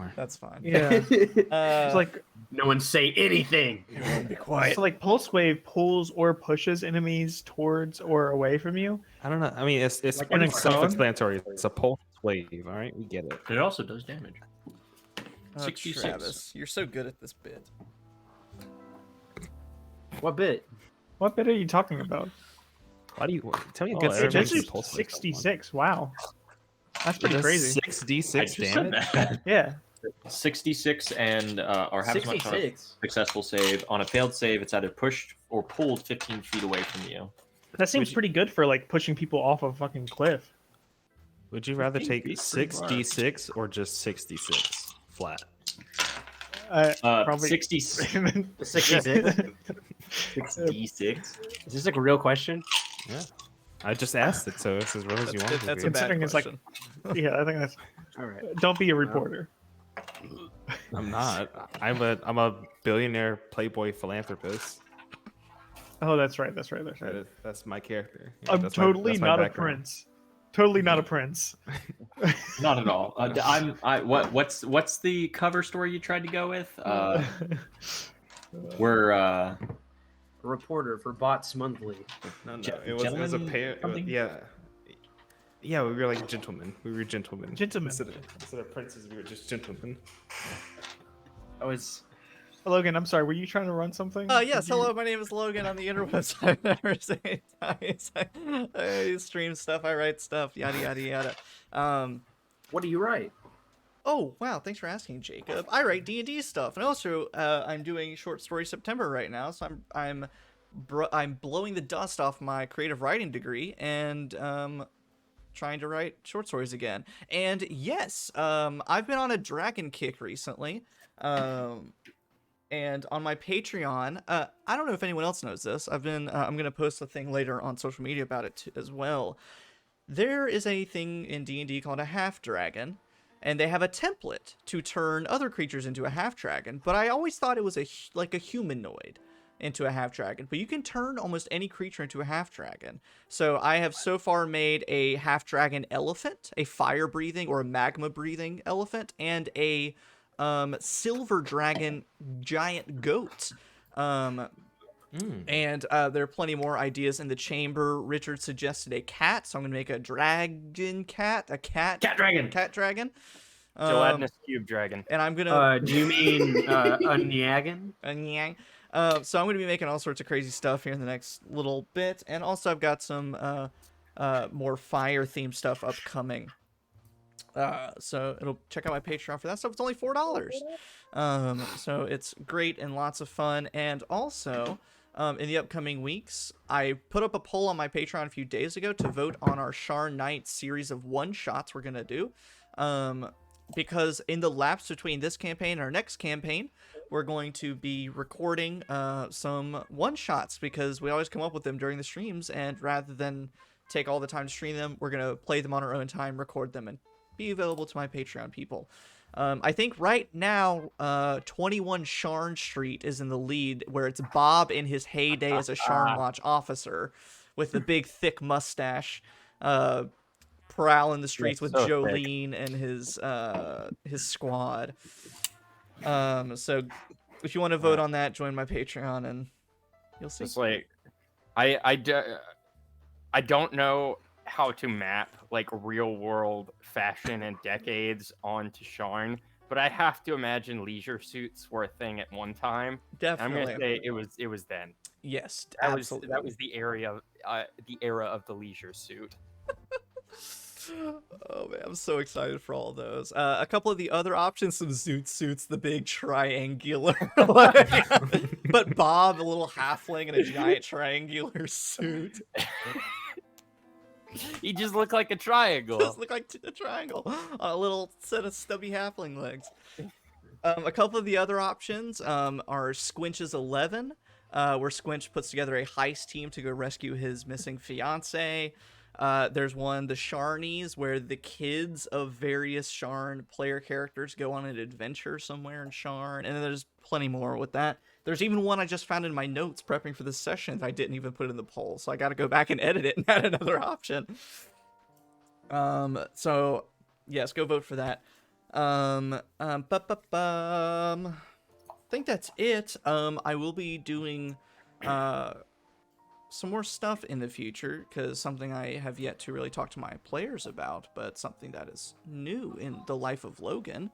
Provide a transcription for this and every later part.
anymore. That's fine. Yeah. It's like No one say anything. Be quiet. so like pulse wave pulls or pushes enemies towards or away from you. I don't know. I mean, it's Like an pretty cone? self-explanatory. It's a pulse wave. All right, we get it. It also does damage. Oh, 66. Travis, you're so good at this bit. What bit? What bit are you talking about? Why do you tell me? Oh, Good it It servers does use pulse wave. 66. Wow. That's pretty It does crazy. 6d6 I just damage. said that. Yeah. 66 and or have as much on a 66. successful save. On a failed save, it's either pushed or pulled 15 feet away from you. That seems pretty good for like pushing people off a fucking cliff. Would you rather 15 take feet's pretty far. 6d6 or just 66 flat? Probably 66. 66. 66. Is this like a real question? Yeah. I just asked it, so it's as real as you want it to That's be. a bad Considering it's like- question. yeah, I think that's. All right. Don't be a reporter. I'm not. I'm a billionaire playboy philanthropist. Oh, that's right. That's right. That's right. That's my character. Yeah, I'm that's totally that's my not a background. prince. Totally not a prince. Not at all. What's the cover story you tried to go with? We're A reporter for Bots Monthly. No, Ge- it was a gentlemen pair. something? Yeah. Yeah, we were like gentlemen. We were gentlemen. Gentlemen. Instead of princes, we were just gentlemen. I was. Logan, I'm sorry. Were you trying to run something? Yes, hello, my name is Logan on the interwebs. I never say dice. I stream stuff, I write stuff, yada yada yada. What do you write? Oh wow, thanks for asking, Jacob. I write D&D stuff, and also I'm doing Short Story September right now, so I'm blowing the dust off my creative writing degree and trying to write short stories again. And yes, I've been on a dragon kick recently. And on my Patreon, I don't know if anyone else knows this. I'm gonna post a thing later on social media about it as well. There is a thing in D&D called a half dragon, and they have a template to turn other creatures into a half dragon. But I always thought it was like a humanoid into a half dragon. But you can turn almost any creature into a half dragon. So I have so far made a half dragon elephant, a fire breathing or a magma breathing elephant, and a silver dragon giant goat. And there are plenty more ideas in the chamber. Richard suggested a cat, so I'm gonna make a dragon cat, cat dragon. Gelatinous cube dragon. And I'm gonna Do you mean a Nyagan? so I'm gonna be making all sorts of crazy stuff here in the next little bit, and also I've got some more fire themed stuff upcoming. So it'll check out my Patreon for that stuff. It's only $4. So it's great and lots of fun. And also, in the upcoming weeks, I put up a poll on my Patreon a few days ago to vote on our Sharn Nights series of one-shots we're gonna do. Because in the lapse between this campaign and our next campaign, we're going to be recording some one-shots because we always come up with them during the streams, and rather than take all the time to stream them, we're gonna play them on our own time, record them, and be available to my Patreon people. I think right now 21 Sharn Street is in the lead, where it's Bob in his heyday as a Sharn Watch officer with the big thick mustache prowling the streets with so Jolene and his squad. So if you want to vote on that, join my Patreon and you'll see. It's like, I don't know how to map like real world fashion and decades onto Sharn, but I have to imagine leisure suits were a thing at one time. Definitely. I'm gonna say it was then. Yes, That absolutely. was the era of the leisure suit. Oh man, I'm so excited for all those. A couple of the other options, some zoot suits, the big triangular, but Bob, a little halfling in a giant triangular suit. He just looked like a triangle. Does look like a triangle on a little set of stubby halfling legs. A couple of the other options are Squinch's 11, where Squinch puts together a heist team to go rescue his missing fiance. There's one, the Sharnies, where the kids of various Sharn player characters go on an adventure somewhere in Sharn, and then there's plenty more with that. There's even one I just found in my notes prepping for this session that I didn't even put in the poll, so I gotta go back and edit it and add another option. So, yes, go vote for that. I think that's it. I will be doing some more stuff in the future, because something I have yet to really talk to my players about, but something that is new in the life of Logan.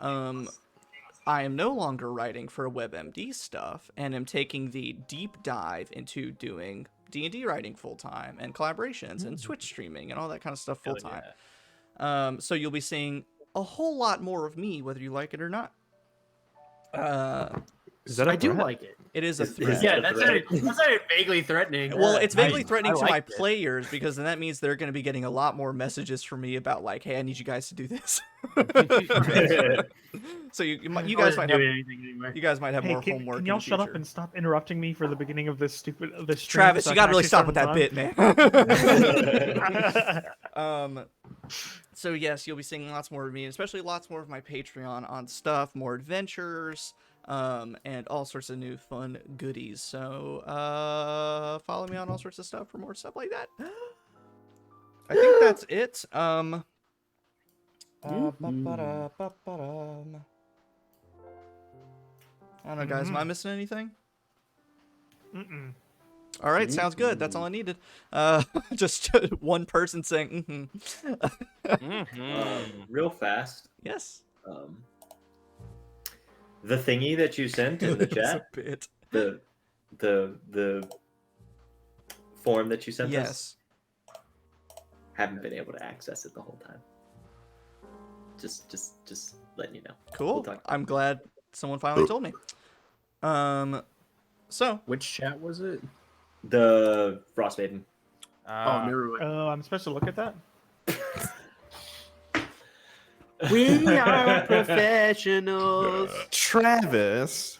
I am no longer writing for WebMD stuff, and am taking the deep dive into doing D&D writing full-time, and collaborations, and Twitch streaming, and all that kind of stuff full-time. So you'll be seeing a whole lot more of me, whether you like it or not. Is that a I do threat? like it. It is a Is threat. Yeah, that's not vaguely threatening. Well, it's vaguely I threatening to my like it. players, because then that means they're going to be getting a lot more messages from me about, like, hey, I need you guys to do this. So you guys might have Hey, more can homework. y'all in the shut up future. and stop interrupting me for the beginning of this stupid this stream Travis, so I you can gotta really actually stop with that start bit, on man. So yes, you'll be seeing lots more of me, and especially lots more of my Patreon on stuff, more adventures, and all sorts of new fun goodies. So follow me on all sorts of stuff for more stuff like that. I think that's it. I don't know, guys. Am I missing anything? Mm-mm. All right, sounds good. That's all I needed. Just one person saying, Real fast. yes. The thingy that you sent in the It was a chat, bit. the form that you sent us, Yes. haven't been able to access it the whole time. Just letting you know. Cool. We'll talk. I'm glad someone finally told me. So Which chat was it? The Frost Maiden. Oh, never mind. Oh, I'm supposed to look at that? We are professionals. Travis.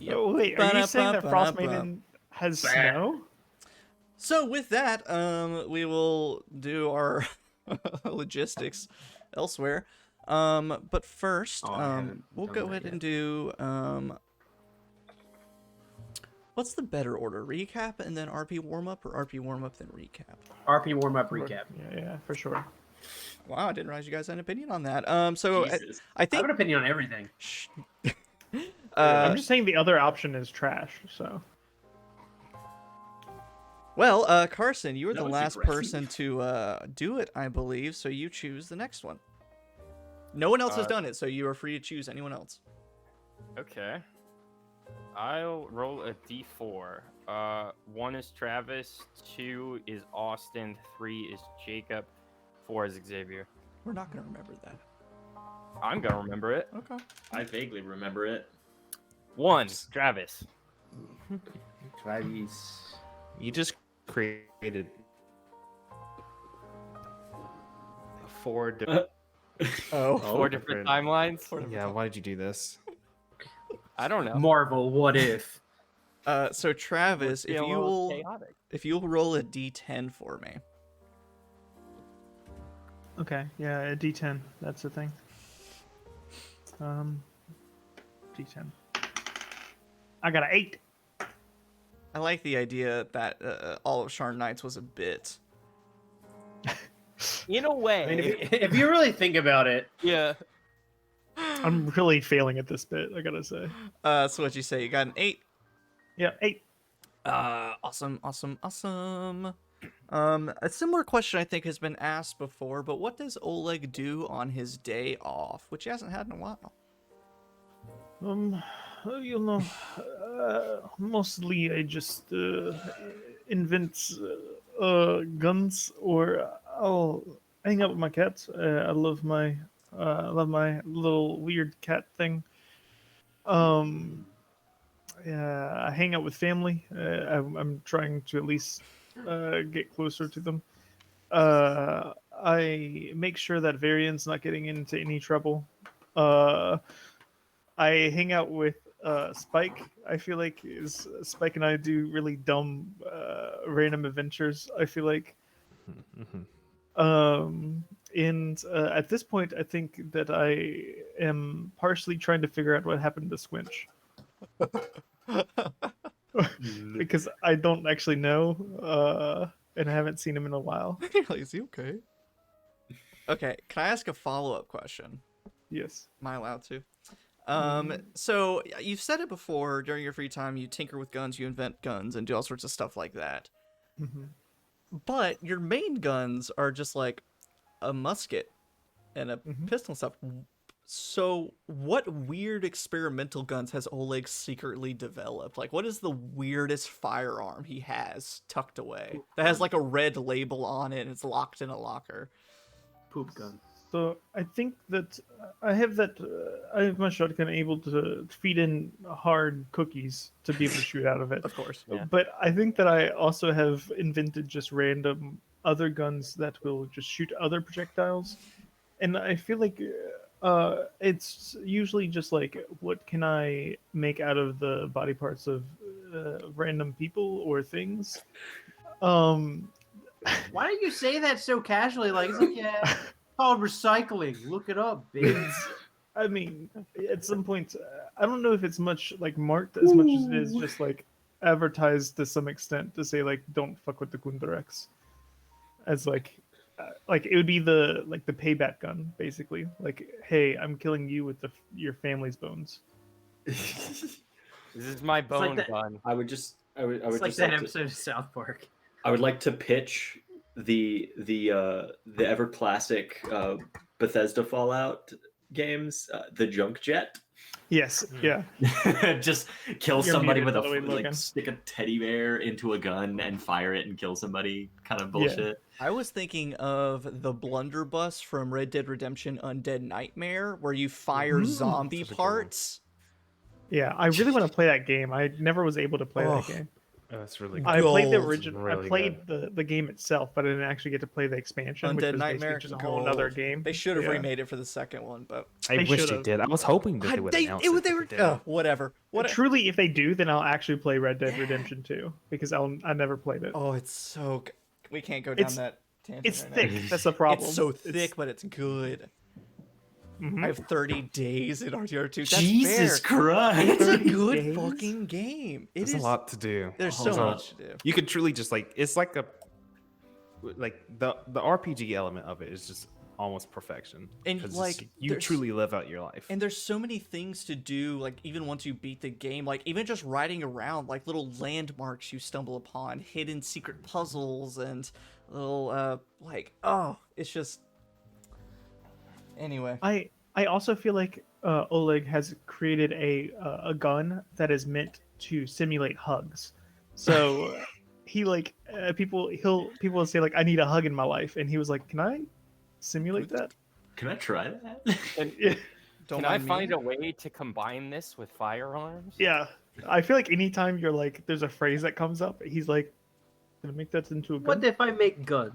Oh, wait, are you saying that Frost Maiden has snow? So with that, we will do our logistics elsewhere. But first, Oh, I haven't we'll done go that ahead yet. and do what's the better order? Recap and then RP warm up, or RP warm up then recap? RP warm up recap. Yeah, for sure. Wow, I didn't realize you guys had an opinion on that. So Jesus. I I think have an opinion on everything. Shh. I'm just saying the other option is trash, so. Well, Carson, you were That the was last aggressive. person to do it, I believe, so you choose the next one. No one else has done it, so you are free to choose anyone else. Okay. I'll roll a d4. 1 is Travis, 2 is Austin, 3 is Jacob, 4 is Xavier. We're not going to remember that. I'm gonna remember it. Okay. I vaguely remember it. 1, Travis. Travis. You just created four different. Oh. 4 different timelines. Yeah, why did you do this? I don't know. Marvel, what if? So Travis, if you will, chaotic. if you'll roll a d10 for me. Okay, yeah, a D10. That's the thing. D10. I got an 8. I like the idea that all of Sharn Nights was a bit. In a I mean, way. if you really think about it, Yeah. I'm really failing at this bit, I gotta say. So what'd you say? You got an 8? Yeah, 8. Awesome. A similar question I think has been asked before, but what does Oleg do on his day off, which he hasn't had in a while? Mostly I just invent guns, or I'll hang out with my cats. I love my little weird cat thing. Yeah, I hang out with family. I'm trying to at least get closer to them. I make sure that Varian's not getting into any trouble. I hang out with Spike. I feel like Spike and I do really dumb random adventures. I feel like. And at this point, I think that I am partially trying to figure out what happened to Squinch. Because I don't actually know, and I haven't seen him in a while. Is he okay? Okay, can I ask a follow-up question? Yes. Am I allowed to? So you've said it before. During your free time, you tinker with guns, you invent guns, and do all sorts of stuff like that. Hmm. But your main guns are just like a musket and a pistol and stuff. So what weird experimental guns has Oleg secretly developed? Like, what is the weirdest firearm he has tucked away that has like a red label on it and it's locked in a locker? Poop gun. So I think that I have my shotgun able to feed in hard cookies to be able to shoot out of it. Of course. Yeah. But I think that I also have invented just random other guns that will just shoot other projectiles, and I feel like it's usually just like, what can I make out of the body parts of random people or things? Why do you say that so casually? Like, it's like, yeah, called recycling. Look it up, bitch. I mean, at some point, I don't know if it's much like marked as much as it is just like advertised to some extent to say like, don't fuck with the Gundarex, as like it would be the payback gun basically. Like, hey, I'm killing you with your family's bones. This is my like bone that- gun. I would It's like just that like to, episode of South Park. I would like to pitch the ever classic Bethesda Fallout games, the Junk Jet. Yes, yeah. Just kill You're somebody muted, with by the way, like Logan. stick a teddy bear into a gun and fire it and kill somebody kind of bullshit. I was thinking of the blunderbuss from Red Dead Redemption Undead Nightmare, where you fire zombie Such a good one. parts. Yeah, I really want to play that game. I never was able to play Oh. that game. Oh, that's really I played the Gold. original. I Really played the game itself, but I didn't actually get to play the expansion, which Undead was Nightmare, basically just a whole other gold. game. They should have Yeah. remade it for the second one, but I They wish they should've. did. I was hoping that they would announce it. they but were they didn't. whatever. Truly, if they do, then I'll actually play Red Dead Redemption 2 because I never played it. Oh, it's so. We can't go down It's- that tangent. It's right thick. now. That's the problem. It's so thick, but it's good. Mhm. I have 30 days in RTR2. That's Jesus fair. Christ! It's a 30 good days? fucking game. There's a lot to do. There's so So, much to do. You could truly just like, it's like the RPG element of it is just almost perfection. And, 'Cause like, you there's- truly live out your life. And there's so many things to do, like, even once you beat the game, like, even just riding around, like, little landmarks you stumble upon, hidden secret puzzles, and little, it's just... Anyway. I also feel like Oleg has created a gun that is meant to simulate hugs. So he like people will say like, I need a hug in my life, and he was like, can I simulate that? Can I try that? Yeah. Don't Can I mind me. find a way to combine this with firearms? Yeah. I feel like anytime you're like, there's a phrase that comes up, he's like, gonna make that into a gun. What if I make gun?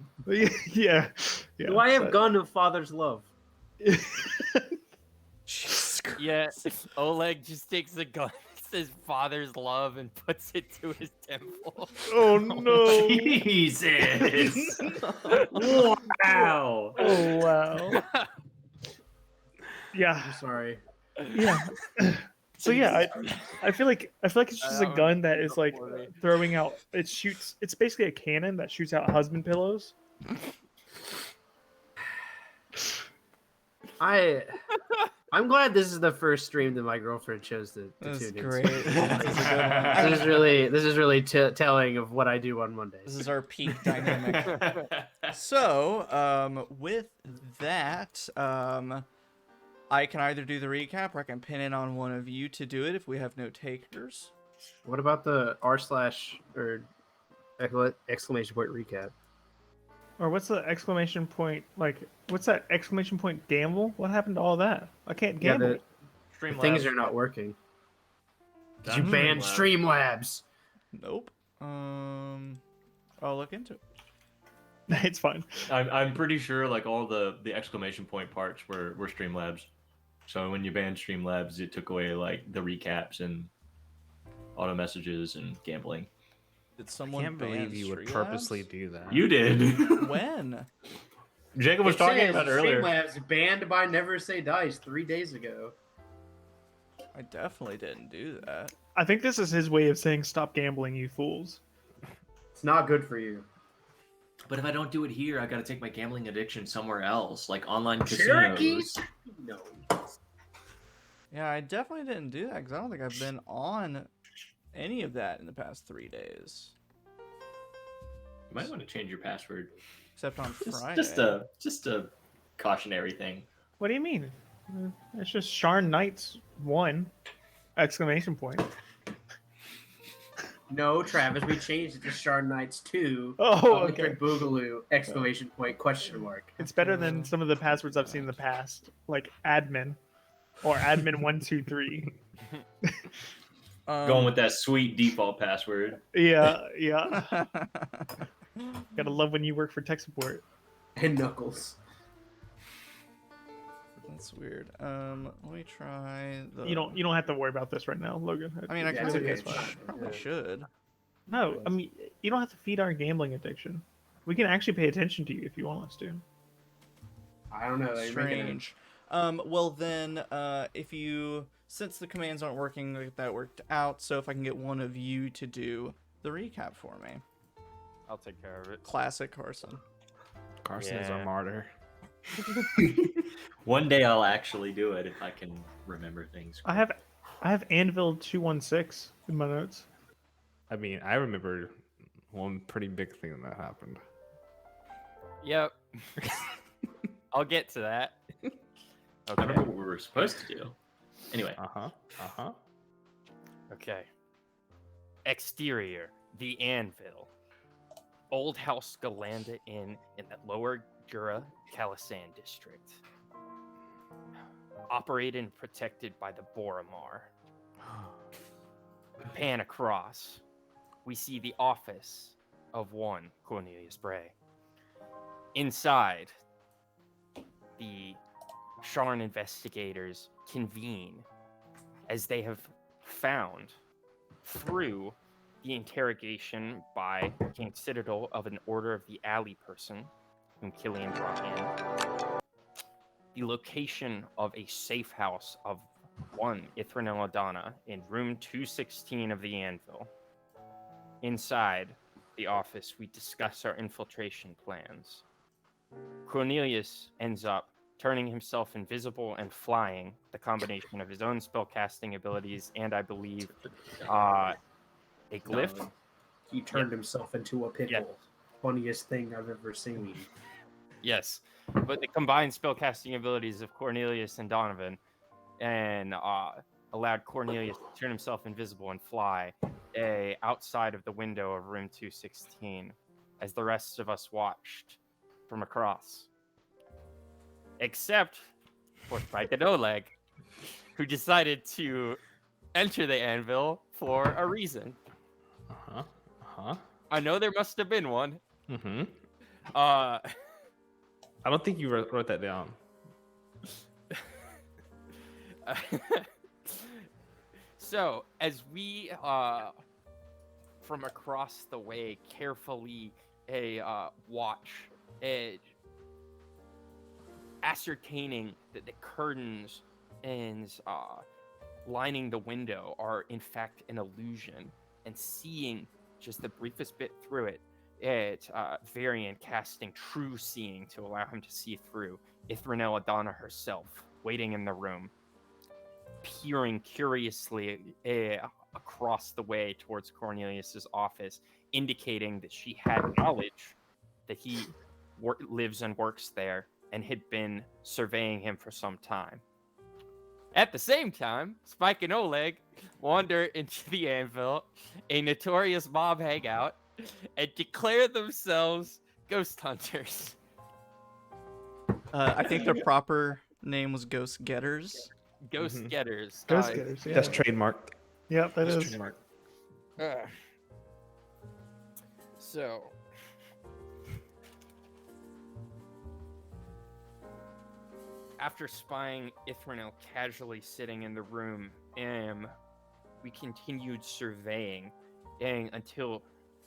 yeah. Do I have but- gun of father's love? Jesus Christ. Yeah, Oleg just takes the gun, says father's love, and puts it to his temple. Oh no! Jesus! Wow! Oh wow! Yeah, I'm sorry. yeah. So yeah, I feel like it's just a gun that is like throwing out. It shoots. It's basically a cannon that shoots out husband pillows. I'm glad this is the first stream that my girlfriend chose to That's tune great. into. This is a good one. This is really telling of what I do on Mondays. This is our peak dynamic. So, with that, I can either do the recap or I can pin it on one of you to do it if we have no takers. What about the r/ or exclamation point recap? Or what's the exclamation point? Like, what's that exclamation point gamble? What happened to all that? I can't Yeah, gamble. the things are not working. Did you ban Streamlabs? Nope. I'll look into it. It's fine. I'm pretty sure like all the exclamation point parts were Streamlabs. So when you banned Streamlabs, it took away like the recaps and auto messages and gambling. Did I someone can't ban believe you would Streamlabs? purposely do that. You did. When? Jacob was It talking says about it earlier. Streamlabs banned by NeverSayDice 3 days ago. I definitely didn't do that. I think this is his way of saying stop gambling, you fools. It's not good for you. But if I don't do it here, I got to take my gambling addiction somewhere else, like online Cherokees? casinos. No. Yeah, I definitely didn't do that because I don't think I've been on any of that in the past 3 days, You might want to change your password. except on Just, Friday. just a cautionary thing. What do you mean? It's just Sharn Nights 1! Exclamation point. No, Travis, we changed it to Sharn Nights 2. Oh, Electric Boogaloo! Exclamation point! Question mark. It's better than some of the passwords I've seen in the past, like admin or admin123. Going with that sweet default password. Yeah. Gotta love when you work for tech support. And Knuckles. That's weird. Let me try the. You don't have to worry about this right now, Logan. I mean, I Yeah, can it's do okay. this. Probably should. No, I mean, you don't have to feed our gambling addiction. We can actually pay attention to you if you want us to. I don't know. You're making it- Strange. Well then, if you since the commands aren't working, like, that worked out. So if I can get one of you to do the recap for me, I'll take care of it. classic Carson. Carson is Yeah. our martyr. One day I'll actually do it if I can remember things. I have Anvil 216 in my notes. I mean, I remember one pretty big thing that happened. Yep. I'll get to that. I Okay. remember what we were supposed to do. Anyway, Okay. Exterior, the Anvil. Old House Galanda Inn in the Lower Jura, Calasan district. Operated and protected by the Boromar. Pan across. We see the office of one Cornelius Bray. Inside, the Sharn investigators convene as they have found through the interrogation by King Citadel of an Order of the Alley person, whom Killian brought in, the location of a safe house of one Ithronel Adana in room 216 of the Anvil. Inside the office, we discuss our infiltration plans. Cornelius ends up turning himself invisible and flying, the combination of his own spellcasting abilities and, I believe, a glyph. He turned himself into a pickle. Yeah. Funniest thing I've ever seen. Yes, but the combined spellcasting abilities of Cornelius and Donavan and allowed Cornelius to turn himself invisible and fly outside of the window of room 216 as the rest of us watched from across. Except for Spike and Oleg, who decided to enter the anvil for a reason. I know there must have been one. I don't think you wrote that down. So, as we, from across the way, carefully watch, ascertaining that the curtains and lining the window are in fact an illusion, and seeing just the briefest bit through it, Varian casting true seeing to allow him to see through. Ithronel Adana herself waiting in the room, peering curiously across the way towards Cornelius's office, indicating that she had knowledge that he lives and works there and had been surveying him for some time. At the same time, Spike and Oleg wander into the anvil, a notorious mob hangout, and declare themselves ghost hunters. I think their proper name was Ghost Getters. Ghost getters. Ghost Getters, yeah. That's trademarked. Yep, that That's is. trademarked. So, after spying Ithronel casually sitting in the room, we continued surveying until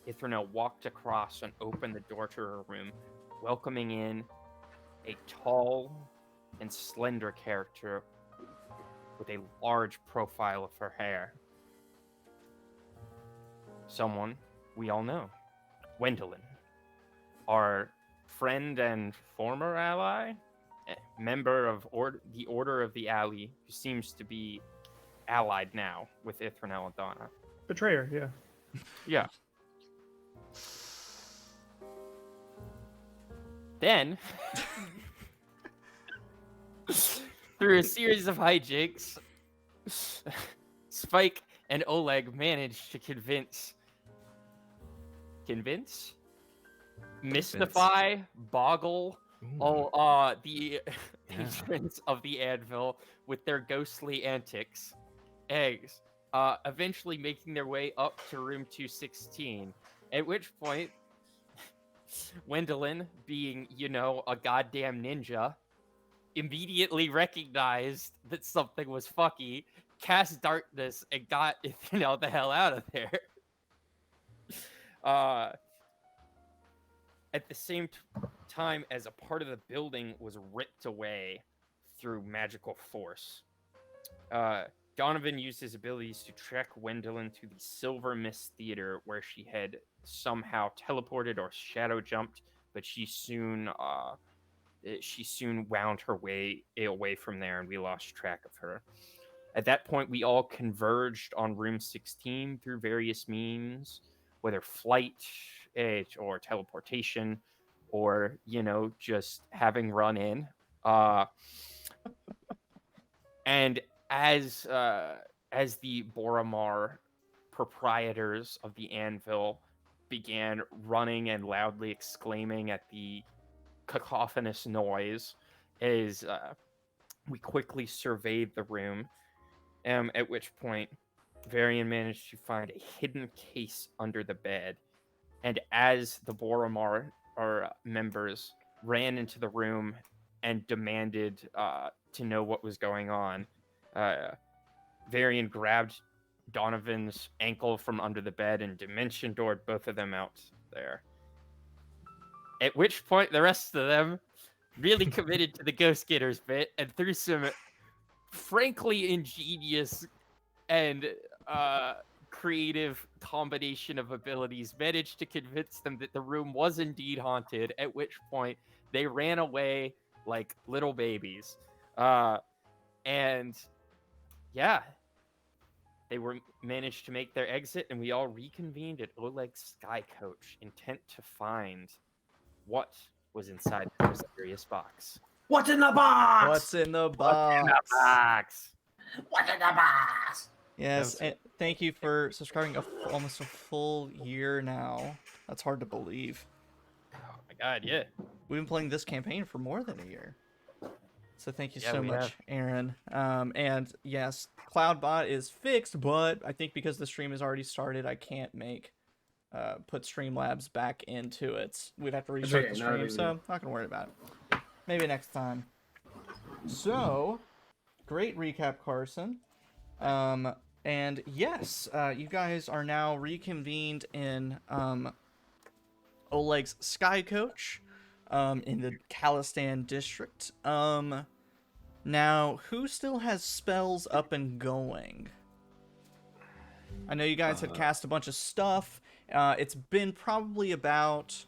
Ithronel walked across and opened the door to her room, welcoming in a tall and slender character with a large profile of her hair. Someone we all know, Wendeline, our friend and former ally. member of the Order of the Alley, who seems to be allied now with Ithronel and Donna. Betrayer, yeah. Yeah. Then, through a series of hijinks, Spike and Oleg managed to mystify, boggle all the patrons of the Anvil with their ghostly antics, eventually making their way up to room 216, at which point Wendeline, being, a goddamn ninja, immediately recognized that something was fucky, cast darkness, and got the hell out of there. At the same time as a part of the building was ripped away through magical force. Donavan used his abilities to track Wendeline to the Silver Mist Theater, where she had somehow teleported or shadow jumped, but she soon wound her way away from there, and we lost track of her. At that point, we all converged on room 16 through various means, whether flight, or teleportation, or just having run in. And as the Boromar proprietors of the Anvil began running and loudly exclaiming at the cacophonous noise, as we quickly surveyed the room, at which point Varian managed to find a hidden case under the bed. And as the Boromar members ran into the room and demanded to know what was going on, Varian grabbed Donovan's ankle from under the bed and dimension doored both of them out there. At which point, the rest of them really committed to the Ghost Getters bit, and through some frankly ingenious and creative combination of abilities, managed to convince them that the room was indeed haunted, at which point they ran away like little babies. And yeah, they managed to make their exit, and we all reconvened at Oleg's Sky Coach, intent to find what was inside the mysterious box. What's in the box? What's in the box? What's in the box? Yes, and thank you for subscribing almost a full year now. That's hard to believe. Oh my god, yeah. We've been playing this campaign for more than a year. So thank you so much, have. Aaron. And yes, CloudBot is fixed, but I think because the stream has already started, I can't put Streamlabs back into it. We'd have to restart the stream, so I'm not gonna worry about it. Maybe next time. So, great recap, Carson. And yes, you guys are now reconvened in Oleg's Sky Coach, in the Khalistan district. Now, who still has spells up and going? I know you guys had cast a bunch of stuff. It's been probably about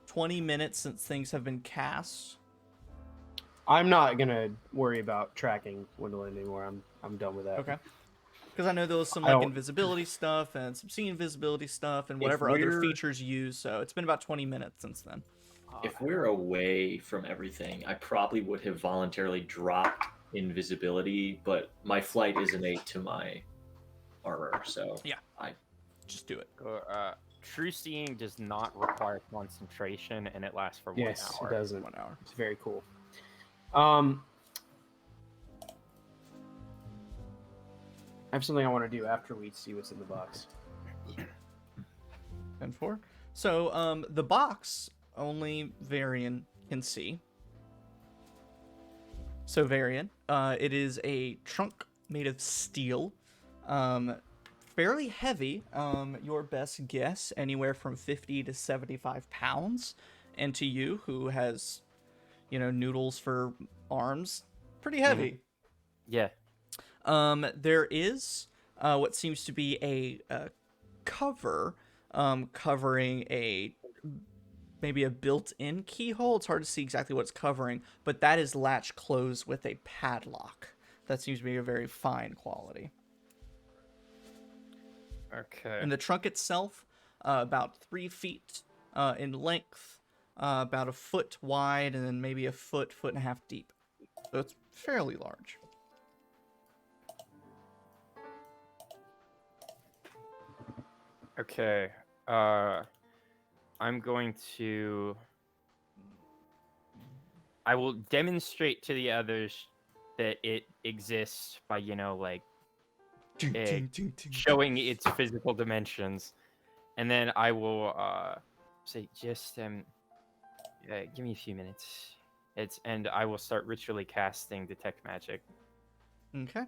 20 minutes since things have been cast. I'm not gonna worry about tracking Wendeline anymore. I'm done with that. Okay. Because I know there was some invisibility stuff and some seeing invisibility stuff and whatever other features used. So it's been about 20 minutes since then. If we're away from everything, I probably would have voluntarily dropped invisibility, but my flight is innate to my armor, so yeah, just do it. True Seeing does not require concentration, and it lasts for 1 hour. Yes, it doesn't. 1 hour. It's very cool. I have something I want to do after we see what's in the box. 10-4. So, the box only Varian can see. So, Varian, it is a trunk made of steel, fairly heavy. Your best guess, anywhere from 50 to 75 pounds. And to you, who has, noodles for arms, pretty heavy. Yeah. There is what seems to be a cover covering a maybe a built-in keyhole. It's hard to see exactly what it's covering, but that is latch closed with a padlock. That seems to be a very fine quality. Okay. And the trunk itself, about 3 feet in length, about a foot wide, and then maybe a foot and a half deep. So it's fairly large. Okay. I'm going to. I will demonstrate to the others that it exists by, like, showing its physical dimensions, and then I will say, just give me a few minutes. And I will start ritually casting detect magic. Okay.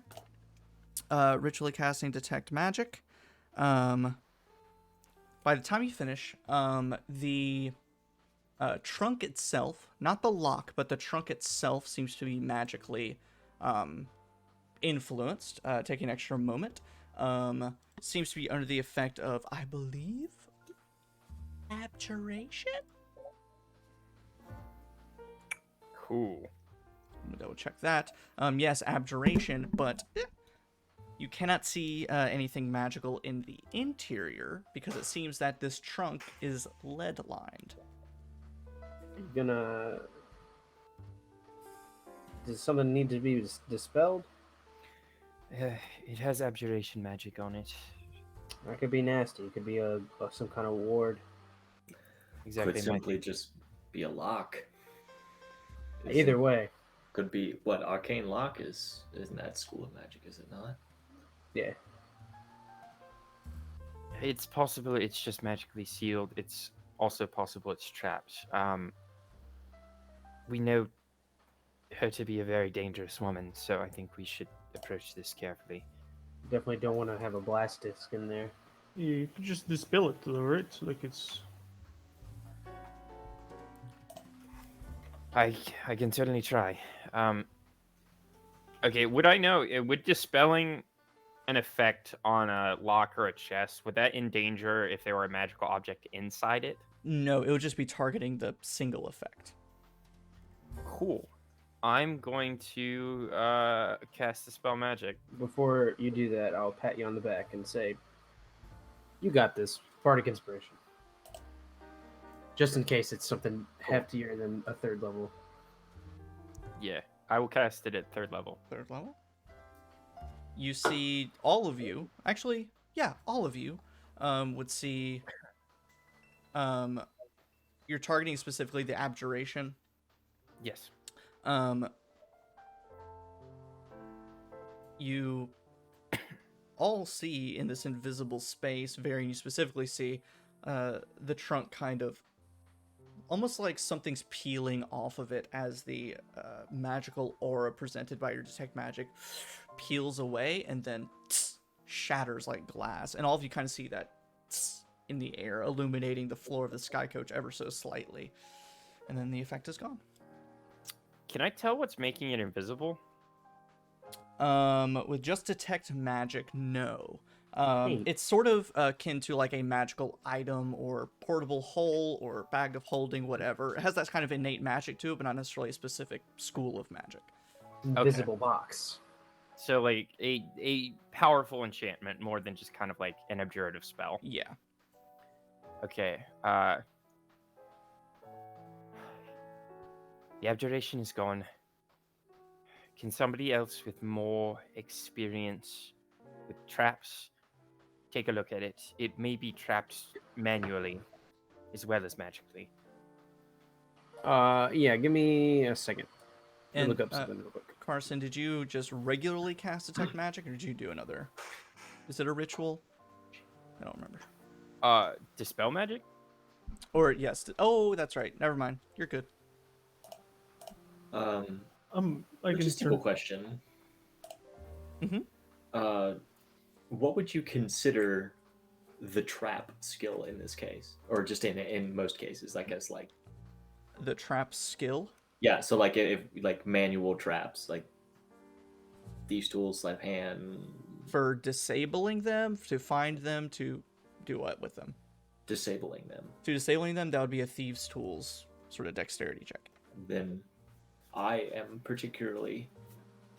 Ritually casting detect magic. By the time you finish, the trunk itself, not the lock, but the trunk itself seems to be magically influenced, taking an extra moment. Seems to be under the effect of, I believe, abjuration? Cool. I'm gonna double check that. Yes, abjuration, but you cannot see anything magical in the interior because it seems that this trunk is lead lined. Does something need to be dispelled? It has abjuration magic on it. That could be nasty. It could be some kind of ward. Exactly. Could simply just be a lock. Either way. Could be what arcane lock is. Isn't that school of magic? Is it not? Yeah. It's possible it's just magically sealed. It's also possible it's trapped. We know her to be a very dangerous woman, so I think we should approach this carefully. Definitely don't want to have a blast disc in there. Yeah, you could just dispel it though, right? Like it's. I can certainly try. Okay, would I know, would dispelling an effect on a lock or a chest, would that endanger if there were a magical object inside it? No, it would just be targeting the single effect. Cool. I'm going to cast Dispel Magic. Before you do that, I'll pat you on the back and say, "You got this. Bardic Inspiration." Just in case it's something heftier than a 3rd level. Yeah, I will cast it at 3rd level. 3rd level? You see all of you, actually, yeah, all of you would see, you're targeting specifically the abjuration. Yes. You all see in this invisible space, Varian, you specifically see the trunk kind of almost like something's peeling off of it as the magical aura presented by your detect magic peels away and then shatters like glass. And all of you kind of see that in the air, illuminating the floor of the sky coach ever so slightly. And then the effect is gone. Can I tell what's making it invisible? With just detect magic, no. It's sort of akin to like a magical item or portable hole or bag of holding, whatever. It has that kind of innate magic to it, but not necessarily a specific school of magic. Invisible box. So like a powerful enchantment more than just kind of like an abjurative spell. Yeah. Okay. The abjuration is gone. Can somebody else with more experience with traps take a look at it? It may be trapped manually as well as magically. Yeah, give me a second. And Look up something real quick. Carson, did you just regularly cast detect magic, or did you do another? Is it a ritual? I don't remember. Dispel magic? Or yes. Oh, that's right. Never mind. You're good. Logistical question. Mm-hmm. What would you consider the trap skill in this case, or just in most cases? I guess like the trap skill. Yeah, so like if like manual traps, like thieves' tools, sleight of hand. For disabling them, to find them, to do what with them? disabling them. To disabling them, that would be a thieves' tools sort of dexterity check. Then I am particularly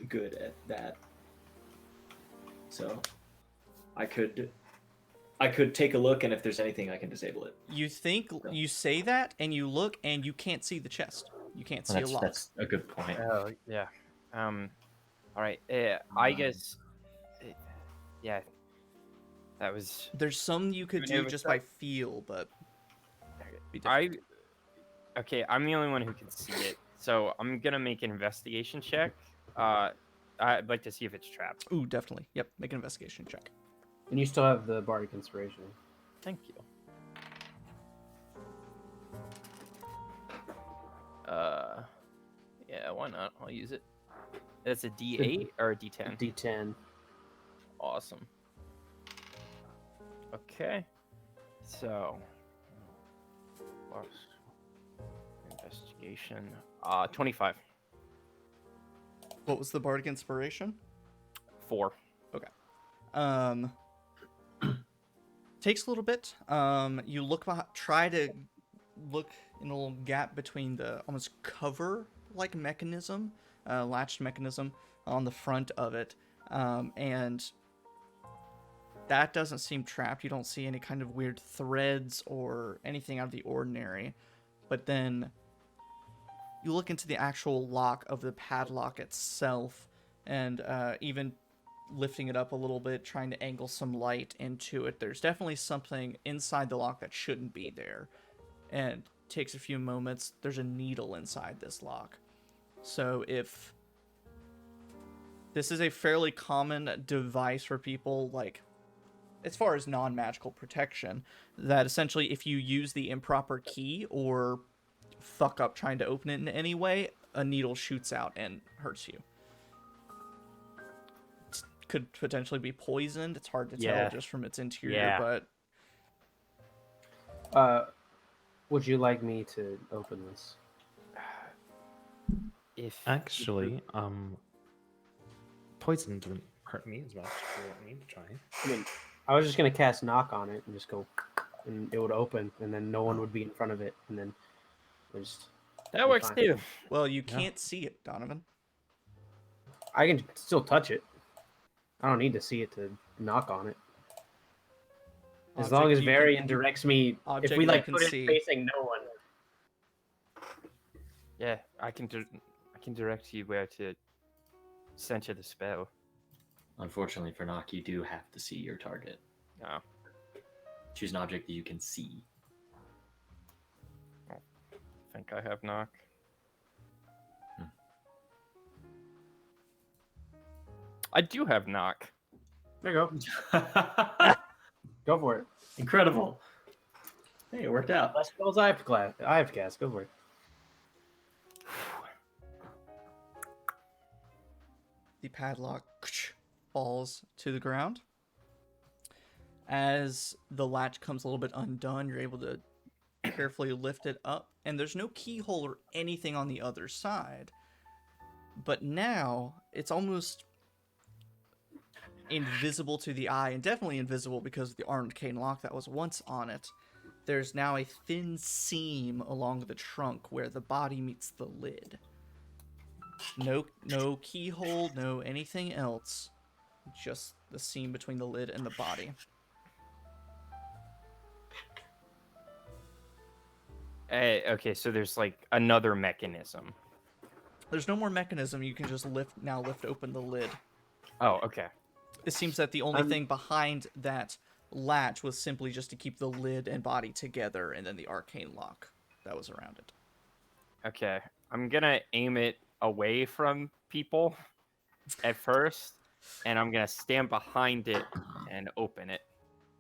good at that. So I could take a look, and if there's anything, I can disable it. You think you say that, and you look, and you can't see the chest. You can't see a lock. That's a good point. Oh yeah. All right. I guess. Yeah. That was. There's some you could do just by feel, but be different. Okay, I'm the only one who can see it, so I'm gonna make an investigation check. I'd like to see if it's trapped. Ooh, definitely. Yep, make an investigation check. And you still have the bardic inspiration. Thank you. Yeah, why not? I'll use it. That's a D8 or a D10? D10. Awesome. Okay. So, plus investigation. 25. What was the bardic inspiration? 4. Takes a little bit. You look try to look in a little gap between the almost cover-like mechanism, latched mechanism on the front of it, and that doesn't seem trapped. You don't see any kind of weird threads or anything out of the ordinary. But then you look into the actual lock of the padlock itself, and even lifting it up a little bit, trying to angle some light into it, there's definitely something inside the lock that shouldn't be there. And it takes a few moments. There's a needle inside this lock. So if this is a fairly common device for people, like, as far as non-magical protection, that essentially if you use the improper key or fuck up trying to open it in any way, a needle shoots out and hurts you. It could potentially be poisoned. It's hard to tell just from its interior, but would you like me to open this? If actually, poison doesn't hurt me as much. If you want me to try. I mean, I was just gonna cast knock on it and just go, and it would open, and then no one would be in front of it, and then just. That works too. Well, you can't see it, Donavan. I can still touch it. I don't need to see it to knock on it. As long as Varian directs me, if we like put it facing no one. Yeah, I can direct you where to center the spell. Unfortunately for knock, you do have to see your target. No. Choose an object that you can see. I think I have knock. I do have knock. There you go. Go for it. Incredible. Hey, it worked out. Less spells I have to cast. Go for it. The padlock falls to the ground. As the latch comes a little bit undone, you're able to carefully lift it up, and there's no keyhole or anything on the other side. But now it's almost invisible to the eye, and definitely invisible because of the arcane lock that was once on it. There's now a thin seam along the trunk where the body meets the lid. No keyhole, no anything else. Just the seam between the lid and the body. Okay, so there's like another mechanism. There's no more mechanism. You can just lift open the lid. Oh, okay. It seems that the only thing behind that latch was simply just to keep the lid and body together, and then the arcane lock that was around it. Okay, I'm gonna aim it away from people at first, and I'm gonna stand behind it and open it.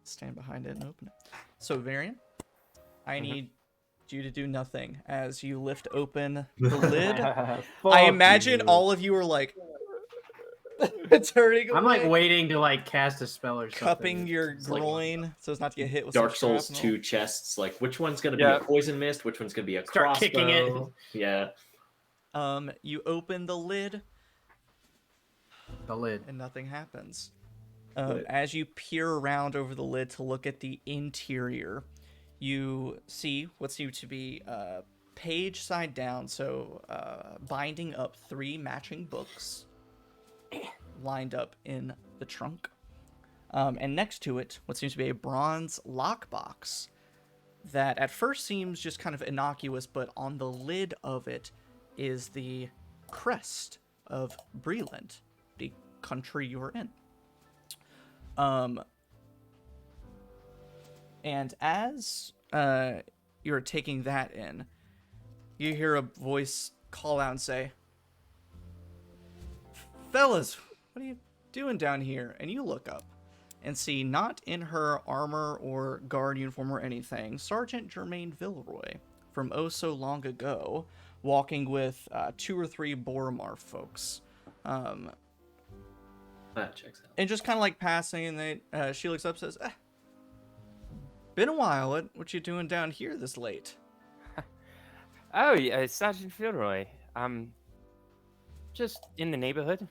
Stand behind it and open it. So, Varian, I need you to do nothing as you lift open the lid. I imagine all of you are like turning away. I'm like waiting to like cast a spell or something. Cupping your groin so as not to get hit with Dark some Souls shrapnel. 2 chests. Like, which one's going to be a poison mist? Which one's going to be a crossbow? Kicking it. Yeah. You open the lid. The lid. And nothing happens. As you peer around over the lid to look at the interior, you see what seems to be page side down, so binding up 3 matching books lined up in the trunk. And next to it, what seems to be a bronze lockbox that at first seems just kind of innocuous, but on the lid of it is the crest of Breland, the country you're in. And as you're taking that in, you hear a voice call out and say, "Fellas, what are you doing down here?" And you look up and see, not in her armor or guard uniform or anything, Sergeant Germaine Villeroy from oh so long ago, walking with 2 or 3 Boromar folks. That checks out. And just kind of like passing, and she looks up and says, "Been a while. What you doing down here this late?" Oh, yeah, Sergeant Villeroy. Just in the neighborhood.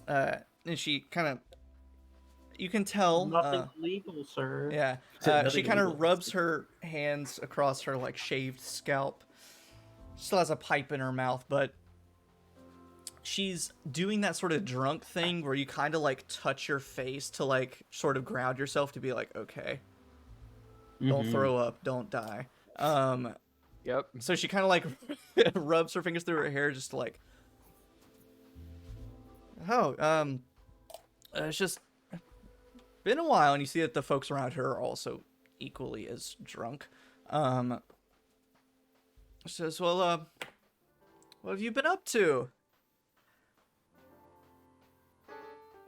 And she kind of, you can tell. Nothing legal, sir. Yeah. Nothing She kind of illegal. rubs her hands across her like shaved scalp. Still has a pipe in her mouth, but she's doing that sort of drunk thing where you kind of like touch your face to like sort of ground yourself to be like, okay, don't throw up, don't die. Yep. So she kind of like rubs her fingers through her hair just to like, it's just been a while. And you see that the folks around her are also equally as drunk. She says, "Well, what have you been up to?"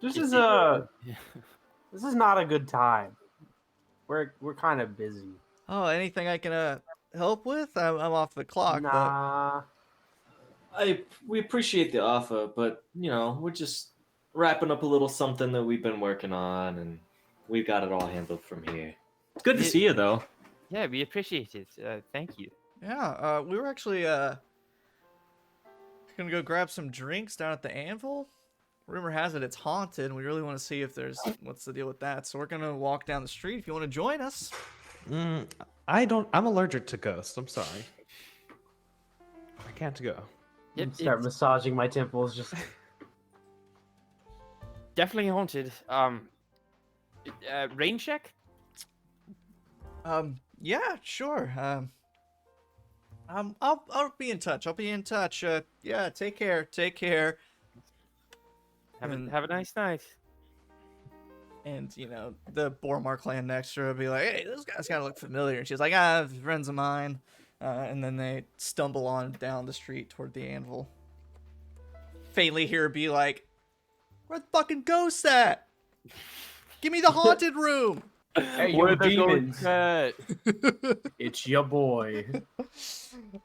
This is not a good time. We're kind of busy. "Oh, anything I can help with? I'm off the clock." Nah. We appreciate the offer, but we're just wrapping up a little something that we've been working on, and we got it all handled from here. It's good to see you, though. Yeah, we appreciate it. Thank you. Yeah, we were actually gonna go grab some drinks down at the Anvil. Rumor has it it's haunted, and we really want to see if there's what's the deal with that. So we're gonna walk down the street if you want to join us. I'm allergic to ghosts. I'm sorry. I can't go. Start massaging my temples. Just Definitely haunted. Rain check? Yeah, sure. I'll be in touch. Yeah, take care. Have a nice night. And the Boromar clan next to her will be like, "Hey, those guys gotta look familiar." And she's like, friends of mine. And then they stumble on down the street toward the Anvil. Faintly hear her be like, "Where the fucking ghosts at? Give me the haunted room." hey, Where yo, the demons. ghosts at? It's your boy.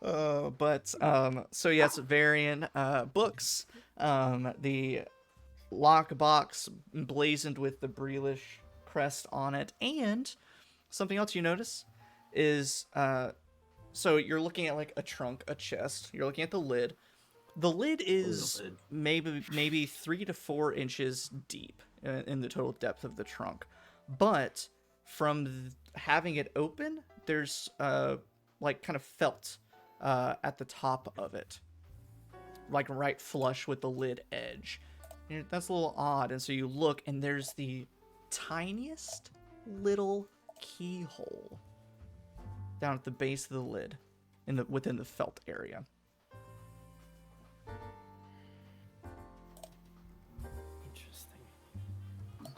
So yes, Varian books. The lockbox emblazoned with the Breelish crest on it, and something else you notice is so you're looking at like a trunk, a chest. You're looking at the lid. The lid is maybe 3 to 4 inches deep in the total depth of the trunk, but from having it open, there's like kind of felt at the top of it, like right flush with the lid edge. And that's a little odd, and so you look, and there's the tiniest little keyhole down at the base of the lid, within the felt area. Interesting.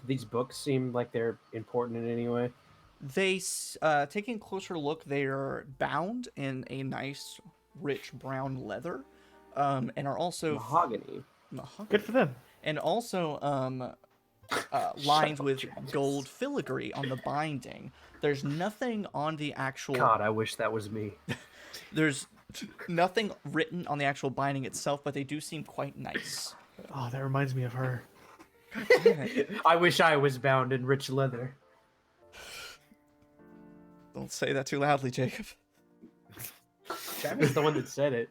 These books seem like they're important in any way. They, taking a closer look, they are bound in a nice, rich brown leather, and are also Mahogany. Good for them. and also lined with gold filigree on the binding. There's nothing on the actual. God, I wish that was me. There's nothing written on the actual binding itself, but they do seem quite nice. Oh, that reminds me of her. I wish I was bound in rich leather. Don't say that too loudly, Jacob. Travis is the one that said it.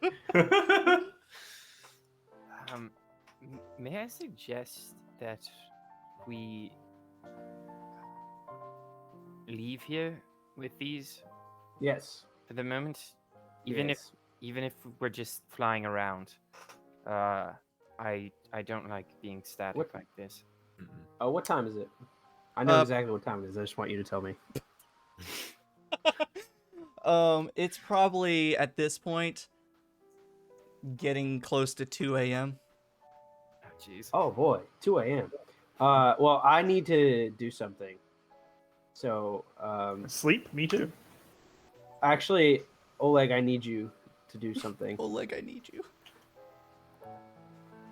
May I suggest that we leave here with these Yes. for the moment? Even Yes. if we're just flying around, I don't like being static What- like this. Oh, what time is it? I know Uh, exactly what time it is. I just want you to tell me. It's probably at this point getting close to 2 a.m. Oh, jeez. Oh boy, 2 a.m. Well, I need to do something. So, Sleep? Me too. actually, Oleg, I need you to do something. Oleg, I need you.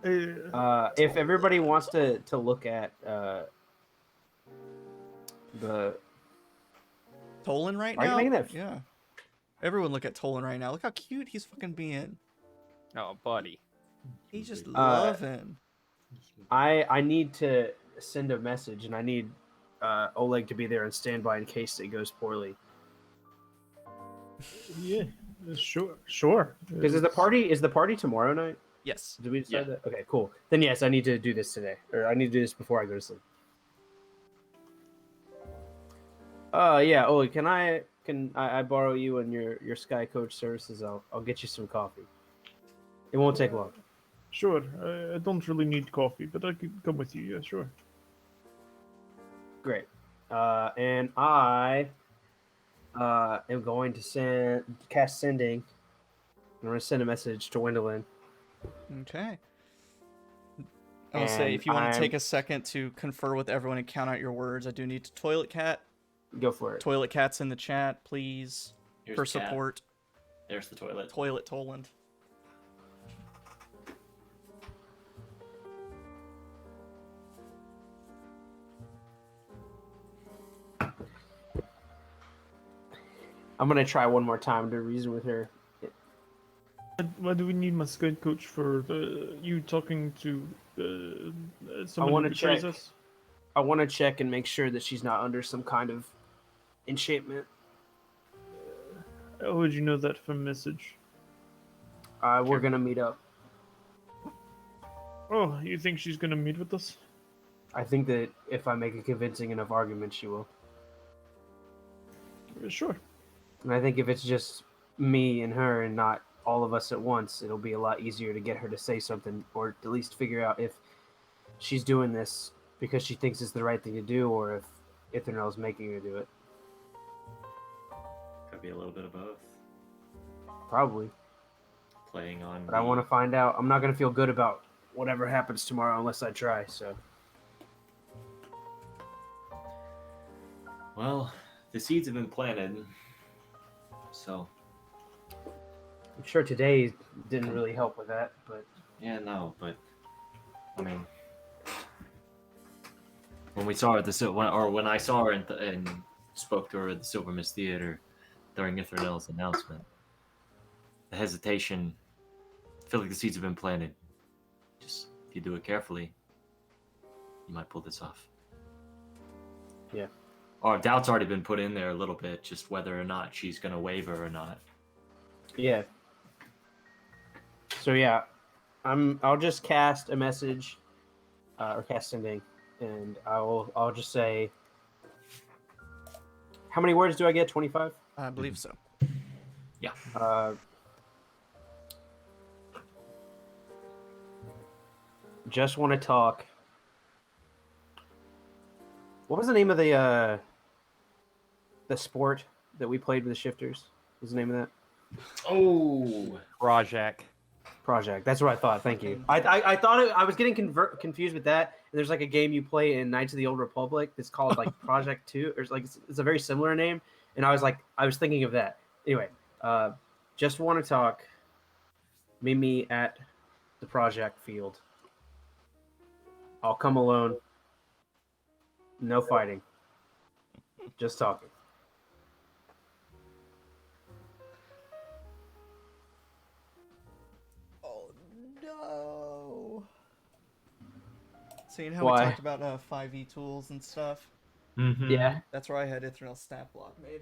If everybody wants to look at the Tolan right Are you now? making that- Yeah. Everyone look at Tolan right now. Look how cute he's fucking being. Oh, buddy. He's just loving. I need to send a message, and I need Oleg to be there on standby in case it goes poorly. Yeah, sure. Because is the party tomorrow night? Yes. Did we decide Yeah. that? Okay, cool. Then yes, I need to do this today, or I need to do this before I go to sleep. Yeah, Oleg, can I borrow you and your Sky Coach services? I'll get you some coffee. It won't take long. Sure. I don't really need coffee, but I could come with you. Yeah, sure. Great. And I am going to cast sending. I'm going to send a message to Wendeline. Okay. I'll say And if you want to I'm- take a second to confer with everyone and count out your words, I do need to toilet cat. Go for it. Toilet cat's in the chat, please. Here's for the cat. support. There's the toilet. Toilet Toland. I'm going to try one more time to reason with her. Why do we need my Sky Coach for you talking to someone wanna who betrays check. us? I want to check and make sure that she's not under some kind of enchantment. How would you know that from message? We're going to meet up. Oh, you think she's gonna meet with us? I think that if I make a convincing enough argument, she will. Sure. And I think if it's just me and her and not all of us at once, it'll be a lot easier to get her to say something, or at least figure out if she's doing this because she thinks it's the right thing to do, or if Ithronel is making her do it. Could be a little bit of both. Probably. Playing on. But I want to find out. I'm not going to feel good about whatever happens tomorrow unless I try, so. Well, the seeds have been planted, so I'm sure today didn't really help with that, but yeah, no, but I mean, when we saw her at the when I saw her and spoke to her at the Silver Mist Theater during Ithronel's announcement, the hesitation, I feel like the seeds have been planted. Just if you do it carefully, you might pull this off. Yeah. Or doubt's already been put in there a little bit, just whether or not she's gonna waver or not. yeah. So yeah, I'll just cast a message, or cast sending, and I'll just say, how many words do I get? 25. I believe so. Just want to talk. What was the name of the sport that we played with the shifters? What was the name of that? Oh, Rajak. Project. That's what I thought. Thank you. I thought I was getting confused with that. And there's like a game you play in Knights of the Old Republic that's called like Project 2, or it's a very similar name. And I was thinking of that. Anyway, just want to talk. Meet me at the project field. I'll come alone. No fighting. Just talking. Oh no. Seeing how Why? we talked about 5e tools and stuff, mm-hmm. Yeah. that's where I had Ithronel stat block made.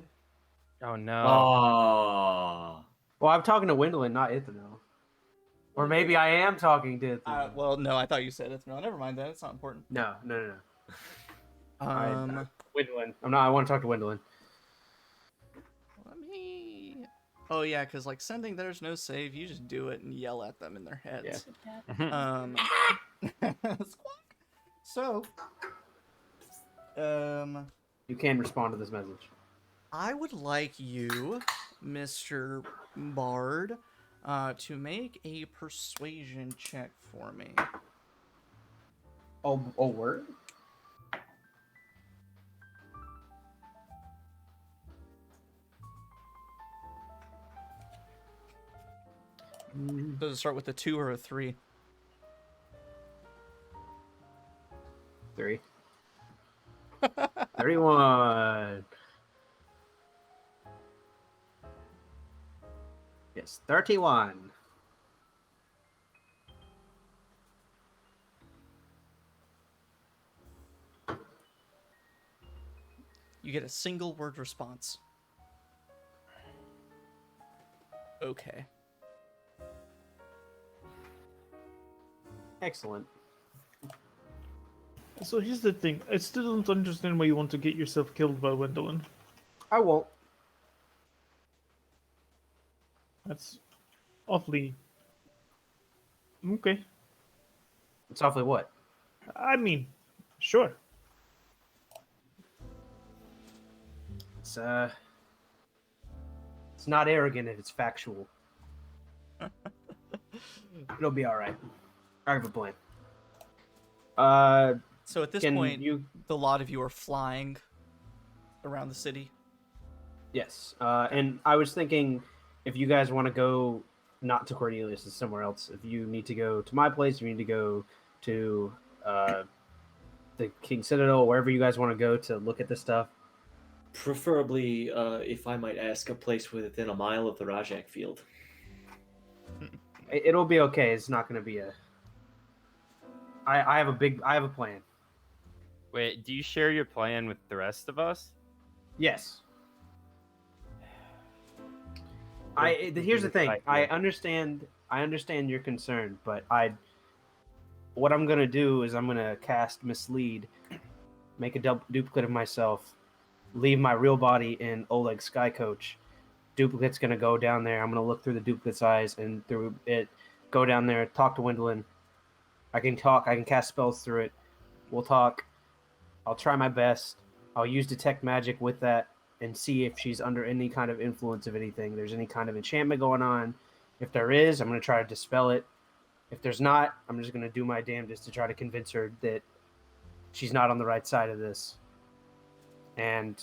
Oh no. Oh. Well, I'm talking to Wendeline, not Ithronel. Or maybe I am talking to Ithronel. Well, no, I thought you said Ithronel. Never mind that. It's not important. No. Um, Wendeline. I want to talk to Wendeline. Oh yeah, because like sending there's no save, you just do it and yell at them in their heads. Squawk. So, You can respond to this message. I would like you, Mr. Bard, to make a persuasion check for me. Oh, word? Does it start with a 2 or a 3? 3. 31. Yes, 31. You get a single word response. Okay. Excellent. So here's the thing. I still don't understand why you want to get yourself killed by Wendeline. I won't. That's awfully... Okay. It's awfully what? I mean, sure. It's not arrogant if it's factual. It'll be all right. I have a plan. So at this Can point, you- the lot of you are flying around the city. Yes. And I was thinking, if you guys want to go, not to Cornelius, it's somewhere else. If you need to go to my place, you need to go to the King Citadel, wherever you guys want to go to look at this stuff. Preferably, if I might ask, a place within a mile of the Rhazien field. It'll be okay. It's not going to be a. I have a plan. Wait, do you share your plan with the rest of us? Yes. Here's the thing. I understand your concern, but what I'm gonna do is I'm gonna cast Mislead, make a duplicate of myself, leave my real body in Oleg's Sky Coach. Duplicate's gonna go down there. I'm gonna look through the duplicate's eyes and through it, go down there, talk to Wendeline. I can cast spells through it. We'll talk. I'll try my best. I'll use detect magic with that and see if she's under any kind of influence of anything. There's any kind of enchantment going on. If there is, I'm going to try to dispel it. If there's not, I'm just going to do my damnedest to try to convince her that she's not on the right side of this. And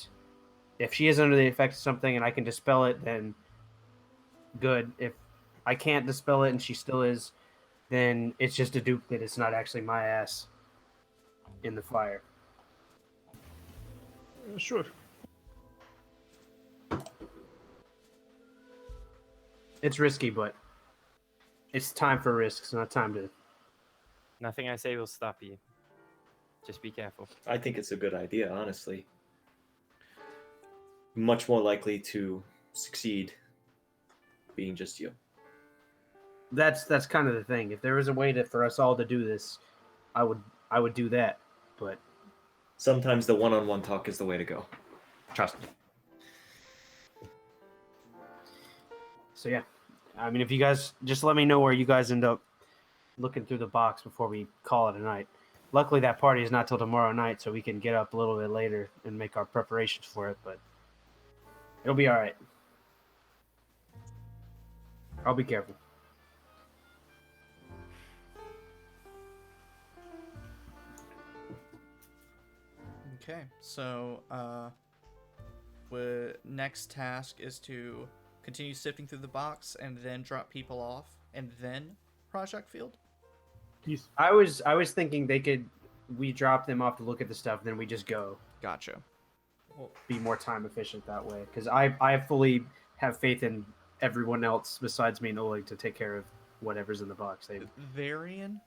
if she is under the effect of something and I can dispel it, then good. If I can't dispel it and she still is, then it's just a duplicate. It's not actually my ass in the fire. Sure. It's risky, but it's time for risks, not time to... Nothing I say will stop you. Just be careful. I think it's a good idea, honestly. Much more likely to succeed being just you. That's kind of the thing. If there was a way for us all to do this, I would do that. But sometimes the one-on-one talk is the way to go. Trust me. So yeah, I mean, if you guys just let me know where you guys end up looking through the box before we call it a night. Luckily, that party is not till tomorrow night, so we can get up a little bit later and make our preparations for it. But it'll be all right. I'll be careful. Okay, so next task is to continue sifting through the box and then drop people off and then project field. Yes. I was thinking we drop them off to look at the stuff, then we just go. Gotcha. Be more time efficient that way, because I fully have faith in everyone else besides me and Oleg to take care of whatever's in the box. Varian,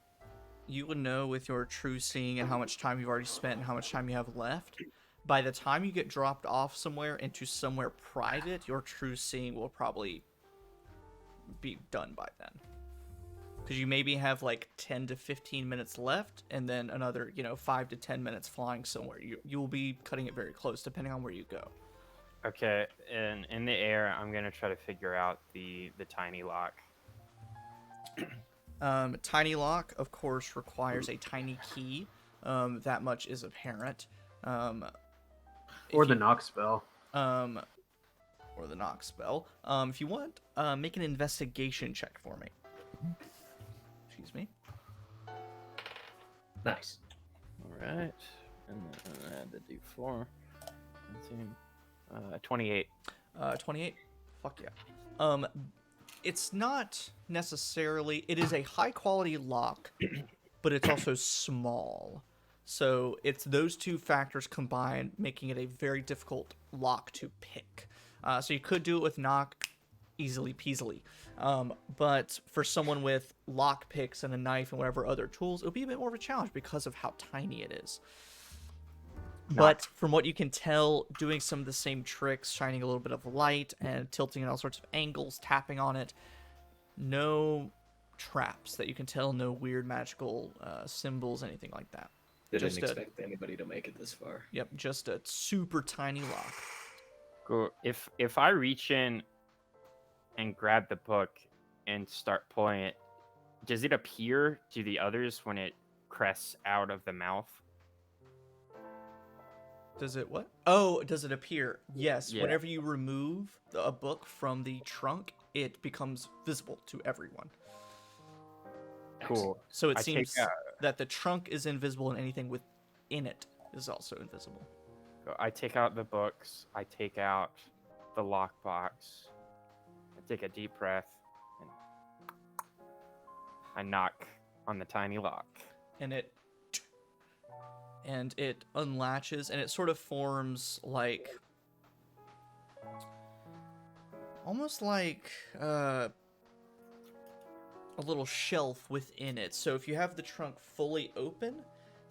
you would know with your true seeing and how much time you've already spent and how much time you have left. By the time you get dropped off somewhere into somewhere private, your true seeing will probably be done by then. Because you maybe have like 10 to 15 minutes left, and then another, 5 to 10 minutes flying somewhere. You will be cutting it very close, depending on where you go. Okay, and in the air, I'm gonna try to figure out the tiny lock. Tiny lock, of course, requires a tiny key. That much is apparent. Or the knock spell. Or the knock spell. If you want, make an investigation check for me. Excuse me. Nice. All right, and then add the D4. 28. 28. Fuck yeah. It's not necessarily. It is a high quality lock, but it's also small. So it's those two factors combined, making it a very difficult lock to pick. So you could do it with knock, easily peasily. But for someone with lock picks and a knife and whatever other tools, it'll be a bit more of a challenge because of how tiny it is. But from what you can tell, doing some of the same tricks, shining a little bit of light and tilting in all sorts of angles, tapping on it, no traps that you can tell, no weird magical symbols, anything like that. Didn't expect anybody to make it this far. Yep, just a super tiny lock. Cool. If I reach in and grab the book and start pulling it, does it appear to the others when it crests out of the mouth? Does it what? Oh, does it appear? Yes. Yeah. Whenever you remove a book from the trunk, it becomes visible to everyone. Cool. So it I seems take, that the trunk is invisible and anything within it is also invisible. I take out the books. I take out the lockbox. I take a deep breath. And I knock on the tiny lock. And it unlatches, and it sort of forms like almost like a little shelf within it. So if you have the trunk fully open,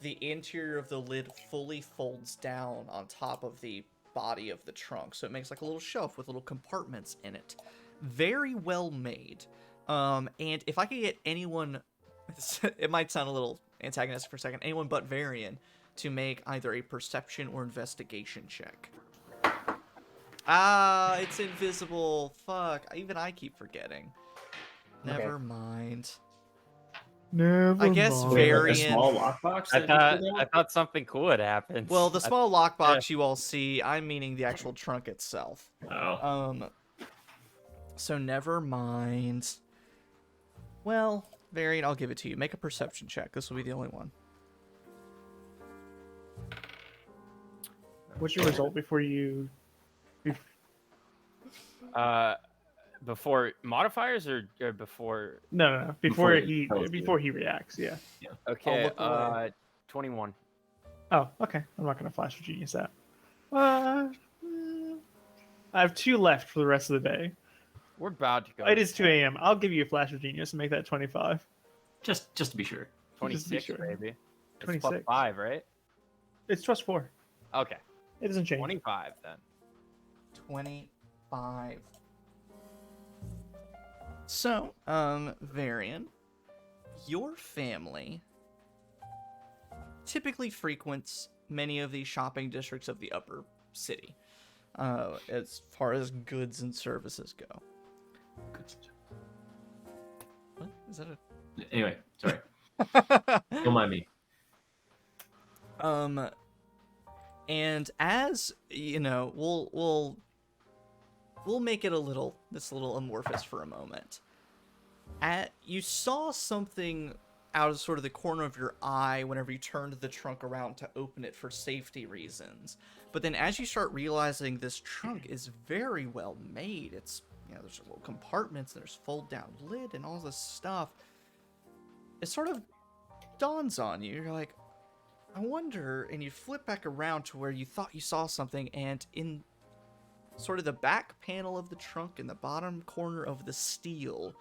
the interior of the lid fully folds down on top of the body of the trunk. So it makes like a little shelf with little compartments in it. Very well made. And if I could get anyone, it might sound a little antagonistic for a second, anyone but Varian to make either a perception or investigation check. Ah, it's invisible. Fuck. Even I keep forgetting. Never mind. Never I guess mind. Varian. A small lockbox. I thought something cool had happened. Well, the small lockbox you all see, I'm meaning the actual trunk itself. Oh. So never mind. Well, Varian, I'll give it to you. Make a perception check. This will be the only one. What's your result before you? Before modifiers or before? No. Before he reacts. Yeah. Okay. look away. 21. Oh, okay. I'm not gonna flash for genius that. I have 2 left for the rest of the day. We're about to go. It is 2 a.m. I'll give you a flash of genius and make that 25. Just to be sure. 26, sure. baby. It's 26. plus 5, right? It's plus 4. Okay. It doesn't change. 25 then. 25. So, Varian, your family typically frequents many of the shopping districts of the upper city, as far as goods and services go. What? Is that a... Anyway, sorry. Don't mind me. And as you know, we'll make it a little amorphous for a moment. You saw something out of sort of the corner of your eye whenever you turned the trunk around to open it for safety reasons. But then as you start realizing this trunk is very well made, it's, you know, there's little compartments, there's fold down lid and all this stuff, it sort of dawns on you. You're like, I wonder, and you flip back around to where you thought you saw something, and in sort of the back panel of the trunk in the bottom corner of the steel,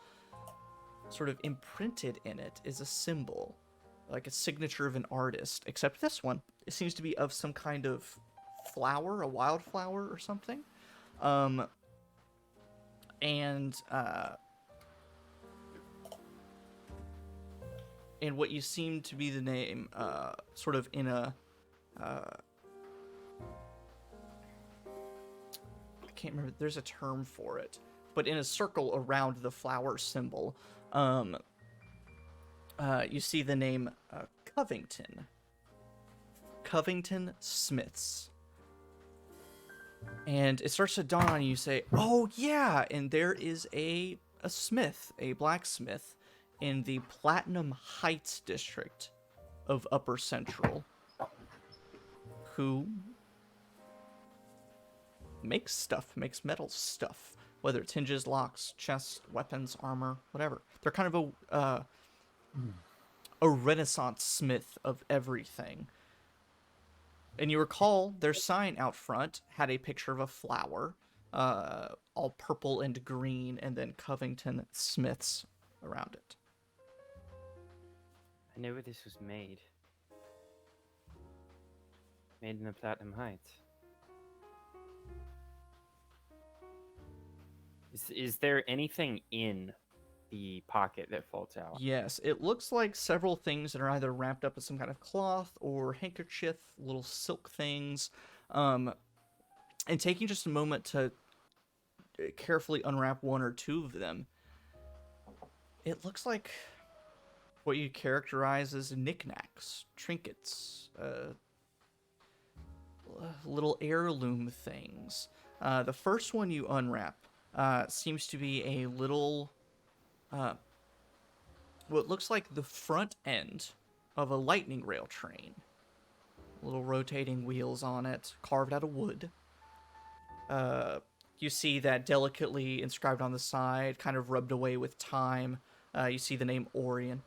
sort of imprinted in it is a symbol, like a signature of an artist, except this one, it seems to be of some kind of flower, a wildflower or something. And what you seem to be the name, sort of in a can't remember. There's a term for it, but in a circle around the flower symbol, you see the name Covington. Covington Smiths. And it starts to dawn on you. You say, "Oh yeah!" And there is a smith, a blacksmith, in the Platinum Heights district of Upper Central, who makes metal stuff, whether it's hinges, locks, chests, weapons, armor, whatever. They're kind of a Renaissance smith of everything. And you recall their sign out front had a picture of a flower, all purple and green, and then Covington Smiths around it. I knew where this was made. Made in the Platinum Heights. Is there anything in the pocket that falls out? Yes, it looks like several things that are either wrapped up in some kind of cloth or handkerchief, little silk things. And taking just a moment to carefully unwrap one or two of them, it looks like what you characterize as knickknacks, trinkets, little heirloom things. The first one you unwrap seems to be a little, what looks like the front end of a lightning rail train. Little rotating wheels on it, carved out of wood. You see that delicately inscribed on the side, kind of rubbed away with time. You see the name Orion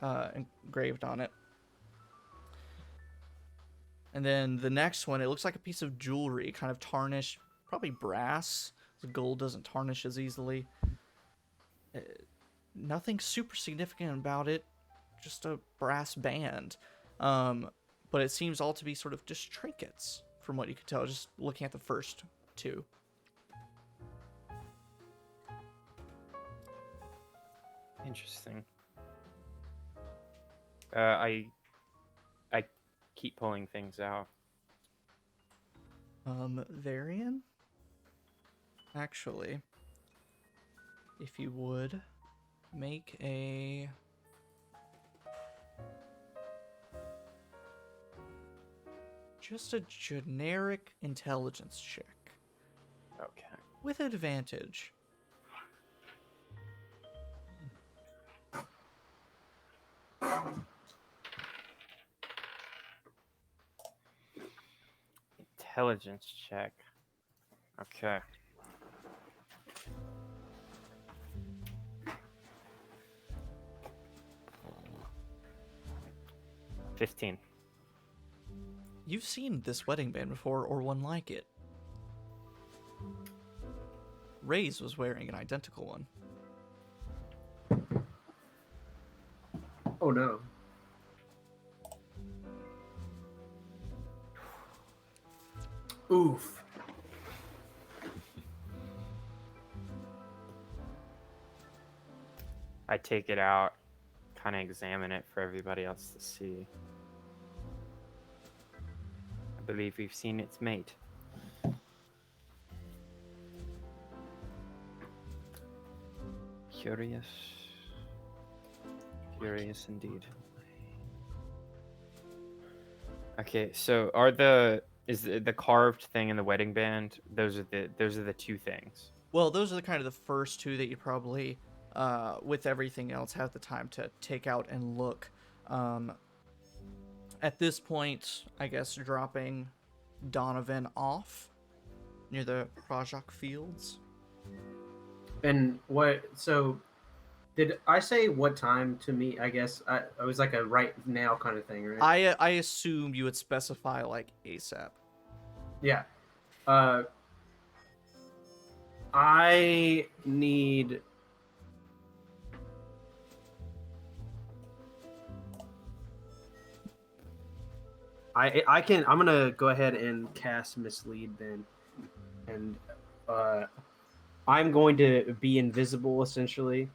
engraved on it. And then the next one, it looks like a piece of jewelry, kind of tarnished, probably brass. The gold doesn't tarnish as easily. Nothing super significant about it, just a brass band. But it seems all to be sort of just trinkets, from what you can tell, just looking at the first two. Interesting. I keep pulling things out. Varian? Actually, if you would, make a... just a generic intelligence check. Okay. With advantage. Intelligence check. Okay. $15. You've seen this wedding band before, or one like it. Ray's was wearing an identical one. Oh no. Oof. I take it out, kind of examine it for everybody else to see. I believe we've seen its mate. Curious. Curious indeed. Okay, so is the carved thing and the wedding band, those are the two things. Well, those are the kind of the first two that you probably, with everything else, have the time to take out and look. At this point, I guess dropping Donavan off near the Rhazien fields. And what? So, did I say what time to me? I guess I was like a right now kind of thing, right? I assume you would specify like ASAP. Yeah. I need. I can. I'm gonna go ahead and cast Mislead then, and I'm going to be invisible essentially,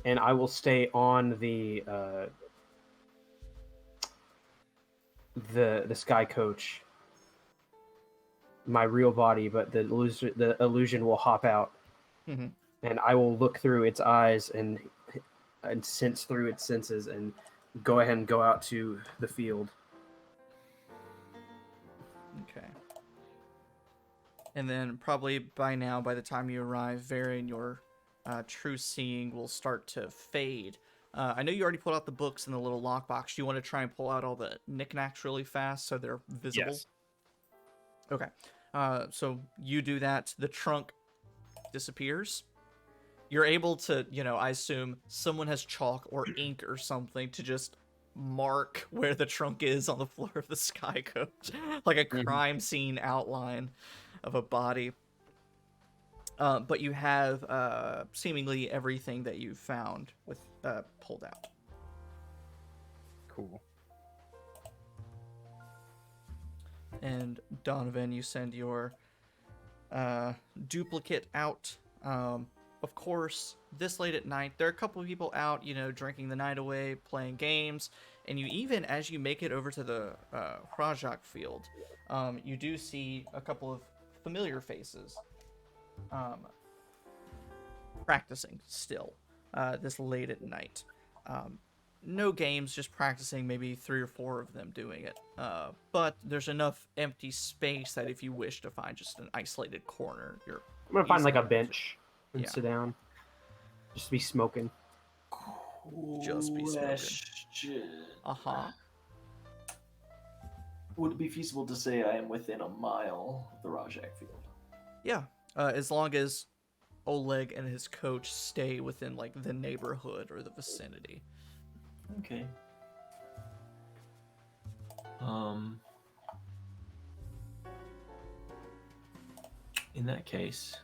and I will stay on the sky coach. my real body, but the illusion will hop out, Mm-hmm. and I will look through its eyes and sense through its senses and go ahead and go out to the field. Okay. And then probably by now, by the time you arrive, Varian, your true seeing will start to fade. I know you already pulled out the books in the little lockbox. Do you want to try and pull out all the knickknacks really fast so they're visible? Yes. Okay. So you do that. The trunk disappears. You're able to, I assume someone has chalk or ink or something to just mark where the trunk is on the floor of the sky coach. Like a crime scene outline of a body. But you have seemingly everything that you found with pulled out. Cool. And Donavan, you send your duplicate out. Of course, this late at night, there are a couple of people out, drinking the night away, playing games, and you even, as you make it over to the Rhazien field, you do see a couple of familiar faces practicing still this late at night. No games, just practicing, maybe 3 or 4 of them doing it. But there's enough empty space that if you wish to find just an isolated corner, you're I'm gonna find like a easily- bench and Yeah. sit down, just be smoking. Just be smoking. Question. Uh-huh. Would it be feasible to say I am within a mile of the Rhazien field? Yeah, as long as Oleg and his coach stay within like the neighborhood or the vicinity. Okay. In that case,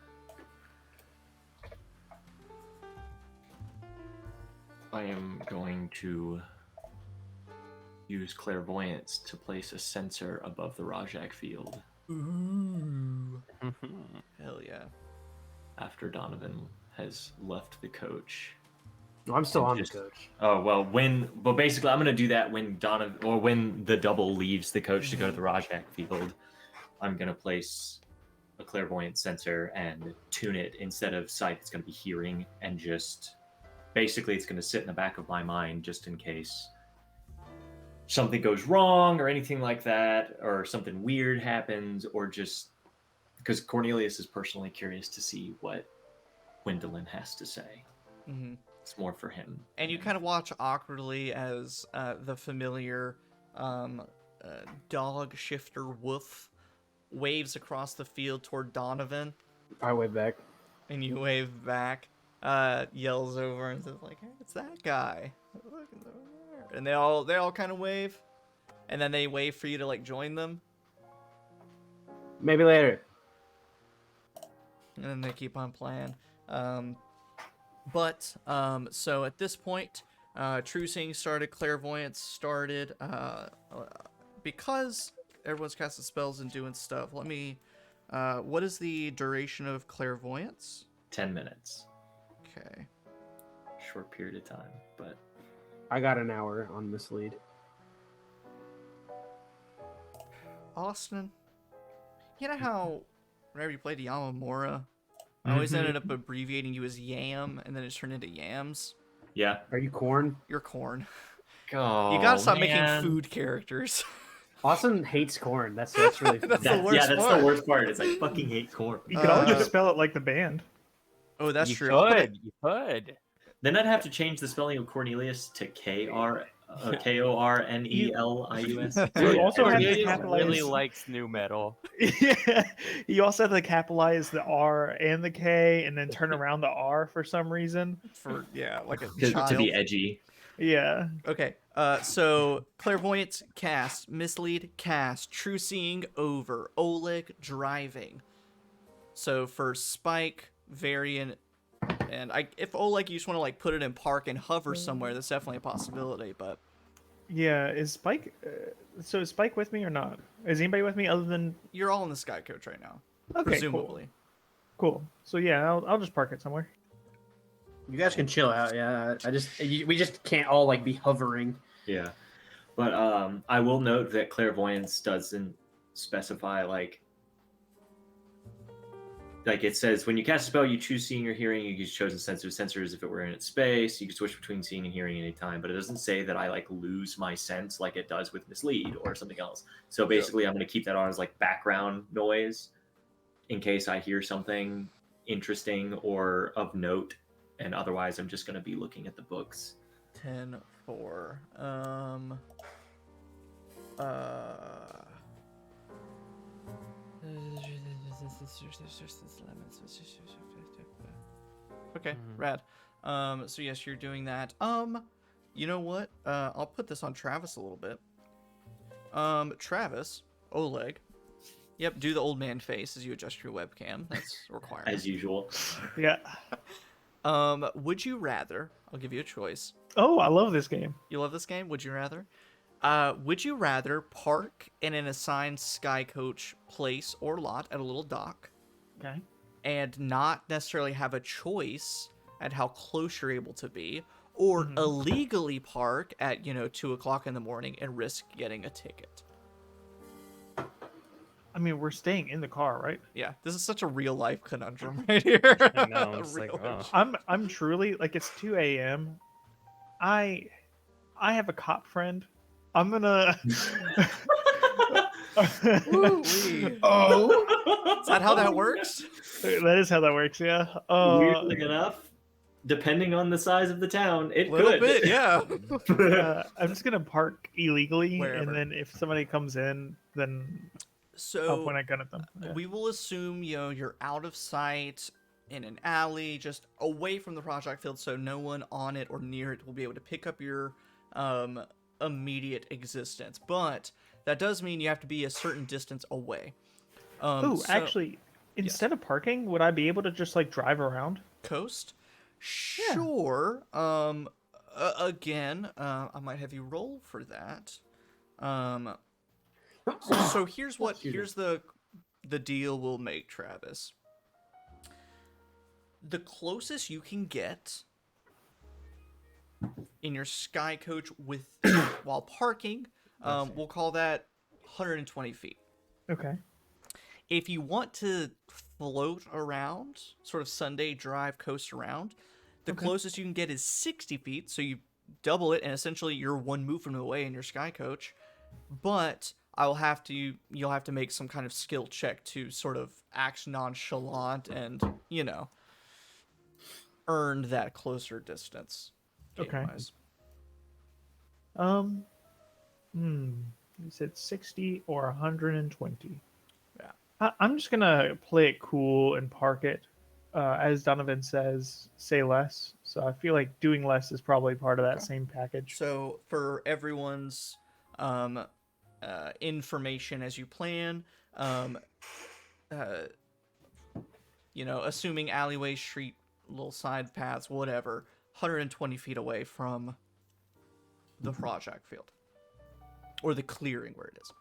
I am going to use clairvoyance to place a sensor above the Rhazien field. Ooh. Hell yeah. After Donavan has left the coach. No, I'm still And on just- the coach. Oh well, but basically, I'm gonna do that when Donavan or when the double leaves the coach to go to the Rhazien field. I'm gonna place a clairvoyant sensor and tune it instead of sight. It's gonna be hearing, and just basically, it's gonna sit in the back of my mind just in case something goes wrong or anything like that, or something weird happens, or just because Cornelius is personally curious to see what Wendeline has to say. Mm-hmm. It's more for him. And you kind of watch awkwardly as the familiar dog shifter Woof waves across the field toward Donavan, I wave back. and you wave back, yells over and says like, "Hey, it's that guy." Look, he's over there. And they all kind of wave, and then they wave for you to like join them, Maybe later. and then they keep on playing. So at this point, True Seeing started, Clairvoyance started, because everyone's casting spells and doing stuff. Let me, what is the duration of Clairvoyance? 10 minutes. Okay. Short period of time, but I got an hour on Mislead. Austin, you know how whenever you played Yamamura, I always ended up abbreviating you as Yam, and then it turned into Yams? yeah. Are you corn? You're corn. Oh, You gotta stop man. making food characters. Austin hates corn. That's really That's funny. the worst that's part. the worst part. It's like fucking hate corn. You could always Uh, just spell it like the band. Oh, that's you true. I'll put it- Could. You could. Then I'd have to change the spelling of Cornelius to Kornelius. You also have to Cornelius capitalize. really likes new metal. Yeah, you also have to capitalize the R and the K, and then turn around the R for some reason. like a to child. be edgy. Yeah, Okay, so Clairvoyance cast, Mislead cast, True Seeing over, Oleg driving. So for Spike, Varian, and if Oleg you just want to like put it in park and hover somewhere, that's definitely a possibility. But yeah. Is Spike? So is Spike with me or not? Is anybody with me other than? you're all in the Sky Coach right now, Okay, presumably. Cool. So yeah, I'll just park it somewhere. You guys can chill out. Yeah, we just can't all like be hovering. Yeah. But I will note that clairvoyance doesn't specify like like it says, when you cast a spell, you choose seeing or hearing. You use chosen sensitive sensor as if it were in its space. You can switch between seeing and hearing anytime, but it doesn't say that I like lose my sense like it does with mislead or something else. So basically, I'm going to keep that on as like background noise in case I hear something interesting or of note, and otherwise, I'm just going to be looking at the books. 10-4. Okay, rad. So yes, you're doing that. You know what? I'll put this on Travis a little bit. Travis, Oleg. Yep, do the old man face as you adjust your webcam. That's required. As usual. Yeah. Would you rather? I'll give you a choice. Oh, I love this game. You love this game? Would you rather? Would you rather park in an assigned Sky Coach place or lot at a little dock? Okay. And not necessarily have a choice at how close you're able to be, or illegally park at 2 o'clock in the morning and risk getting a ticket? I mean, we're staying in the car, right? Yeah, this is such a real life conundrum right here. I know. It's like, Real oh. I'm truly like, it's 2 a.m. I have a cop friend. I'm gonna. Woo-wee. Oh, Is that how that works? that is how that works. Yeah. Weirdly enough, depending on the size of the town, it A little could. bit, yeah. I'm just gonna park illegally, Wherever. and then if somebody comes in, then I'll So point a gun at them. Yeah. we will assume you're out of sight in an alley, just away from the project field, so no one on it or near it will be able to pick up your immediate existence. But that does mean you have to be a certain distance away. Actually, instead of parking, would I be able to just like drive around? Coast? Sure. Again, I might have you roll for that. So here's the deal we'll make, Travis. The closest you can get in your Sky Coach while parking, we'll call that 120 feet. Okay. If you want to float around, sort of Sunday drive, coast around, the closest you can get is 60 feet, so you double it, and essentially you're one movement away in your Sky Coach. But you'll have to make some kind of skill check to sort of act nonchalant and, earn that closer distance. Okay. game-wise. You said 60 or 120. Yeah. I'm just gonna play it cool and park it. As Donavan says, say less. So I feel like doing less is probably part of that same package. So for everyone's information as you plan, assuming alleyway, street, little side paths, whatever, 120 feet away from the project field or the clearing where it is.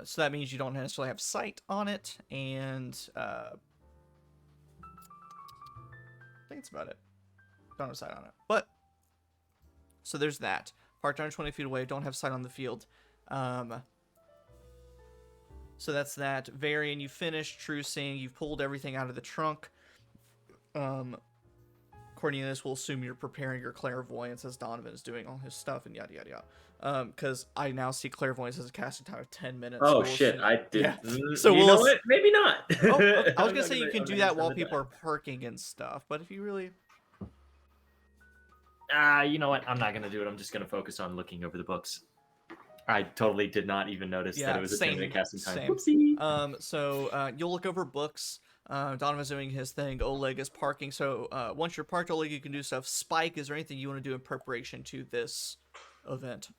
So that means you don't necessarily have sight on it, and I think that's about it. Don't have sight on it, but so there's that. Parked 120 feet away, don't have sight on the field. So that's that. Varian, you finished trucing. You've pulled everything out of the trunk. Cornelius will assume you're preparing your clairvoyance as Donovan is doing all his stuff and yada yada yada. Because I now see clairvoyance as a casting time of 10 minutes. Oh so shit! I did. Yeah. So you know what? Maybe not. I was gonna say you can do that while people are parking and stuff, but if you really, you know what? I'm not gonna do it. I'm just gonna focus on looking over the books. I totally did not even notice that it was a 10-minute casting time. Same. So you'll look over books. Donovan's doing his thing. Oleg is parking. So once you're parked, Oleg, you can do stuff. Spike, is there anything you want to do in preparation to this event?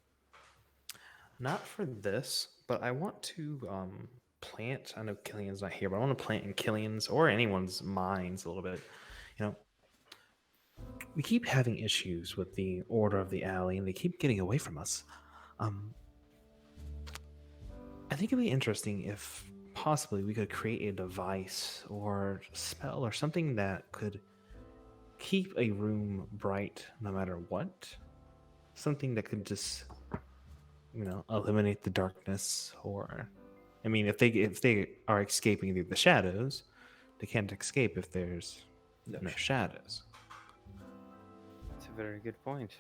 Not for this, but I want to plant. I know Killian's not here, but I want to plant in Killian's or anyone's minds a little bit. We keep having issues with the Order of the Alley, and they keep getting away from us. I think it'd be interesting if possibly we could create a device or spell or something that could keep a room bright no matter what. Something that could just, eliminate the darkness. Or, I mean, if they are escaping through the shadows, they can't escape if there's no shadows. That's a very good point.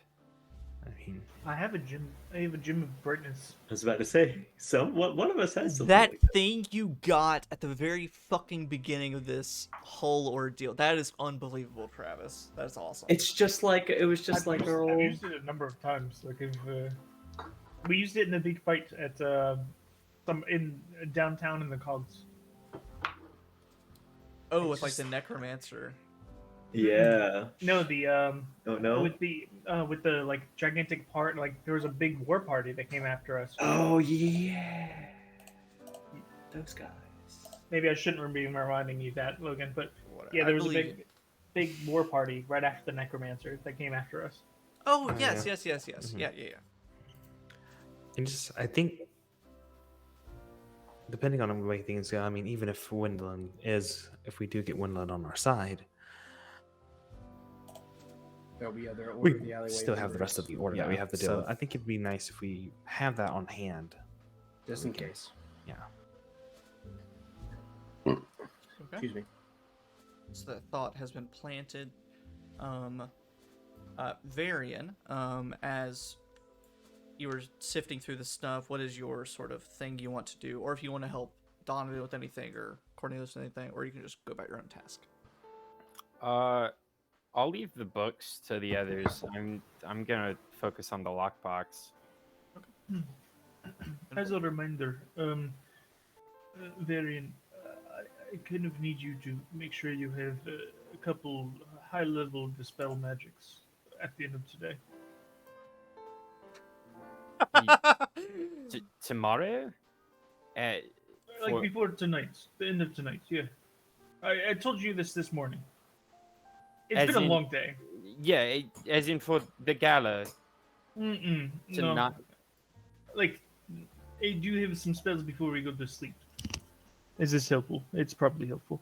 I mean, I have a gym of brightness. I was about to say, one of us has something. That like that. thing you got at the very fucking beginning of this whole ordeal. That is unbelievable, Travis. That's awesome. It's just like it was just like our I've old. used it a number of times. Like we used it in a big fight at in downtown in the cogs. Oh, with like the necromancer. Yeah. No, the Oh no. with the like gigantic part, like there was a big war party that came after us. Oh yeah. Those guys. Maybe I shouldn't be reminding you that, Logan, but Whatever. yeah, I there was a believe you. big war party right after the necromancer that came after us. Oh, Oh, yes, yeah. yes. Mhm. Yeah. and just I think, depending on the way things go, I mean, even if Wendeline if we do get Wendeline on our side, There'll be other order we of the alleyway still have the rest of the order that we Yeah, have to deal so- with. I think it'd be nice if we have that on hand. just in case. Yeah. Okay. Excuse me. So that thought has been planted. Varian, as you were sifting through the stuff, what is your sort of thing you want to do? Or if you want to help Donavan with anything or Cornelius with anything, or you can just go about your own task. I'll leave the books to the others. I'm gonna focus on the lockbox. As a reminder, Varian, I kind of need you to make sure you have a couple high-level dispel magics at the end of today. Tomorrow? Like For- before tonight, the end of tonight, yeah. I told you this morning. It's As been a in- long day. Yeah, as in for the gala. No. Tonight. Like, I do have some spells before we go to sleep. Is this helpful? It's probably helpful.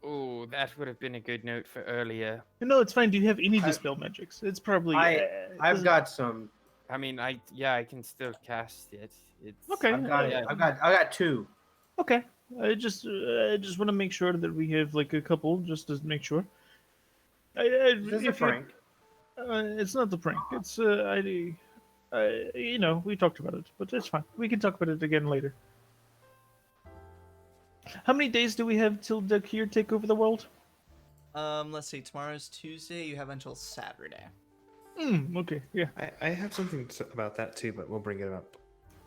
Oh, that would have been a good note for earlier. No, it's fine. Do you have any dispel magics? It's probably. I've got some. I mean, I can still cast it. It's Okay. I've got it. Yeah. I got two. Okay. I just want to make sure that we have like a couple, just to make sure. This is a if you- prank. It's not the prank. It's we talked about it, but it's fine. We can talk about it again later. How many days do we have till Dakir take over the world? Let's see. Tomorrow's Tuesday. You have until Saturday. Okay. Yeah. I have something about that too, but we'll bring it up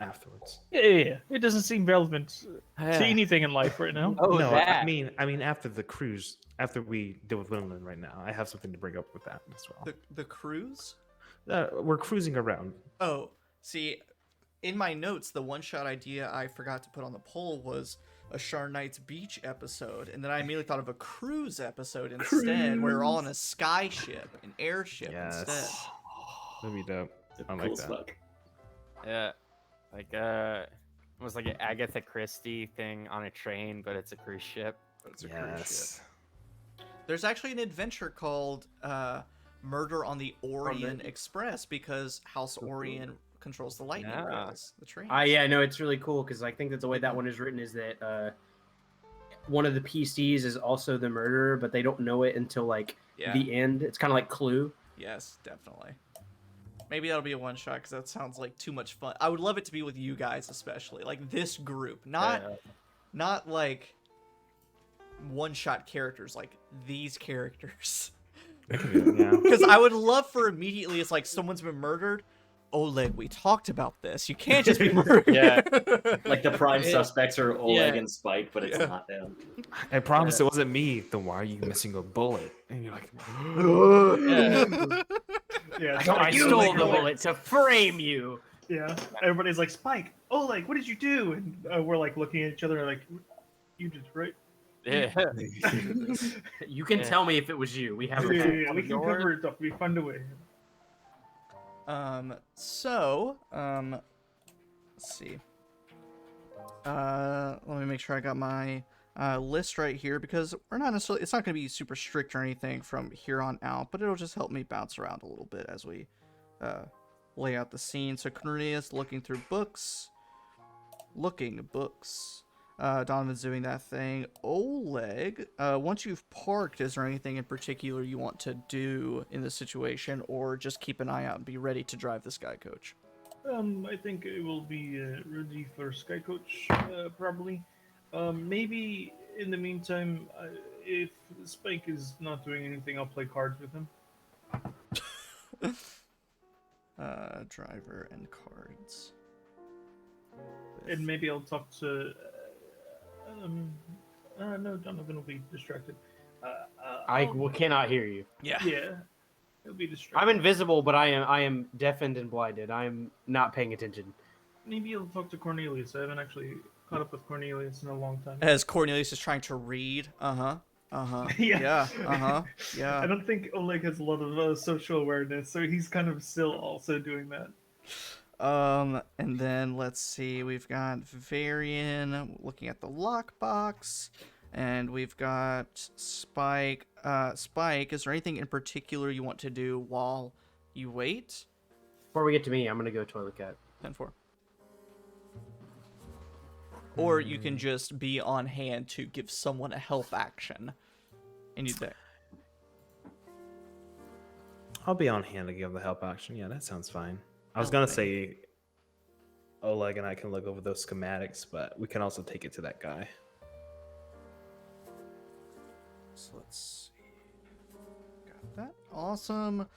afterwards. Yeah. It doesn't seem relevant to anything in life right now. Oh, no, that. I mean after the cruise, after we deal with Wendeline right now, I have something to bring up with that as well. The cruise? We're cruising around. Oh, see, in my notes, the one-shot idea I forgot to put on the poll was a Sharn Nights beach episode, and then I immediately thought of a cruise episode instead, where we're all in a sky ship, an airship instead. Yes. That'd be dope. I like Cool as that. fuck. Yeah, like almost like an Agatha Christie thing on a train, but it's a cruise ship. But it's a cruise ship. Yes. There's actually an adventure called Murder on the Orient Express because House Orient controls the lightning Yeah. rails, the train. Yeah, no, it's really cool because I think that the way that one is written is that one of the PCs is also the murderer, but they don't know it until like Yeah. the end. It's kind of like Clue. Yes, definitely. Maybe that'll be a one shot because that sounds like too much fun. I would love it to be with you guys, especially like this group, not like one shot characters, like these characters. Yeah. Because I would love for immediately it's like someone's been murdered. Oleg, we talked about this. You can't just be murdered. Yeah. Like the prime suspects are Oleg Yeah. and Spike, but it's Yeah. not them. I promise it wasn't me. Then why are you missing a bullet? And you're like, Yeah. I stole the bullet to frame you. Yeah. Everybody's like, Spike, Oleg, what did you do? And we're like looking at each other like, you did, right? Yeah. You can Yeah. tell me if it was you. We have a Yeah, we can cover it up. We find a way. Let's see. Let me make sure I got my list right here because we're not necessarily, it's not going to be super strict or anything from here on out, but it'll just help me bounce around a little bit as we lay out the scene. So Cornelius looking through books. Donovan's doing that thing. Oleg, once you've parked, is there anything in particular you want to do in this situation, or just keep an eye out and be ready to drive the Sky Coach? I think it will be ready for Sky Coach, probably. Maybe in the meantime, if Spike is not doing anything, I'll play cards with him. Driver and cards. And maybe I'll talk to. No, Donavan will be distracted. Cannot hear you. Yeah. Yeah, he'll be distracted. I'm invisible, but I am deafened and blinded. I'm not paying attention. Maybe I'll talk to Cornelius. I haven't actually caught up with Cornelius in a long time. As Cornelius is trying to read. Yeah. Yeah. I don't think Oleg has a lot of social awareness, so he's kind of still also doing that. And then let's see, we've got Varian looking at the lockbox, and we've got Spike. Spike, is there anything in particular you want to do while you wait? Before we get to me, I'm gonna go toilet cat. 10-4. Or you can just be on hand to give someone a help action. And you there. I'll be on hand to give the help action. Yeah, that sounds fine. I was gonna say Oleg and I can look over those schematics, but we can also take it to that guy. So let's see. Got that. Awesome.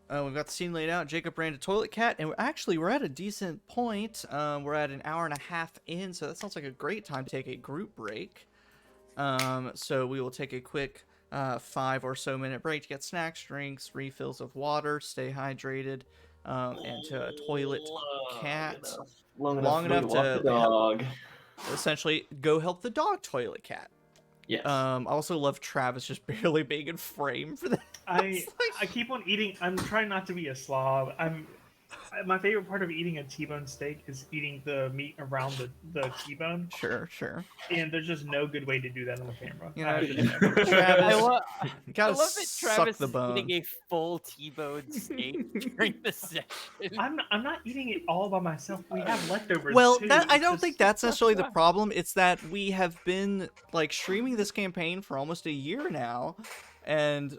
We've got the scene laid out. Jacob ran to toilet cat, and we're at a decent point. We're at an hour and a half in, so that sounds like a great time to take a group break. So we will take a quick 5 or so minute break to get snacks, drinks, refills of water, stay hydrated, and to toilet cat long enough to dog. essentially go help the dog toilet cat. Yes. I also love Travis just barely being in frame for that. I keep on eating. I'm trying not to be a slob. My favorite part of eating a T-bone steak is eating the meat around the T-bone. Sure. And there's just no good way to do that on the camera. You know, I just- Travis, I love gotta that suck Travis the is bone. eating a full T-bone steak during the session. I'm not eating it all by myself. We have leftovers. Well, too. I don't It's think just- that's necessarily the problem. It's that we have been like streaming this campaign for almost a year now, and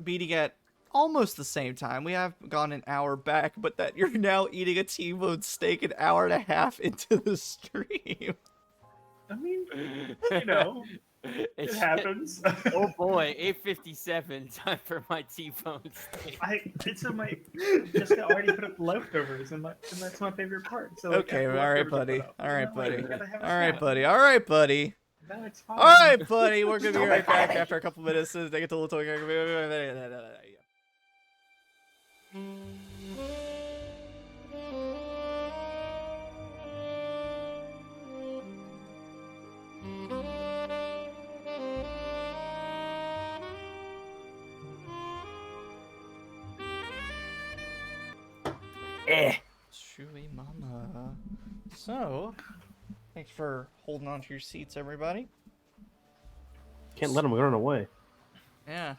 beating at almost the same time. We have gone an hour back, but that you're now eating a T-bone steak an hour and a half into the stream. I mean, you know, it happens. Oh boy, 8:57. Time for my T-bone steak. It's on my. Jessica already put up leftovers, and that's my favorite part. So like, Okay, I have all right, leftovers to buddy. put up. All right, You know, like, buddy. we gotta have a All right, snack. buddy. All right, buddy. No, it's fine. All right, buddy. We're gonna be right back after a couple minutes. They get to little talking. Chewy mama. So, thanks for holding on to your seats, everybody. Can't let them run away. Yeah.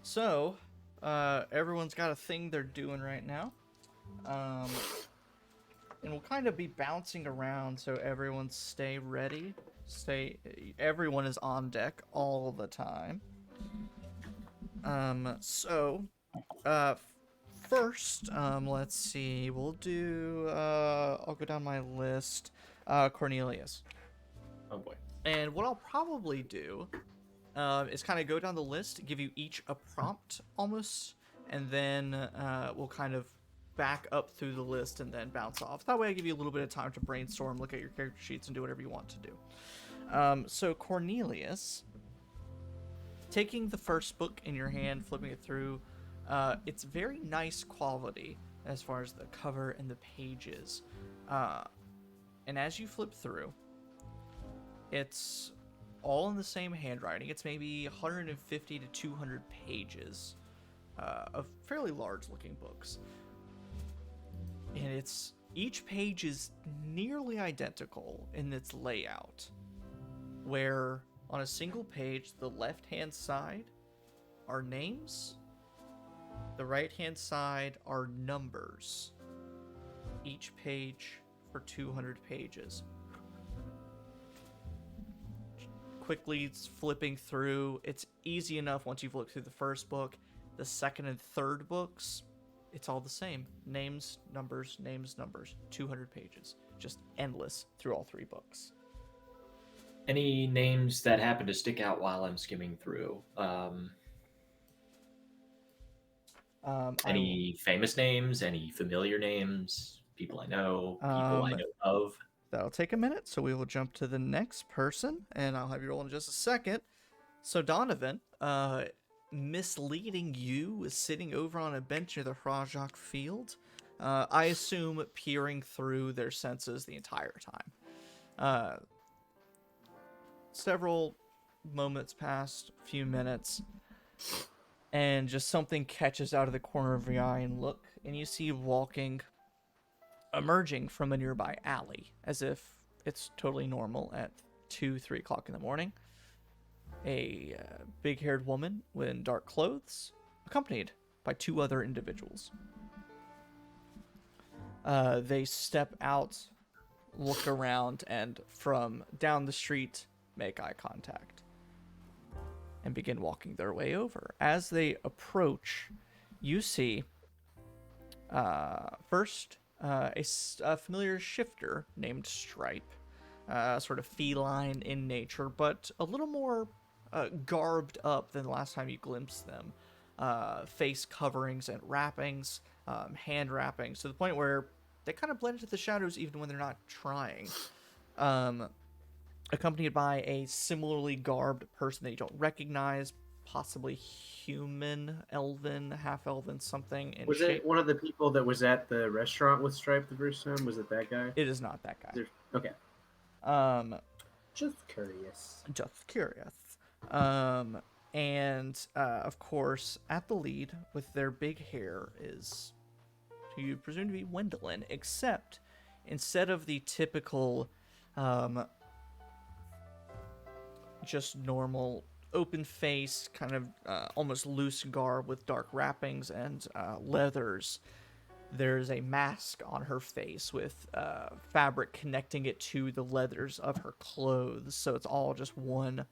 So, everyone's got a thing they're doing right now. And we'll kind of be bouncing around, so everyone stay ready. Everyone is on deck all the time. First, let's see. We'll do, I'll go down my list. Cornelius. Oh boy. And what I'll probably do is kind of go down the list, give you each a prompt almost, and then we'll kind of back up through the list and then bounce off. That way I give you a little bit of time to brainstorm, look at your character sheets, and do whatever you want to do. So Cornelius, taking the first book in your hand, flipping it through, it's very nice quality as far as the cover and the pages. And as you flip through, it's all in the same handwriting. It's maybe 150 to 200 pages of fairly large-looking books. And each page is nearly identical in its layout, where on a single page, the left-hand side are names, the right-hand side are numbers. Each page for 200 pages. quickly flipping through. It's easy enough once you've looked through the first book. The second and third books, it's all the same. Names, numbers, 200 pages. Just endless through all 3 books. Any names that happen to stick out while I'm skimming through? Any famous names? Any familiar names? People I know? People I know of? That'll take a minute, so we will jump to the next person, and I'll have you roll in just a second. So Donavan, misleading you is sitting over on a bench near the Rhazien field. I assume peering through their senses the entire time. Several moments passed, a few minutes, and just something catches out of the corner of your eye and look, and you see emerging from a nearby alley, as if it's totally normal at 2-3 o'clock in the morning. A big-haired woman in dark clothes, accompanied by 2 other individuals. They step out, look around, and from down the street, make eye contact and begin walking their way over. As they approach, you see first a familiar shifter named Stripe, sort of feline in nature, but a little more garbed up than the last time you glimpsed them. Face coverings and wrappings, hand wrappings, to the point where they kind of blend into the shadows even when they're not trying. Accompanied by a similarly garbed person that you don't recognize, possibly human, elven, half-elven, something in Was shape. it one of the people that was at the restaurant with Stripe the first time? Was it that guy? It is not that guy. Okay. Just curious. Just curious. And of course, at the lead with their big hair is who you presume to be Wendeline, except instead of the typical just normal open face, kind of almost loose garb with dark wrappings and leathers, there's a mask on her face with fabric connecting it to the leathers of her clothes, so it's all just one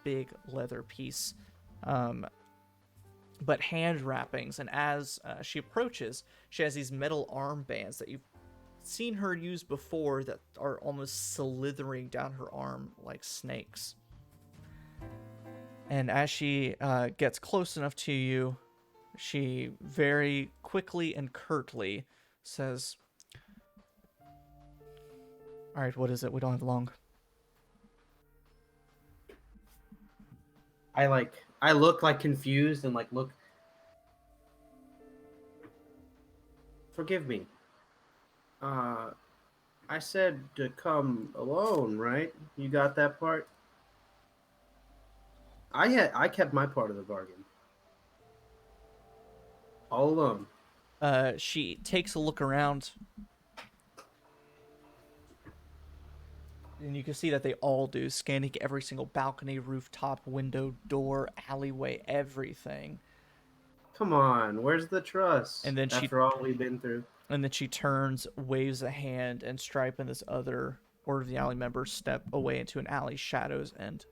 big leather piece, but hand wrappings. And as she approaches, she has these metal armbands that you've seen her use before that are almost slithering down her arm like snakes. And as she gets close enough to you, she very quickly and curtly says, "All right, what is it? We don't have long." I look like confused and look. Forgive me. I said to come alone, right? You got that part? I kept my part of the bargain. All alone. She takes a look around, and you can see that they all do, scanning every single balcony, rooftop, window, door, alleyway, everything. Come on, where's the trust? And then after all we've been through. And then she turns, waves a hand, and Stripe and this other Order of the Alley member step away into an alley shadows and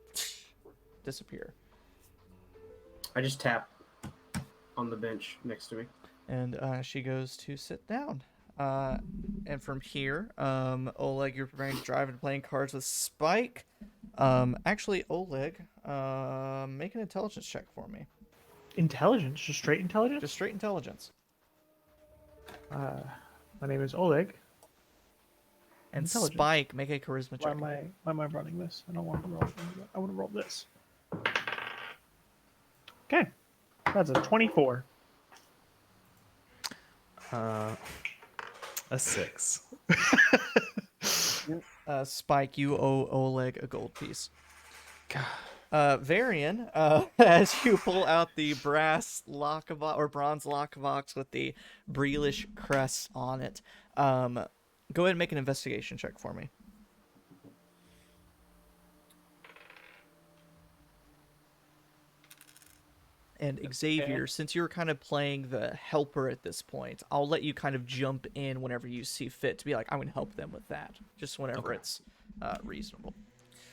disappear. I just tap on the bench next to me. And she goes to sit down. And from here, Oleg, you're preparing to drive and playing cards with Spike. Actually, Oleg, make an intelligence check for me. Intelligence? Just straight intelligence? Just straight intelligence. My name is Oleg. And Spike, make a charisma check. Why am I running this? I don't want to roll. I want to roll this. Okay. That's a 24. A 6. Spike, you owe Oleg a gold piece. Varian, as you pull out the brass lockbox or bronze lockbox with the Breelish crest on it, go ahead and make an investigation check for me. And Xavier, since you're kind of playing the helper at this point, I'll let you kind of jump in whenever you see fit to be like, I'm going to help them with that, just whenever it's reasonable.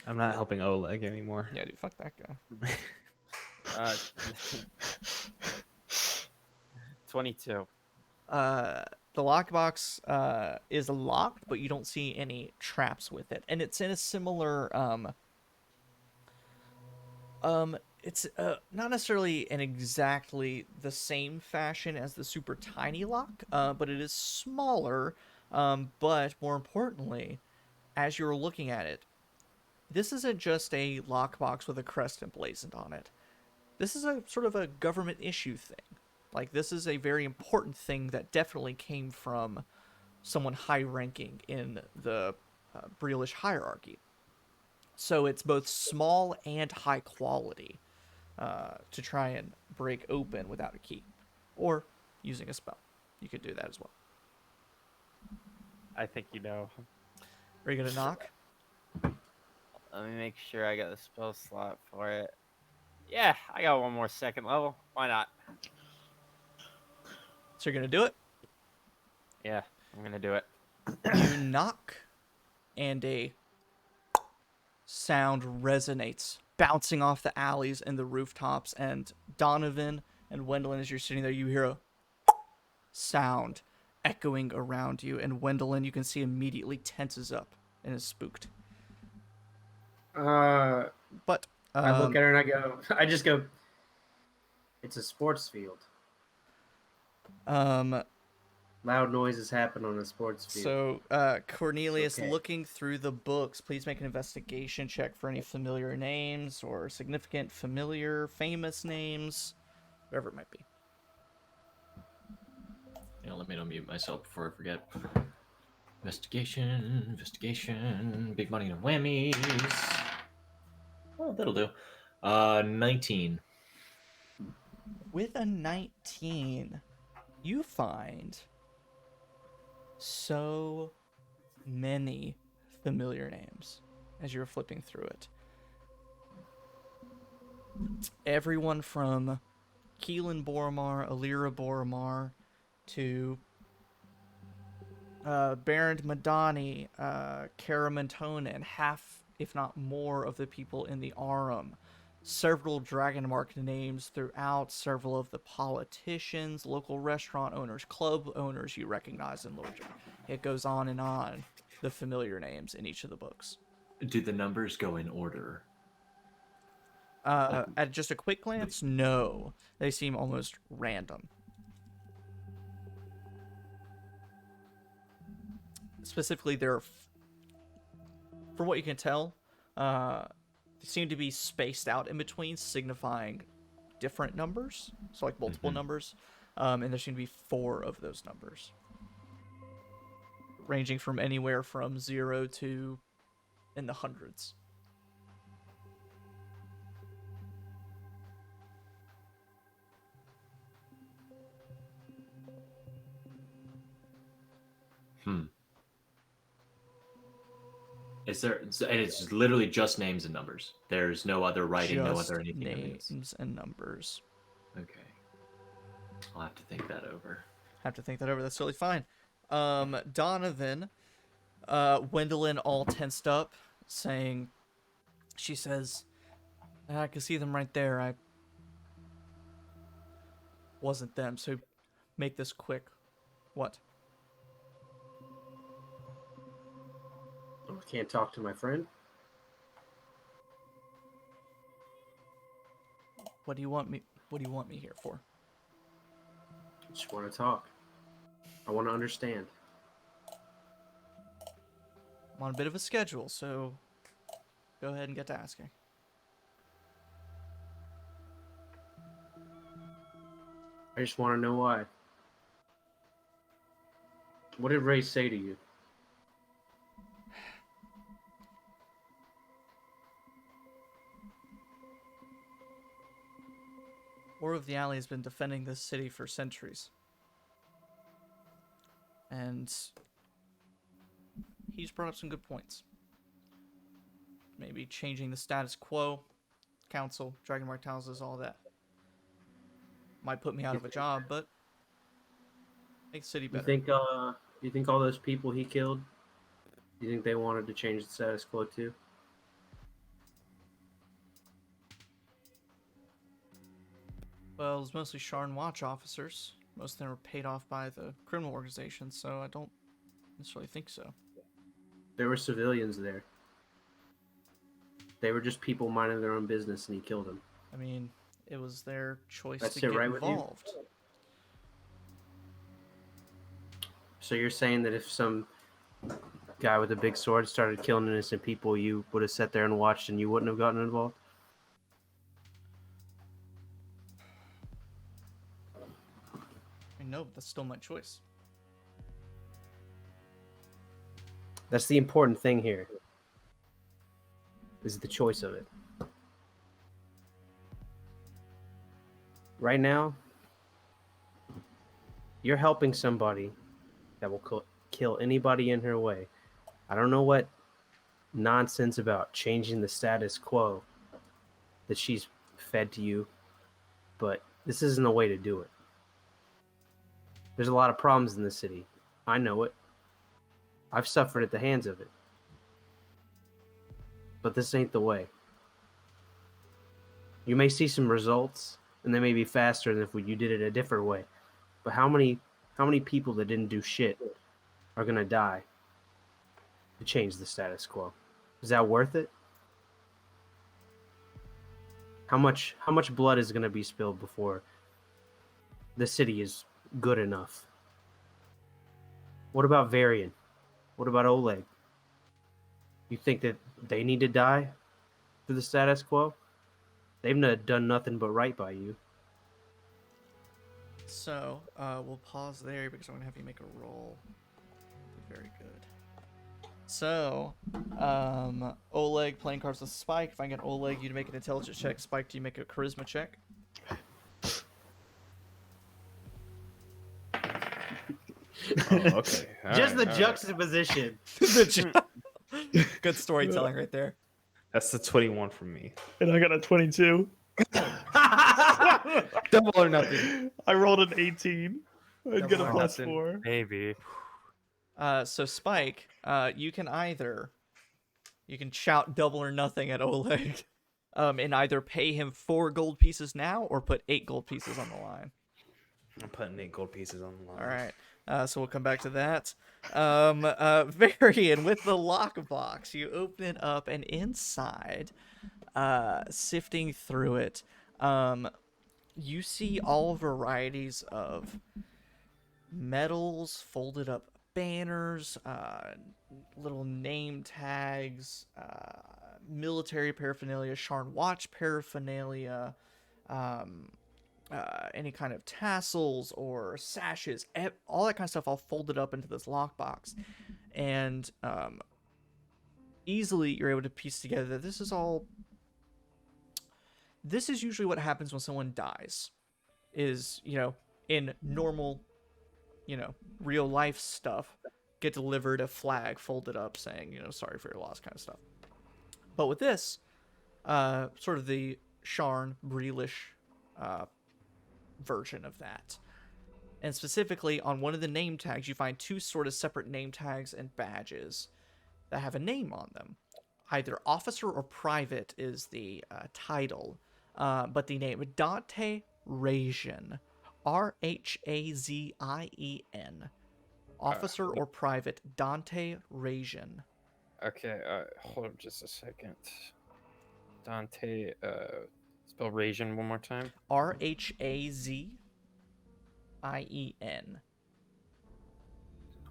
I'm not helping Oleg anymore. Yeah, dude, fuck that guy. 22. The lockbox is locked, but you don't see any traps with it, and it's in a similar it's not necessarily in exactly the same fashion as the super tiny lock, but it is smaller. But more importantly, as you're looking at it, this isn't just a lockbox with a crest emblazoned on it. This is a sort of a government issue thing. Like, this is a very important thing that definitely came from someone high-ranking in the Breelish hierarchy. So it's both small and high quality to try and break open without a key. Or using a spell. You could do that as well. I think you know. Are you going to knock? Let me make sure I got the spell slot for it. Yeah, I got one more second level. Why not? So you're going to do it? Yeah, I'm going to do it. You knock, and a sound resonates, bouncing off the alleys and the rooftops. And Donavan and Wendeline, as you're sitting there, you hear a sound echoing around you. And Wendeline, you can see immediately tenses up and is spooked. But I look at her and I go, I just go, it's a sports field. Loud noises happen on a sports field. So, Cornelius, Okay. looking through the books, please make an investigation check for any familiar names or significant familiar, famous names, whatever it might be. Yeah, let me unmute myself before I forget. Investigation, big money and whammies. Oh, that'll do. 19. With a 19, you find so many familiar names as you're flipping through it. Everyone from Keelan Boromar, Alira Boromar, to Baron Madani, Karamentona, and half, if not more, of the people in the Arum. Several dragon marked names throughout, several of the politicians, local restaurant owners, club owners you recognize in Lordship. It goes on and on, the familiar names in each of the books. Do the numbers go in order? At just a quick glance, no. They seem almost random. Specifically, they're, from what you can tell, they seem to be spaced out in between, signifying different numbers, so like multiple numbers, and there seem to be 4 of those numbers, ranging from anywhere from 0 to in the hundreds. Is there? And it's literally just names and numbers. There's no other writing, no Just other anything. names and numbers. Okay. I'll have to think that over. Have to think that over. That's totally fine. Donavan, Wendeline all tensed up, saying, she says, I can see them right there. I wasn't them, so make this quick. What? I can't talk to my friend. What do you want me here for? I just want to talk. I want to understand. I'm on a bit of a schedule, so go ahead and get to asking. I just want to know why. What did Ray say to you? War of the Alley has been defending this city for centuries. And he's brought up some good points. Maybe changing the status quo, council, Dragonmark houses, all that. Might put me out of a job, but make the city better. You think all those people he killed, you think they wanted to change the status quo too? Well, it was mostly Sharn Watch officers. Most of them were paid off by the criminal organization, so I don't necessarily think so. There were civilians there. They were just people minding their own business, and he killed them. I mean, it was their choice That's to it, get right with you? involved. So you're saying that if some guy with a big sword started killing innocent people, you would have sat there and watched, and you wouldn't have gotten involved? I mean, no, but that's still my choice. That's the important thing here. Is the choice of it. Right now, you're helping somebody that will kill anybody in her way. I don't know what nonsense about changing the status quo that she's fed to you, but this isn't the way to do it. There's a lot of problems in the city. I know it. I've suffered at the hands of it. But this ain't the way. You may see some results, and they may be faster than if you did it a different way. But how many people that didn't do shit are gonna die to change the status quo? Is that worth it? How much blood is gonna be spilled before the city is good enough? What about Varian? What about Oleg? You think that they need to die for the status quo? They've done nothing but right by you. So, we'll pause there because I'm going to have you make a roll. Very good. So, Oleg playing cards with Spike. If I can get Oleg, you to make an intelligence check. Spike, do you make a charisma check? Okay. Just the juxtaposition. Good storytelling right there. That's the 21 from me. And I got a 22. Double or nothing. I rolled an 18. I'd get a Double or plus nothing. 4. Maybe. So Spike, you can shout double or nothing at Oleg, and either pay him 4 gold pieces now or put 8 gold pieces on the line. I'm putting 8 gold pieces on the line. All right. So we'll come back to that. Varian, with the lockbox, you open it up, and inside, sifting through it, you see all varieties of medals, folded up banners, little name tags, military paraphernalia, Sharn Watch paraphernalia, any kind of tassels or sashes, all that kind of stuff all folded up into this lockbox. And easily you're able to piece together that this is usually what happens when someone dies, is, in normal, real life stuff, get delivered a flag folded up saying, sorry for your loss kind of stuff. But with this, sort of the Sharn Breelish version of that. And specifically on one of the name tags, you find 2 sort of separate name tags and badges that have a name on them. Either officer or private is the title, but the name Dante Rhazien, Rhazien, officer or private Dante Rhazien. Okay, hold up just a second. Dante, spell Rhazien one more time. Rhazien.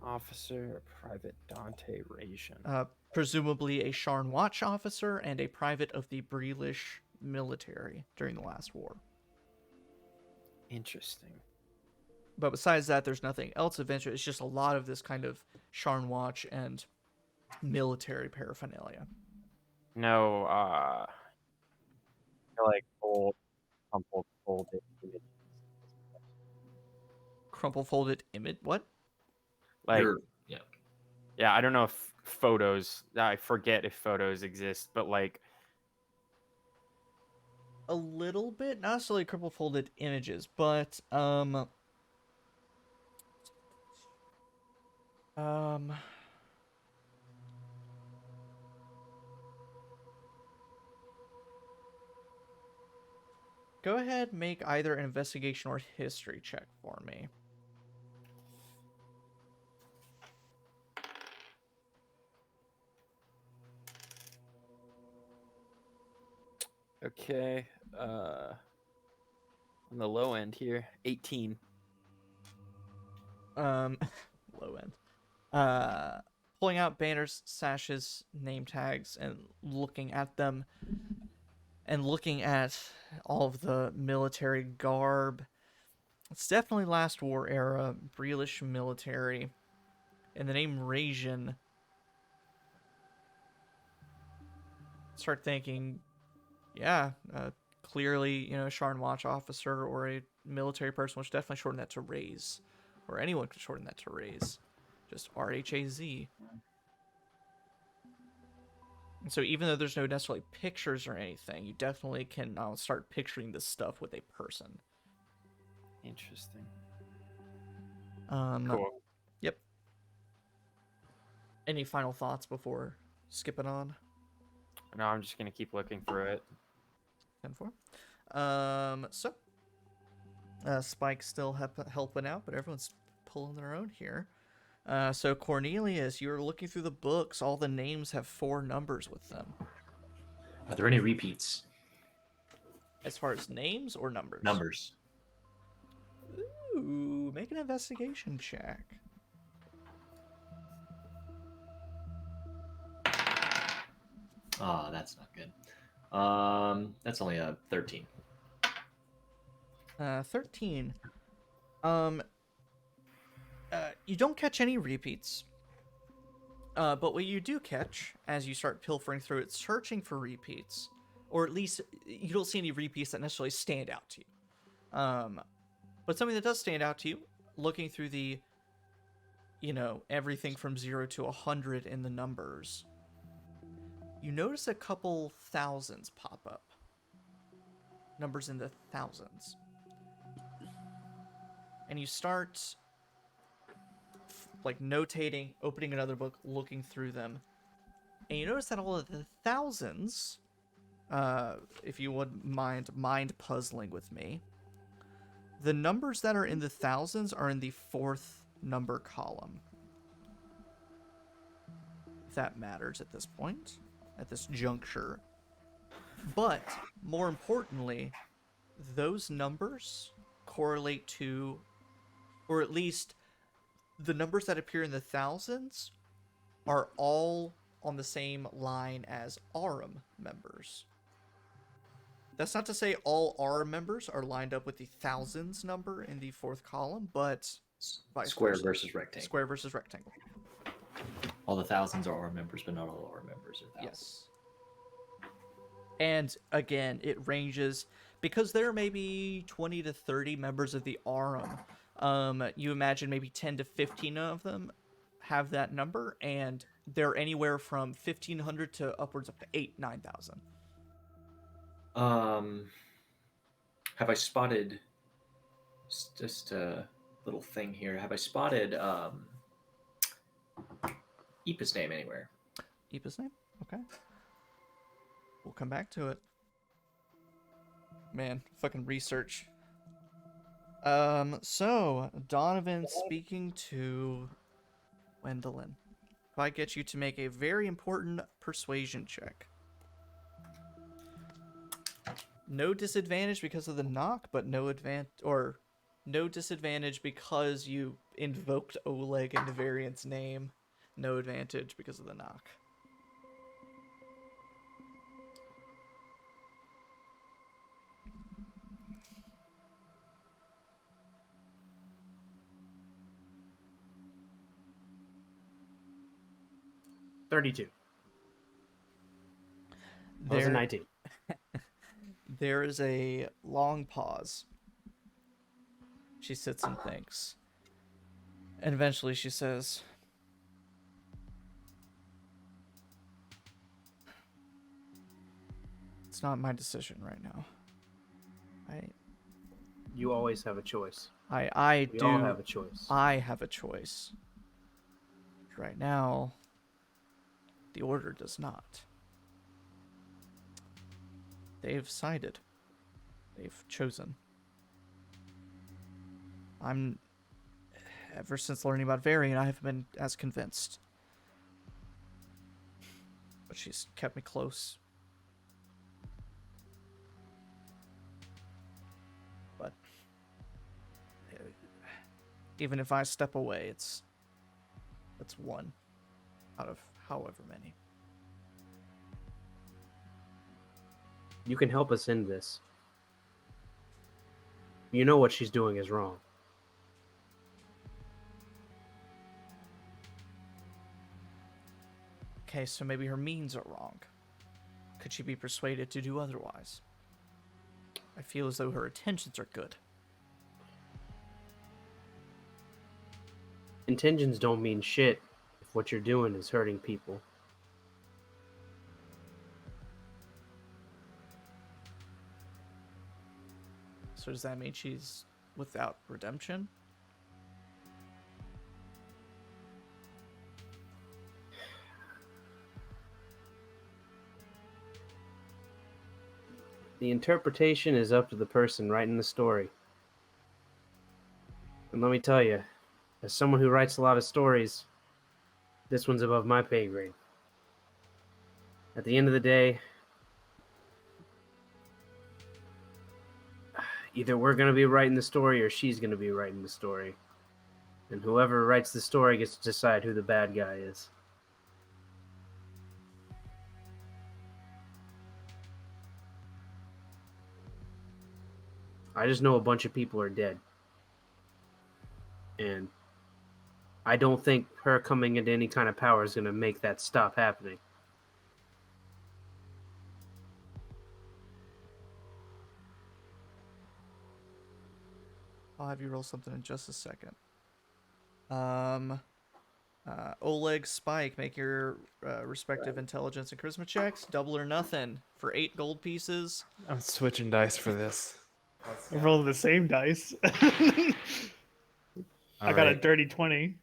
Officer, private Dante Rhazien. Presumably a Sharn Watch officer and a private of the Breelish military during the last war. Interesting. But besides that, there's nothing else of interest. It's just a lot of this kind of Sharn Watch and military paraphernalia. No, like old, crumpled, folded images. Crumple folded image. What? Like, Yeah. yeah, I don't know if photos. I forget if photos exist, but like, A little bit, not necessarily crumple folded images, but Go ahead, make either an investigation or history check for me. Okay. On the low end here, 18. Low end. Pulling out banners, sashes, name tags, and looking at them, and looking at all of the military garb. It's definitely last war era, Breelish military. And the name Rhazien. Start thinking, yeah, clearly, Sharn Watch officer or a military person, which definitely shorten that to Raise. Or anyone could shorten that to Raise. Just RHAZ. And so even though there's no necessarily pictures or anything, you definitely can now start picturing this stuff with a person. Interesting. Cool. Yep. Any final thoughts before skipping on? No, I'm just gonna keep looking through it. 10-4. Spike's still helping out, but everyone's pulling their own here. So Cornelius, you're looking through the books. All the names have 4 numbers with them. Are there any repeats? As far as names or numbers? Numbers. Ooh, make an investigation check. Oh, that's not good. That's only a 13. 13. You don't catch any repeats. But what you do catch, as you start pilfering through it, searching for repeats, or at least you don't see any repeats that necessarily stand out to you. But something that does stand out to you, looking through the, everything from 0 to 100 in the numbers, you notice a couple thousands pop up. Numbers in the thousands. And you start notating, opening another book, looking through them. And you notice that all of the thousands, if you would mind puzzling with me, the numbers that are in the thousands are in the 4th number column. If that matters at this point, at this juncture. But, more importantly, those numbers correlate to, or at least the numbers that appear in the thousands are all on the same line as ARM members. That's not to say all ARM members are lined up with the thousands number in the 4th column, but Square versus rectangle. Square versus rectangle. All the thousands are R members, but not all R members are thousands. Yes. And again, it ranges because there are maybe 20 to 30 members of the ARM. You imagine maybe 10 to 15 of them have that number, and they're anywhere from 1,500 to upwards up to 9,000. Have I spotted just a little thing here? Have I spotted Ipa's name anywhere? Ipa's name? Okay. We'll come back to it. Man, fucking research. So Donavan speaking to Wendeline. If I get you to make a very important persuasion check. No disadvantage because of the knock, but no disadvantage because you invoked Oleg into Varian's name. No advantage because of the knock. $32. That was a 19. There is a long pause. She sits and thinks. And eventually she says, "It's not my decision right now. You always have a choice. We do. All have a choice. I have a choice. Right now, the Order does not. They've sided. they've chosen. Ever since learning about Varian, I haven't been as convinced. But she's kept me close. But even if I step away, it's one out of however many. You can help us end this. You know what she's doing is wrong. Okay, so maybe her means are wrong. Could she be persuaded to do otherwise? I feel as though her intentions are good. Intentions don't mean shit if what you're doing is hurting people. So does that mean she's without redemption? The interpretation is up to the person writing the story. And let me tell you, as someone who writes a lot of stories, this one's above my pay grade. At the end of the day, either we're going to be writing the story or she's going to be writing the story. And whoever writes the story gets to decide who the bad guy is. I just know a bunch of people are dead. And I don't think her coming into any kind of power is going to make that stop happening. I'll have you roll something in just a second. Oleg, Spike, make your respective intelligence and charisma checks. Double or nothing for 8 gold pieces. I'm switching dice for this. I'm rolling the same dice. I got a dirty 20.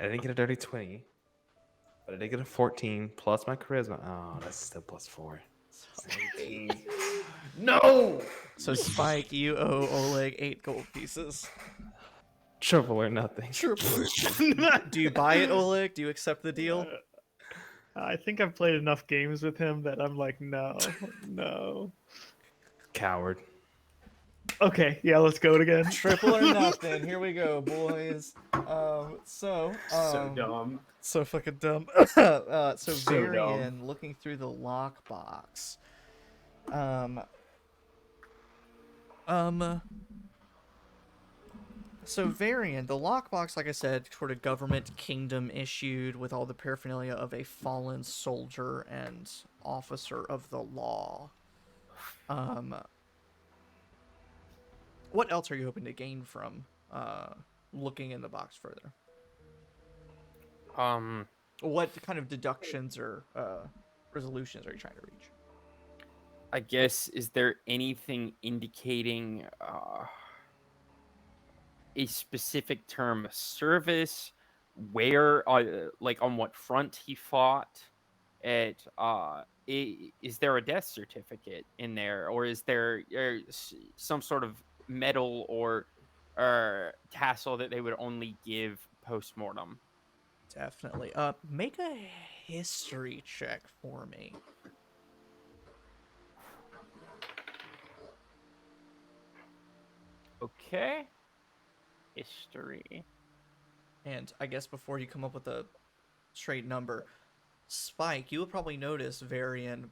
I didn't get a dirty 20, but I did get a 14 plus my charisma. Oh, that's still plus 4. 17. No! So Spike, you owe Oleg 8 gold pieces. Triple or nothing. Do you buy it, Oleg? Do you accept the deal? I think I've played enough games with him that I'm like, no. Coward. Okay, yeah, let's go it again. Triple or nothing. Here we go, boys. So dumb. So fucking dumb. So Varian, looking through the lockbox. So Varian, the lockbox, like I said, sort of government kingdom issued with all the paraphernalia of a fallen soldier and officer of the law. What else are you hoping to gain from looking in the box further? What kind of deductions or resolutions are you trying to reach? I guess, is there anything indicating a specific term of service, where, like on what front he fought? Is there a death certificate in there, or is there some sort of medal or tassel that they would only give post-mortem? Definitely. Make a history check for me. Okay. History. And I guess before you come up with a straight number, Spike, you will probably notice Varian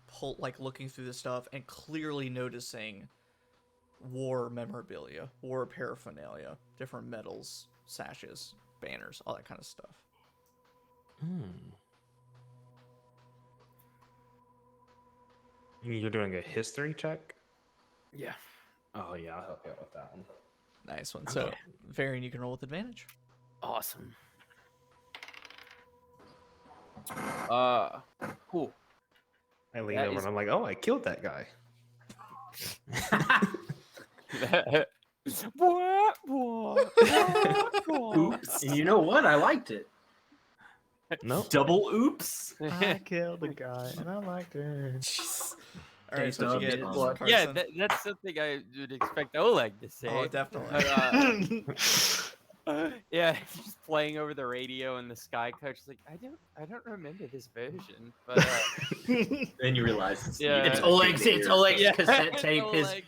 looking through the stuff and clearly noticing war memorabilia, war paraphernalia, different medals, sashes, banners, all that kind of stuff. You're doing a history check? Yeah. Oh, yeah, I'll help you out with that one. Nice one. So, Varian, you can roll with advantage. Awesome. Cool. I lean over and I'm like, oh, I killed that guy. Oops. And you know what? I liked it. No. Double oops. I killed the guy and I liked it. All right, Taste so what of you get, his Mr. blood. Yeah, Carson? that's something I would expect Oleg to say. Oh, definitely. Yeah, he's just playing over the radio, and the Sky Coach is like, I don't remember this version, but Then you realize it's Yeah. It's the Oleg's. It's Oleg's Yeah, cassette it's tape. Oleg.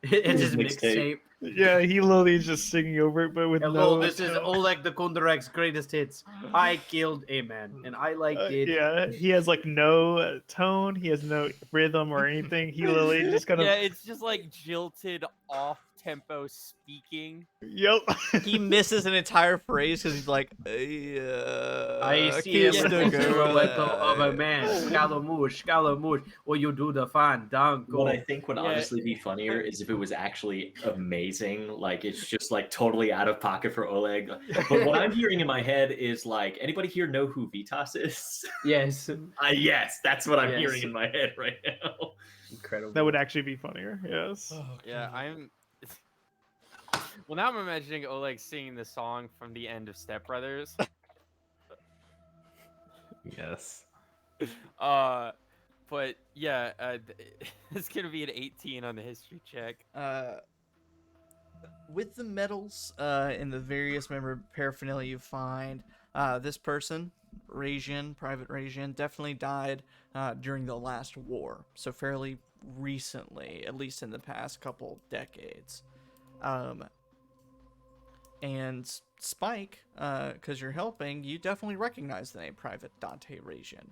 It's his His mixtape. Yeah, he literally is just singing over it, but with Hello, no. this is Oleg the Kondarek's greatest hits. I killed a man, and I liked it. Yeah, he has like no tone. He has no rhythm or anything. He literally just kind of. Yeah, it's just like jilted, off-tempo speaking. Yep. He misses an entire phrase because he's like, I see kiss a the little silhouette girl. of a man. Scaramouche. Will you do the fandango? What I think would Yeah. honestly be funnier is if it was actually amazing. Like it's just like totally out of pocket for Oleg. But what I'm hearing in my head is like, anybody here know who Vitas is? Yes. Yes, that's what I'm Yes. hearing in my head right now. Incredible. That would actually be funnier. Yes. Yeah, I'm. Well, now I'm imagining Oleg singing the song from the end of Step Brothers. Yes. But yeah, it's gonna be an 18 on the history check. With the medals and the various member paraphernalia you find, this person, Rhazien, Private Rhazien, definitely died during the last war, so fairly recently, at least in the past couple decades. And Spike, because you're helping, you definitely recognize the name Private Dante Rhazien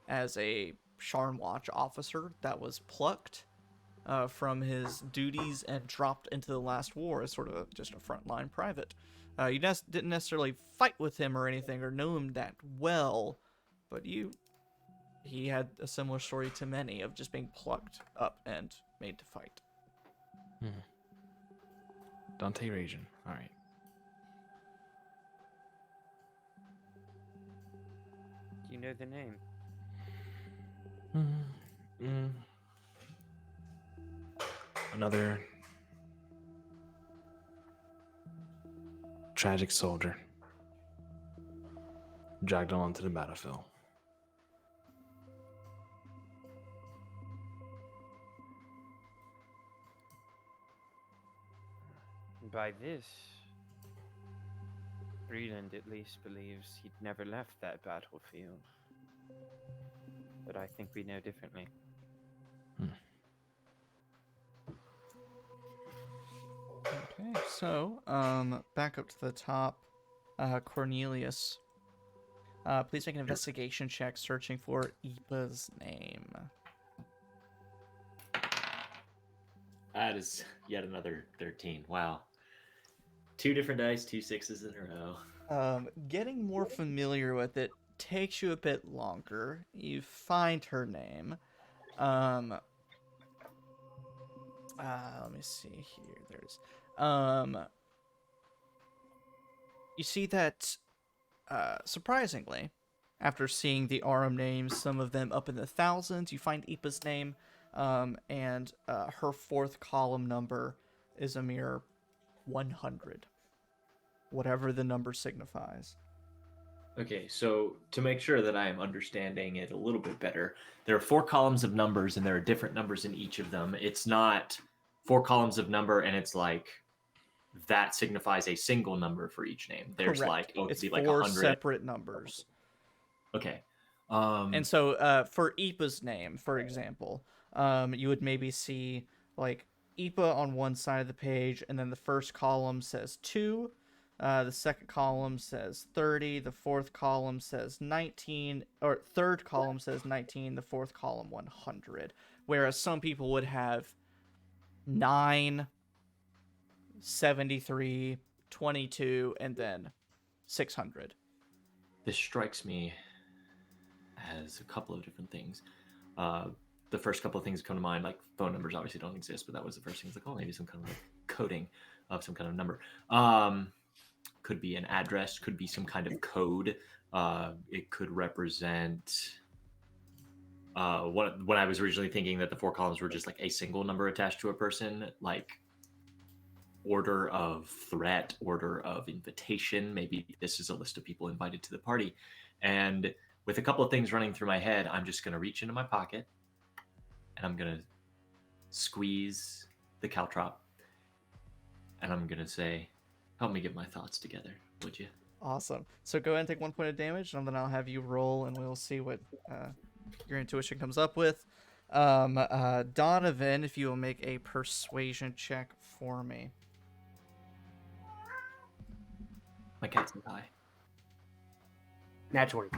as a Sharn Watch officer that was plucked from his duties and dropped into the last war as sort of just a frontline private. You didn't necessarily fight with him or anything or know him that well, but he had a similar story to many of just being plucked up and made to fight. Dante Rhazien. All right. You know the name. Another tragic soldier dragged onto the battlefield. By this, Breland at least believes he'd never left that battlefield. But I think we know differently. Okay, so back up to the top, Cornelius. Please make an investigation check searching for Ipa's name. That is yet another 13. Wow. 2 different dice, 2 6s in a row. Getting more familiar with it takes you a bit longer. You find her name. Let me see here. There's you see that surprisingly, after seeing the Arum names, some of them up in the thousands, you find Ipa's name, and her 4th column number is a mere 100. Whatever the number signifies. Okay, so to make sure that I am understanding it a little bit better, there are 4 columns of numbers and there are different numbers in each of them. It's not 4 columns of number and it's like that signifies a single number for each name. There's Correct. like, It's be like 4 100. separate numbers. Okay. And so for Ipa's name, for example, you would maybe see like Ipa on one side of the page, and then the first column says 2, the second column says 30, the fourth column says 19, or third column says 19, the fourth column 100. Whereas some people would have 9, 73, 22, and then 600. This strikes me as a couple of different things. The first couple of things come to mind, like phone numbers obviously don't exist, but that was the first thing. It's like, oh, maybe some kind of like coding of some kind of number. Could be an address, could be some kind of code. It could represent when I was originally thinking that the 4 columns were just like a single number attached to a person, like order of threat, order of invitation. Maybe this is a list of people invited to the party. And with a couple of things running through my head, I'm just going to reach into my pocket and I'm going to squeeze the caltrop, and I'm gonna say, "Help me get my thoughts together, would you?" Awesome. So go ahead and take 1 point of damage, and then I'll have you roll, and we'll see what your intuition comes up with. Donavan, if you will make a persuasion check for me. My cat's a pie. Nat 20.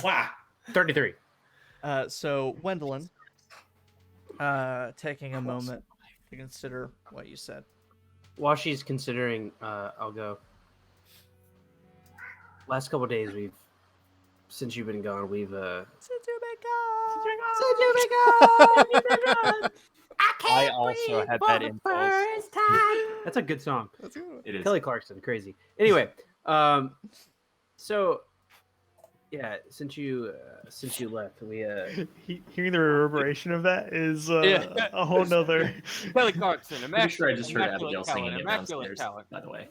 Wow. 33. So Wendeline, taking a moment to consider what you said. While she's considering, I'll go. Last couple days, since you've been gone, we've I also had that impulse. That's a good song. That's good. It is. Kelly Clarkson, crazy. Anyway, so yeah, since you left, we Hearing the reverberation of that is Yeah. a whole nother. Kelly Clarkson, Pretty sure I just heard immaculate Abigail singing talent, it immaculate downstairs. talent. By the way,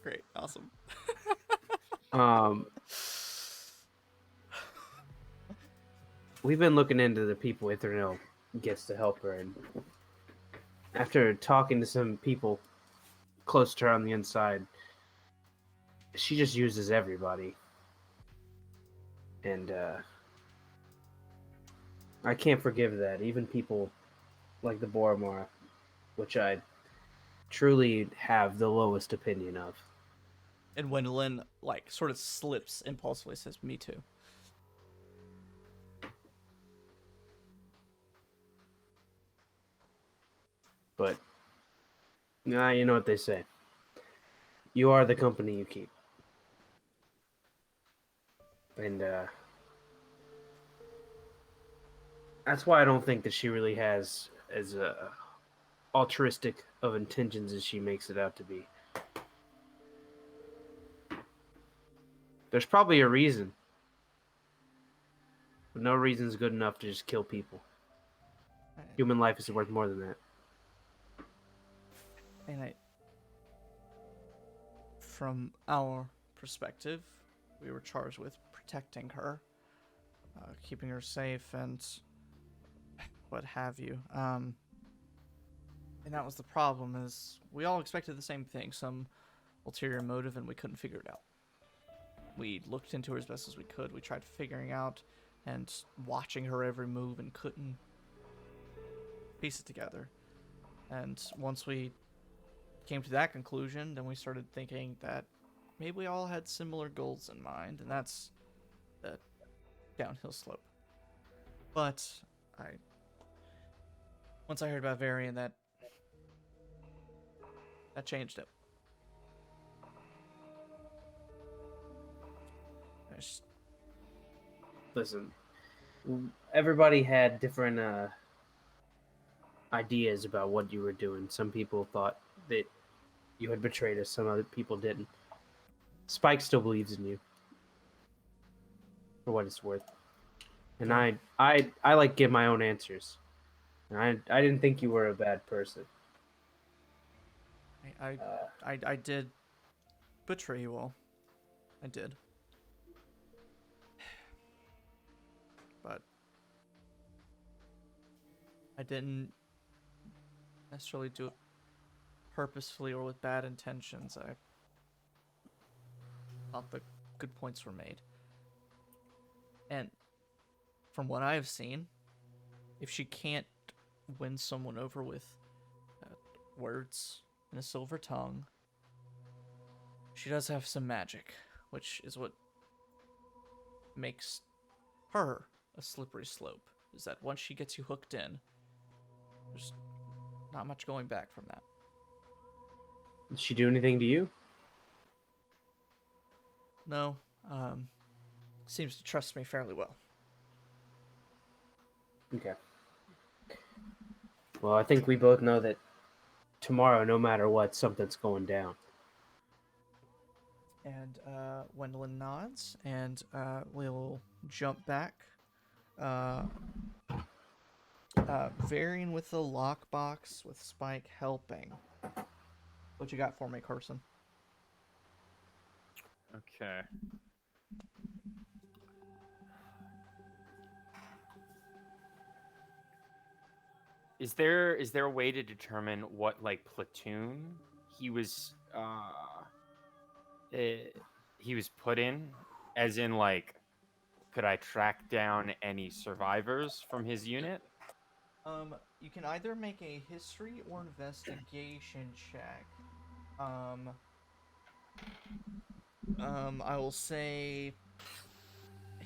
Great. Awesome. we've been looking into the people Ithronel gets to help her, and after talking to some people close to her on the inside, she just uses everybody. And I can't forgive that. Even people like the Boromar, which I truly have the lowest opinion of. And Wendeline, like, sort of slips impulsively, says, "Me too." But nah, you know what they say. You are the company you keep. And that's why I don't think that she really has as altruistic of intentions as she makes it out to be. There's probably a reason. But no reason's good enough to just kill people. Human life is worth more than that. And from our perspective, we were charged with protecting her, keeping her safe, and what have you. And that was the problem, is we all expected the same thing, some ulterior motive, and we couldn't figure it out. We looked into her as best as we could. We tried figuring out and watching her every move and couldn't piece it together. And once we came to that conclusion, then we started thinking that maybe we all had similar goals in mind, and that's the downhill slope. But once I heard about Varian, that changed it. Listen, everybody had different ideas about what you were doing. Some people thought that you had betrayed us. Some other people didn't. Spike still believes in you, for what it's worth. And I like give my own answers. And I didn't think you were a bad person. I did betray you all. I did. But I didn't necessarily do it purposefully or with bad intentions. I thought the good points were made. And from what I've seen, if she can't win someone over with words and a silver tongue, she does have some magic, which is what makes her a slippery slope. Is that once she gets you hooked in, there's not much going back from that. Did she do anything to you? No, seems to trust me fairly well. Okay. Well, I think we both know that tomorrow, no matter what, something's going down. And Wendeline nods, and we'll jump back. Varian with the lockbox, with Spike helping. What you got for me, Carson? Okay. Is there a way to determine what like platoon he was put in? As in, like, could I track down any survivors from his unit? You can either make a history or investigation check. I will say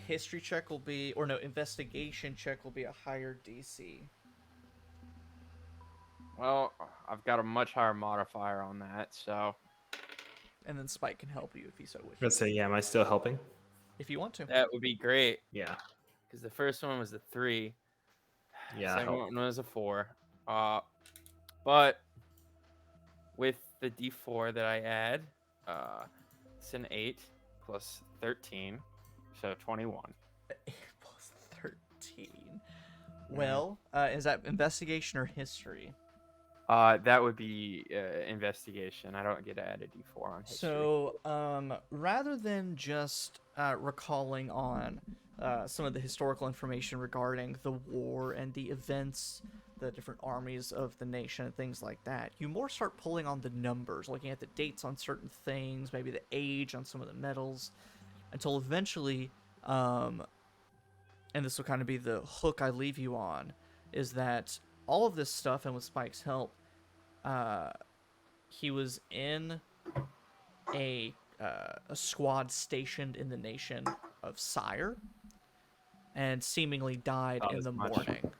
history check will be, or no, investigation check will be a higher DC. Well, I've got a much higher modifier on that, so And then Spike can help you if he so wishes. Let's say, yeah, am I still helping? If you want to. that would be great. Yeah. Because the first one was a 3. Yeah. Second help. one was a 4. But with the D4 that I add, it's an 8 plus 13, so 21. 8 plus 13. Well, is that investigation or history? That would be investigation. I don't get to add a D4 on history. So, rather than just recalling on some of the historical information regarding the war and the events, the different armies of the nation and things like that, you more start pulling on the numbers, looking at the dates on certain things, maybe the age on some of the medals, until eventually, and this will kind of be the hook I leave you on, is that all of this stuff, and with Spike's help, he was in a squad stationed in the nation of Sire, and seemingly died in the morning.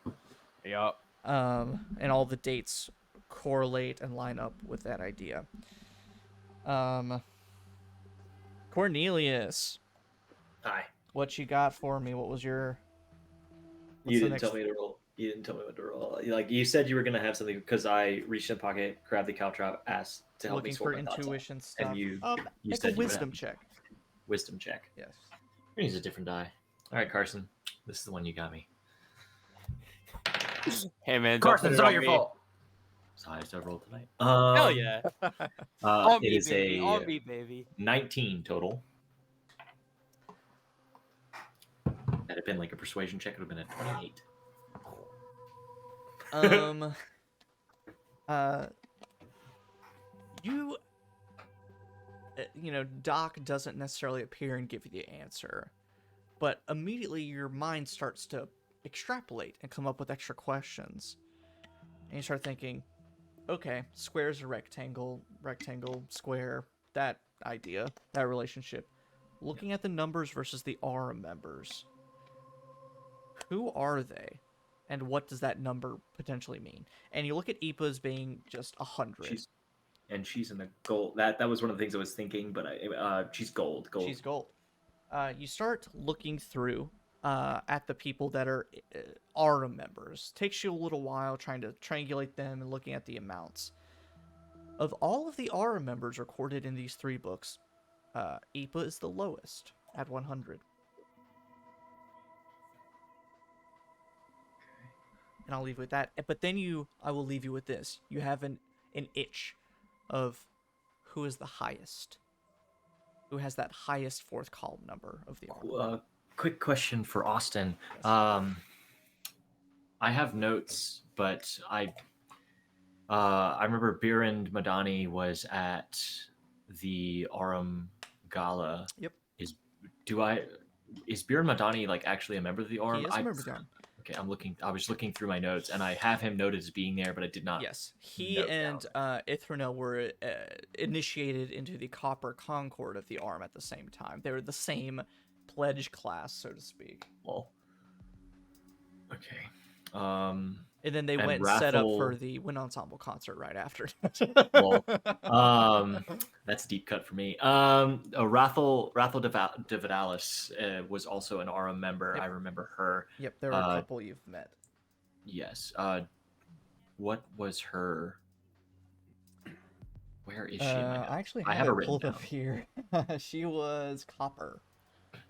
Yup. And all the dates correlate and line up with that idea. Cornelius, Hi. what you got for me? What was your... You didn't tell me to roll. You didn't tell me what to roll. Like, you said you were gonna have something because I reached in the pocket, grabbed the caltrop, asked to help me Looking sort for my thoughts out. intuition stuff. And you Make said a you would wisdom have- check. Wisdom check. Yes. We're gonna use a different die. All right, Carson. This is the one you got me. Hey man, don't Carson, put it's it all on your me. fault. It's the highest I've rolled tonight. Hell yeah. On It me, is baby. a On me, baby. 19 total. Had it been like a persuasion check, it would have been a 28. Doc doesn't necessarily appear and give you the answer, but immediately your mind starts to extrapolate and come up with extra questions. And you start thinking, okay, square's a rectangle, square, that idea, that relationship. Looking at the numbers versus the aura members, who are they? And what does that number potentially mean? And you look at Ipa as being just 100. She's in the gold. That was one of the things I was thinking, but she's gold. She's gold. You start looking through at the people that are aura members. Takes you a little while trying to triangulate them and looking at the amounts. Of all of the aura members recorded in these 3 books, Ipa is the lowest at 100. And I'll leave you with that. But then I will leave you with this. You have an itch of who is the highest. Who has that highest 4th column number of the aura. Quick question for Austin. I have notes, but I remember Birand Madani was at the Aurum Gala. Yep. Is Birand Madani like actually a member of the Aurum? He is a member of the Aurum. Okay, I was looking through my notes, and I have him noted as being there, but I did not. Yes, he and Ithronel were initiated into the Copper Concord of the Arm at the same time. They were the same pledge class, so to speak. Well, okay. And then they went and set up for the wind ensemble concert right after. Well, that's a deep cut for me. Rathel de Vidalis was also an Aurum member. Yep. I remember her. Yep, there were a couple you've met. Yes. What was her? Where is she? in my notes? I actually I have have it it pulled written up here. She was Copper. Okay,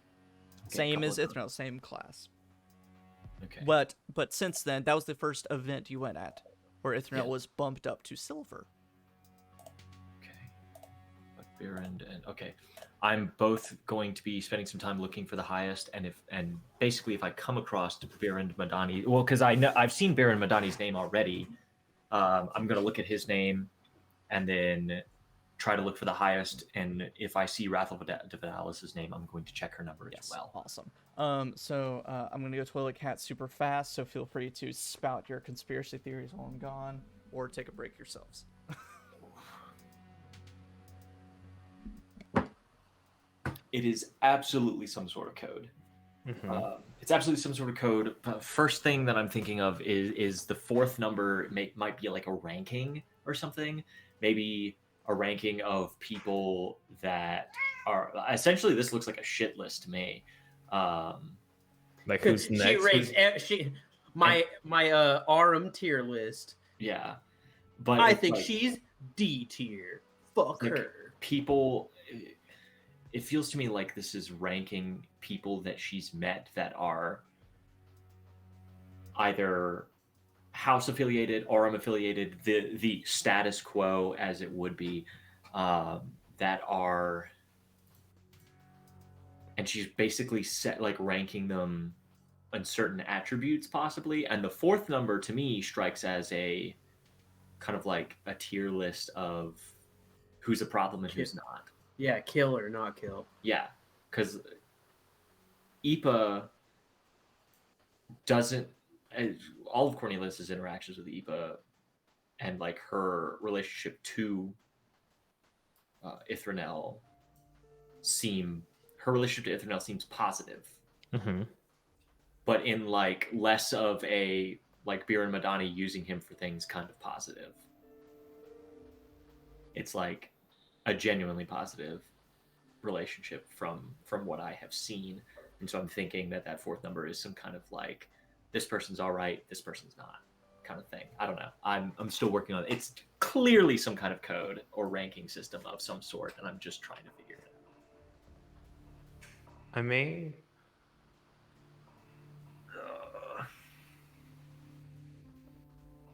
Same as couple of Ithronel, same class. Okay. But since then, that was the first event you went at, where Ithronel was bumped up to silver. Okay. But Varian and okay. I'm both going to be spending some time looking for the highest, and basically if I come across Varian Madani, well, because I've seen Varian Madani's name already, I'm gonna look at his name, and then try to look for the highest. And if I see Rathel Devanalis' name, I'm going to check her number as well. Awesome. So I'm gonna go toilet cat super fast. So feel free to spout your conspiracy theories while I'm gone, or take a break yourselves. It is absolutely some sort of code. It's absolutely some sort of code. First thing that I'm thinking of is the fourth number might be like a ranking or something. Maybe a ranking of people that are essentially. This looks like a shit list to me. Like who's next? She rates my RM tier list. Yeah, but I think she's D tier. Fuck like, her. People. It feels to me like this is ranking people that she's met that are either house affiliated, RM affiliated, the status quo as it would be, that are, and she's basically set like ranking them on certain attributes possibly. And the fourth number to me strikes as a kind of like a tier list of who's a problem and who's not. Yeah, kill or not kill. Yeah, because Ipa doesn't. All of Cornelius's interactions with Ipa and like her relationship to Ithronel her relationship to Ithronel seems positive, but in like less of a like Bir and Madani using him for things kind of positive. It's like a genuinely positive relationship from what I have seen, and so I'm thinking that fourth number is some kind of like this person's all right, this person's not kind of thing. I don't know. I'm still working on it. It's clearly some kind of code or ranking system of some sort, and I'm just trying to figure it out. I may.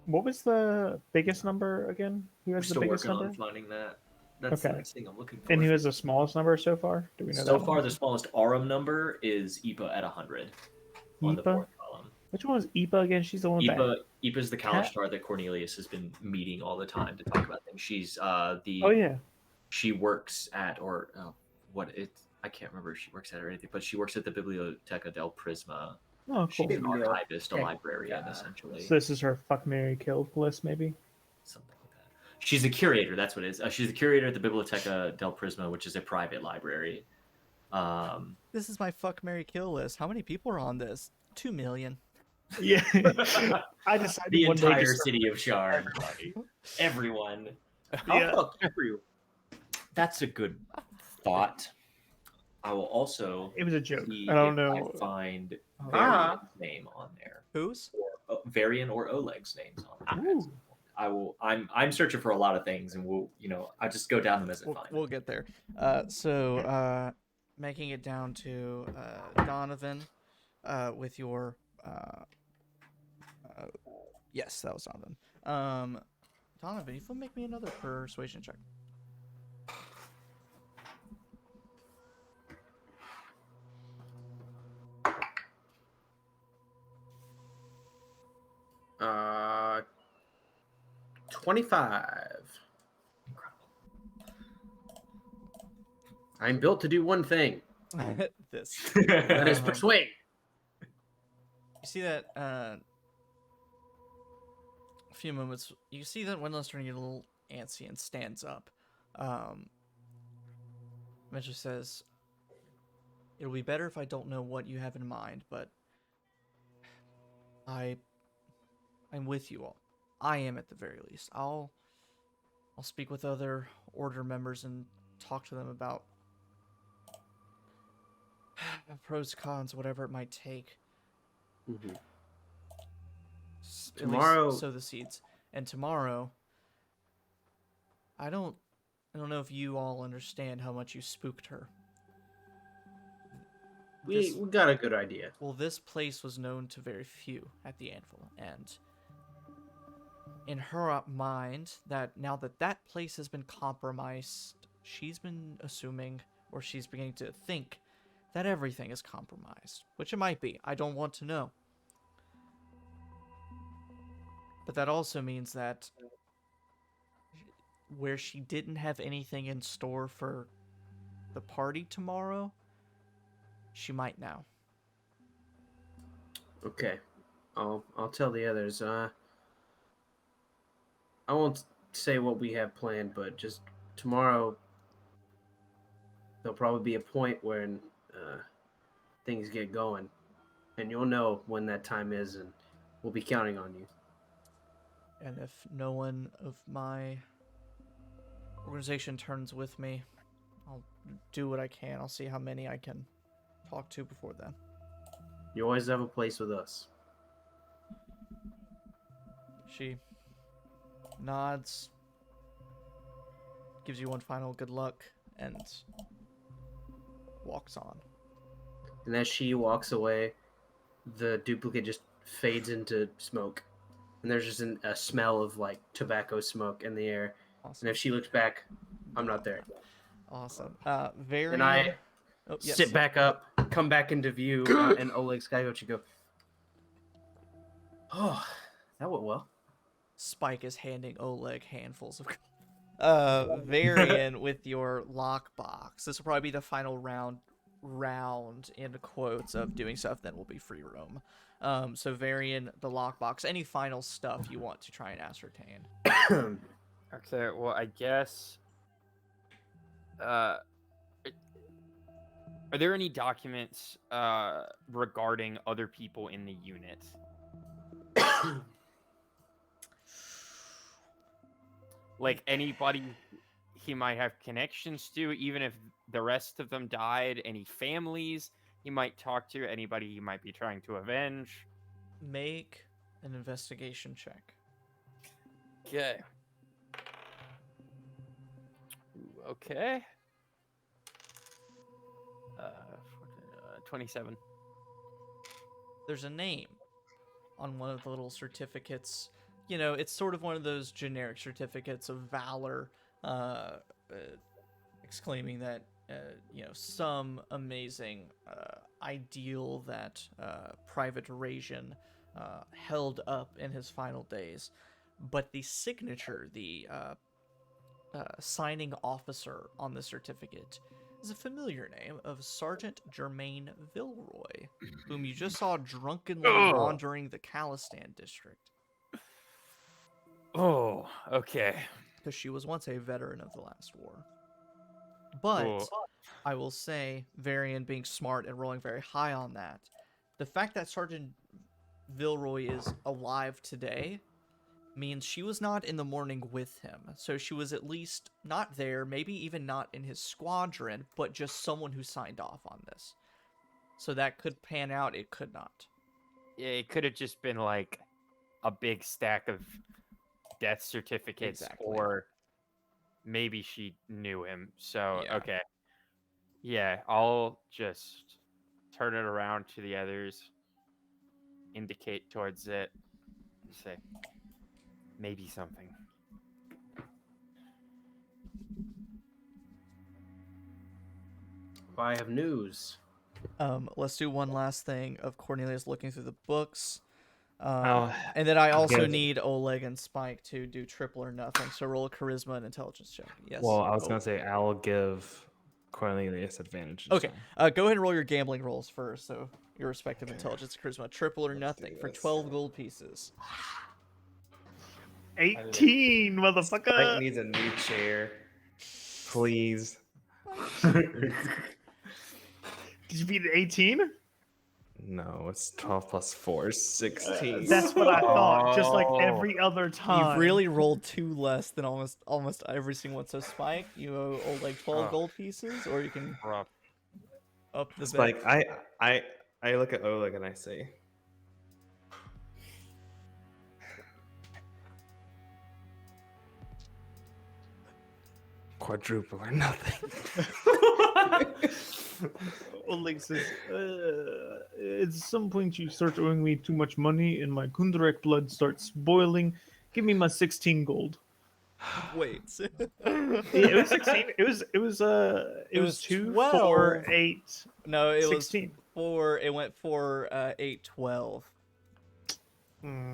What was the biggest number again? Who We're has the still biggest working number? on finding that. That's the Okay. next thing I'm looking for. And who has the smallest number so far? Do we know So that far, one? the smallest RM number is Ipa at 100 on the Ipa? fourth column. Which one was Ipa again? She's the one with that. Ipa's the Kalishtar that Cornelius has been meeting all the time to talk about things. She's the. Oh yeah. She works at I can't remember if she works at or anything, but she works at the Biblioteca del Prisma. Oh, She's cool. an archivist, a librarian, essentially. So this is her fuck, marry, kill list, maybe. Something like that. She's a curator. That's what it is. She's a curator at the Biblioteca del Prisma, which is a private library. This is my fuck, marry, kill list. How many people are on this? 2 million. Yeah. I decided The one day entire just- city of Sharn. Everyone. Yeah. Fuck everyone. That's a good thought. I will also. It was a joke. see I don't if know. I find Ah. Varian's name on there, Whose? or Varian or Oleg's names on there. I will. I'm searching for a lot of things, and we'll. I just go down them as I find We'll them. get there. So making it down to Donavan, with your yes, that was Donovan. Donovan, you make me another persuasion check. Uh, 25. I'm built to do one thing. This. That is persuade. You see that a few moments. You see that Wendeline starting to get a little antsy and stands up. Eventually says, "It'll be better if I don't know what you have in mind, but I'm with you all. I am at the very least. I'll speak with other order members and talk to them about pros, cons, whatever it might take. Mm-hmm. At least Tomorrow- sow the seeds. And tomorrow, I don't know if you all understand how much you spooked her. We got a good idea. Well, this place was known to very few at the Anvil, and in her mind, that now that place has been compromised, she's been assuming, or she's beginning to think, that everything is compromised, which it might be. I don't want to know. But that also means that where she didn't have anything in store for the party tomorrow, she might now. Okay, I'll tell the others. I won't say what we have planned, but just tomorrow there'll probably be a point when things get going, and you'll know when that time is, and we'll be counting on you. And if no one of my organization turns with me, I'll do what I can. I'll see how many I can talk to before then. You always have a place with us. She nods, gives you one final good luck, and walks on. And as she walks away, the duplicate just fades into smoke. And there's just a smell of like tobacco smoke in the air. Awesome. And if she looks back, I'm not there. Awesome. Varian. And I Oh, yes. sit back up, come back into view, and Oleg Skygochi go, oh, that went well. Spike is handing Oleg handfuls of. Varian with your lockbox. This will probably be the final round in quotes of doing stuff. Then will be free roam. So Varian, the lockbox. Any final stuff you want to try and ascertain? Okay, well, I guess. Are there any documents regarding other people in the unit? Like anybody he might have connections to, even if the rest of them died, any families he might talk to, anybody he might be trying to avenge? Make an investigation check. Okay. Okay. 27. There's a name on one of the little certificates. You know, it's sort of one of those generic certificates of valor, exclaiming that, some amazing ideal that Private Rhazien held up in his final days. But the signature, the signing officer on the certificate, is a familiar name of Sergeant Germaine Vilroy, whom you just saw drunkenly wandering the Khalistan district. Oh, okay. Because she was once a veteran of the last war. But I will say, Varian being smart and rolling very high on that, the fact that Sergeant Vilroy is alive today means she was not in the morning with him. So she was at least not there, maybe even not in his squadron, but just someone who signed off on this. So that could pan out, it could not. Yeah, it could have just been like a big stack of death certificates, or maybe she knew him. So, Yeah. Okay. Yeah, I'll just turn it around to the others, indicate towards it, and say, maybe something. I have news. Let's do one last thing of Cornelius looking through the books. Oh, And then I also yes. need Oleg and Spike to do triple or nothing. So roll a charisma and intelligence check. Yes. Well, I was going to say I'll give Cornelius advantage. Okay. Go ahead and roll your gambling rolls first. So your respective intelligence, charisma, triple or nothing for 12 gold pieces. 18, Mike motherfucker. needs a new chair. Please. Did you beat 18? No, it's 12 plus 4 is 16. That's what I thought. Just like every other time. You really rolled 2 less than almost every single one. So Spike, you owe Oleg 12 gold pieces, or you can up the Spike, bet. I look at Oleg and I say, quadruple or nothing. Oleg says, at some point you start owing me too much money and my Kundrak blood starts boiling. Give me my 16 gold. Wait. It was 16. It was 2, 4, 12. 8. No, it 16. was 4. It went for 8, 12.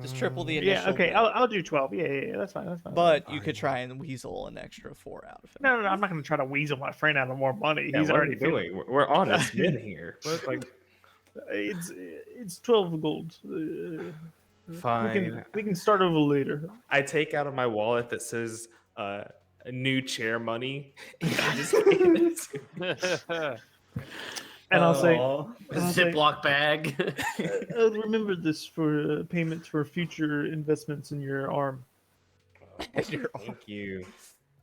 Just triple the initial. Yeah, okay, bid. I'll do 12. Yeah, that's fine. But you could try and weasel an extra 4 out of it. No, I'm not going to try to weasel my friend out of more money. Yeah, He's what are already we doing? We're honest men here. Like, It's 12 gold. fine. We can start over later. I take out of my wallet that says new chair money. And I just gave it to And I'll say, A Ziploc bag. remember this for payments for future investments in your arm. Thank you.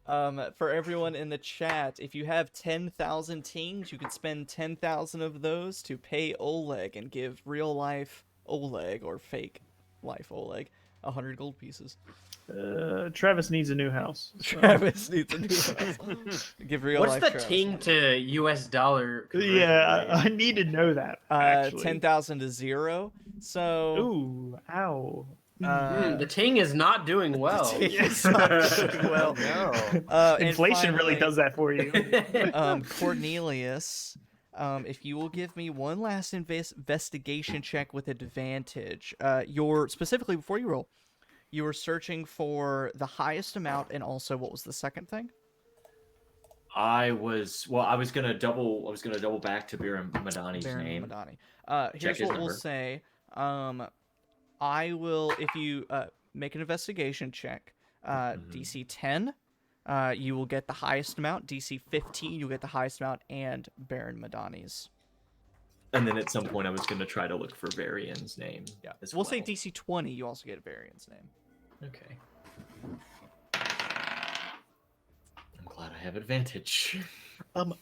For everyone in the chat, if you have 10,000 tings, you can spend 10,000 of those to pay Oleg and give real life Oleg or fake life Oleg 100 gold pieces. Travis needs a new house. So. Travis needs a new house. Give real What's life the Travis ting money. to US dollar? conversion Yeah, rate? I need to know that. Actually. 10,000 to 0. So Ooh, ow. The ting is not doing well. Yes, well, No. Inflation really does that for you. Cornelius, if you will give me one last investigation check with advantage, you're specifically before you roll, you were searching for the highest amount, and also what was the second thing? I was gonna double back to Baron Madani's Baron name. Madani. Here's his what we'll number. say. I will, if you make an investigation check, DC 10, you will get the highest amount. DC 15, you'll get the highest amount, and Baron Madani's. And then at some point I was gonna try to look for Varian's name. Yeah, as we'll say well. DC 20, you also get a Varian's name. Okay. I'm glad I have advantage.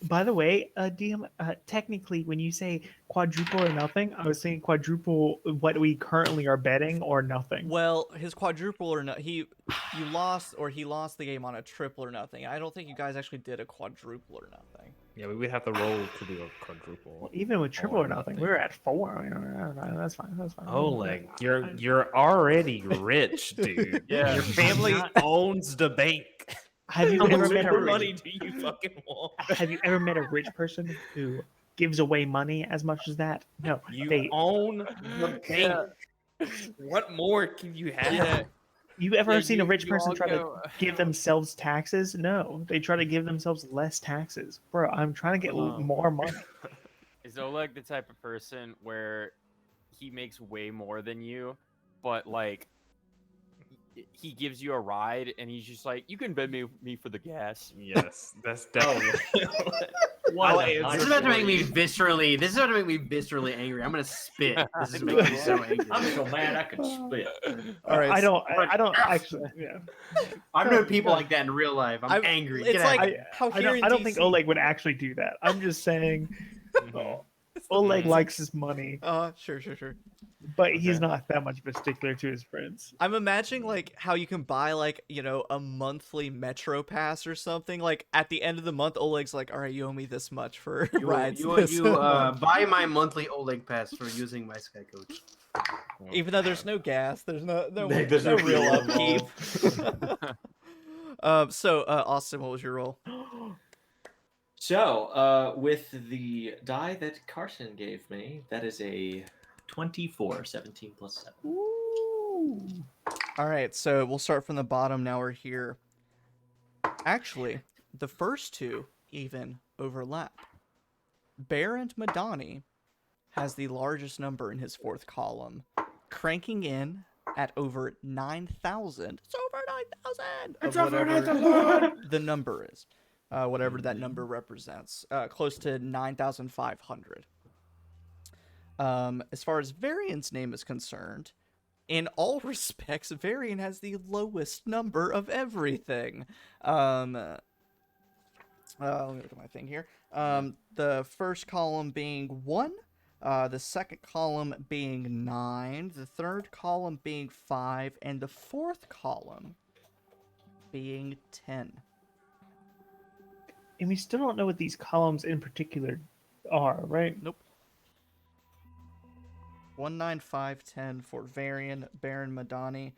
By the way, DM, technically, when you say quadruple or nothing, I was saying quadruple what we currently are betting or nothing. Well, his quadruple or no, he lost the game on a triple or nothing. I don't think you guys actually did a quadruple or nothing. Yeah, we would have to roll to do a quadruple. Even with triple or nothing, we were at 4. That's fine. Oleg, you're already rich, dude. Yeah. Your family owns the bank. Have you How ever much met a more rich, money do you fucking want? Have you ever met a rich person who gives away money as much as that? No, You they. own the bank. What more can you have? Yeah. You ever Yeah, seen a rich you person all try go- to give themselves taxes? No, they try to give themselves less taxes. Bro, I'm trying to get more money. Is Oleg the type of person where he makes way more than you, but like he gives you a ride and he's just like, you can bid me for the gas? Yes, that's definitely. This is about to make me viscerally angry. I'm gonna spit. This is making me so angry. I'm so mad I could spit. All right, I don't actually. Yeah. I've known people like that in real life. I'm angry. It's Get out of like here. how I here in don't think DC Oleg would actually do that. I'm just saying, Oleg likes his money, Sure. but he's not that much of a stickler to his friends. I'm imagining like how you can buy like, a monthly Metro pass or something. Like at the end of the month, Oleg's like, all right, you owe me this much for rides. this month." buy my monthly Oleg pass for using my Sky Coach. Even though there's no gas, there's no There's no no real fuel upkeep. So Austin, what was your role? So, with the die that Carson gave me, that is a 24, 17 plus 7. All right, so we'll start from the bottom. Now we're here. Actually, the first two even overlap. Baron Madani has the largest number in his fourth column, cranking in at over 9,000. It's over 9,000! It's over 9,000! The number is. Whatever that number represents. Close to 9,500. As far as Varian's name is concerned, in all respects, Varian has the lowest number of everything. Let me look at my thing here. The first column being 1, the second column being 9, the third column being 5, and the fourth column being 10. And we still don't know what these columns in particular are, right? Nope. 1, 9, 5, 10 for Varian, Baron Madani.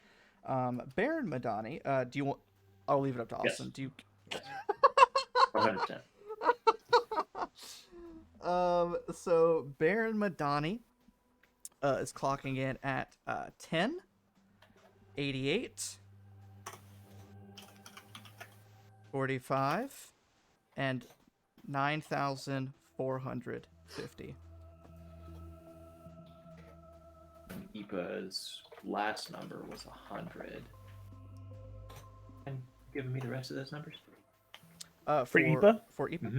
Baron Madani, do you want? I'll leave it up to Yes. Austin. Do you? 100%. So Baron Madani is clocking in at 10, 88, 45, and 9,450. And Ipa's last number was 100. And giving me the rest of those numbers? For Ipa? For Ipa. Mm-hmm.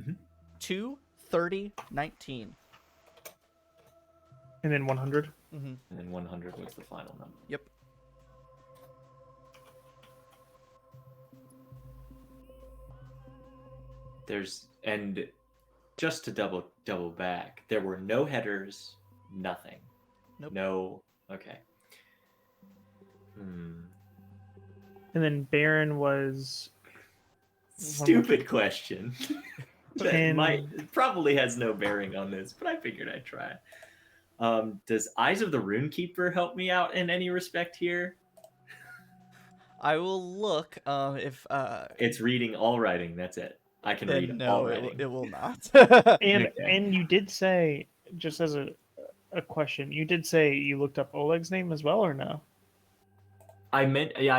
Mm-hmm. 2, 30, 19. And then 100. Mm-hmm. And then 100 was the final number. Yep. And just to double back, there were no headers, nothing. Nope. No. Okay. And then Baron was Stupid question. That And- probably has no bearing on this, but I figured I'd try. Does Eyes of the Runekeeper help me out in any respect here? I will look if It's reading all writing. That's it. I can read all no, writing. it will not. and Okay. and you did say, just as a question, you did say you looked up Oleg's name as well, or no? I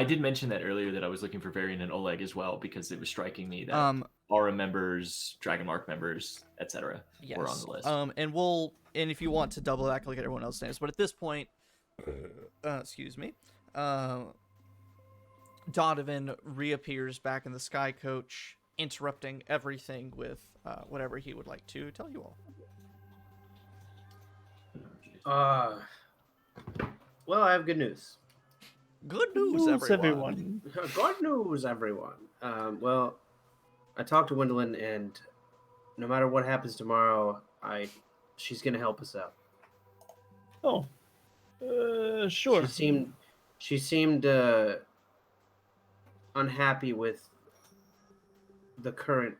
did mention that earlier, that I was looking for Varian and Oleg as well, because it was striking me that Aura members, Dragonmark members, etc. were on the list. And if you want to double back, look at everyone else's names. But at this point, excuse me, Donavan reappears back in the Sky Coach, interrupting everything with whatever he would like to tell you all. Well, I have good news. Good news, everyone. Good news, everyone. Well, I talked to Wendeline, and no matter what happens tomorrow, she's gonna help us out. Oh, sure. She seemed unhappy with the current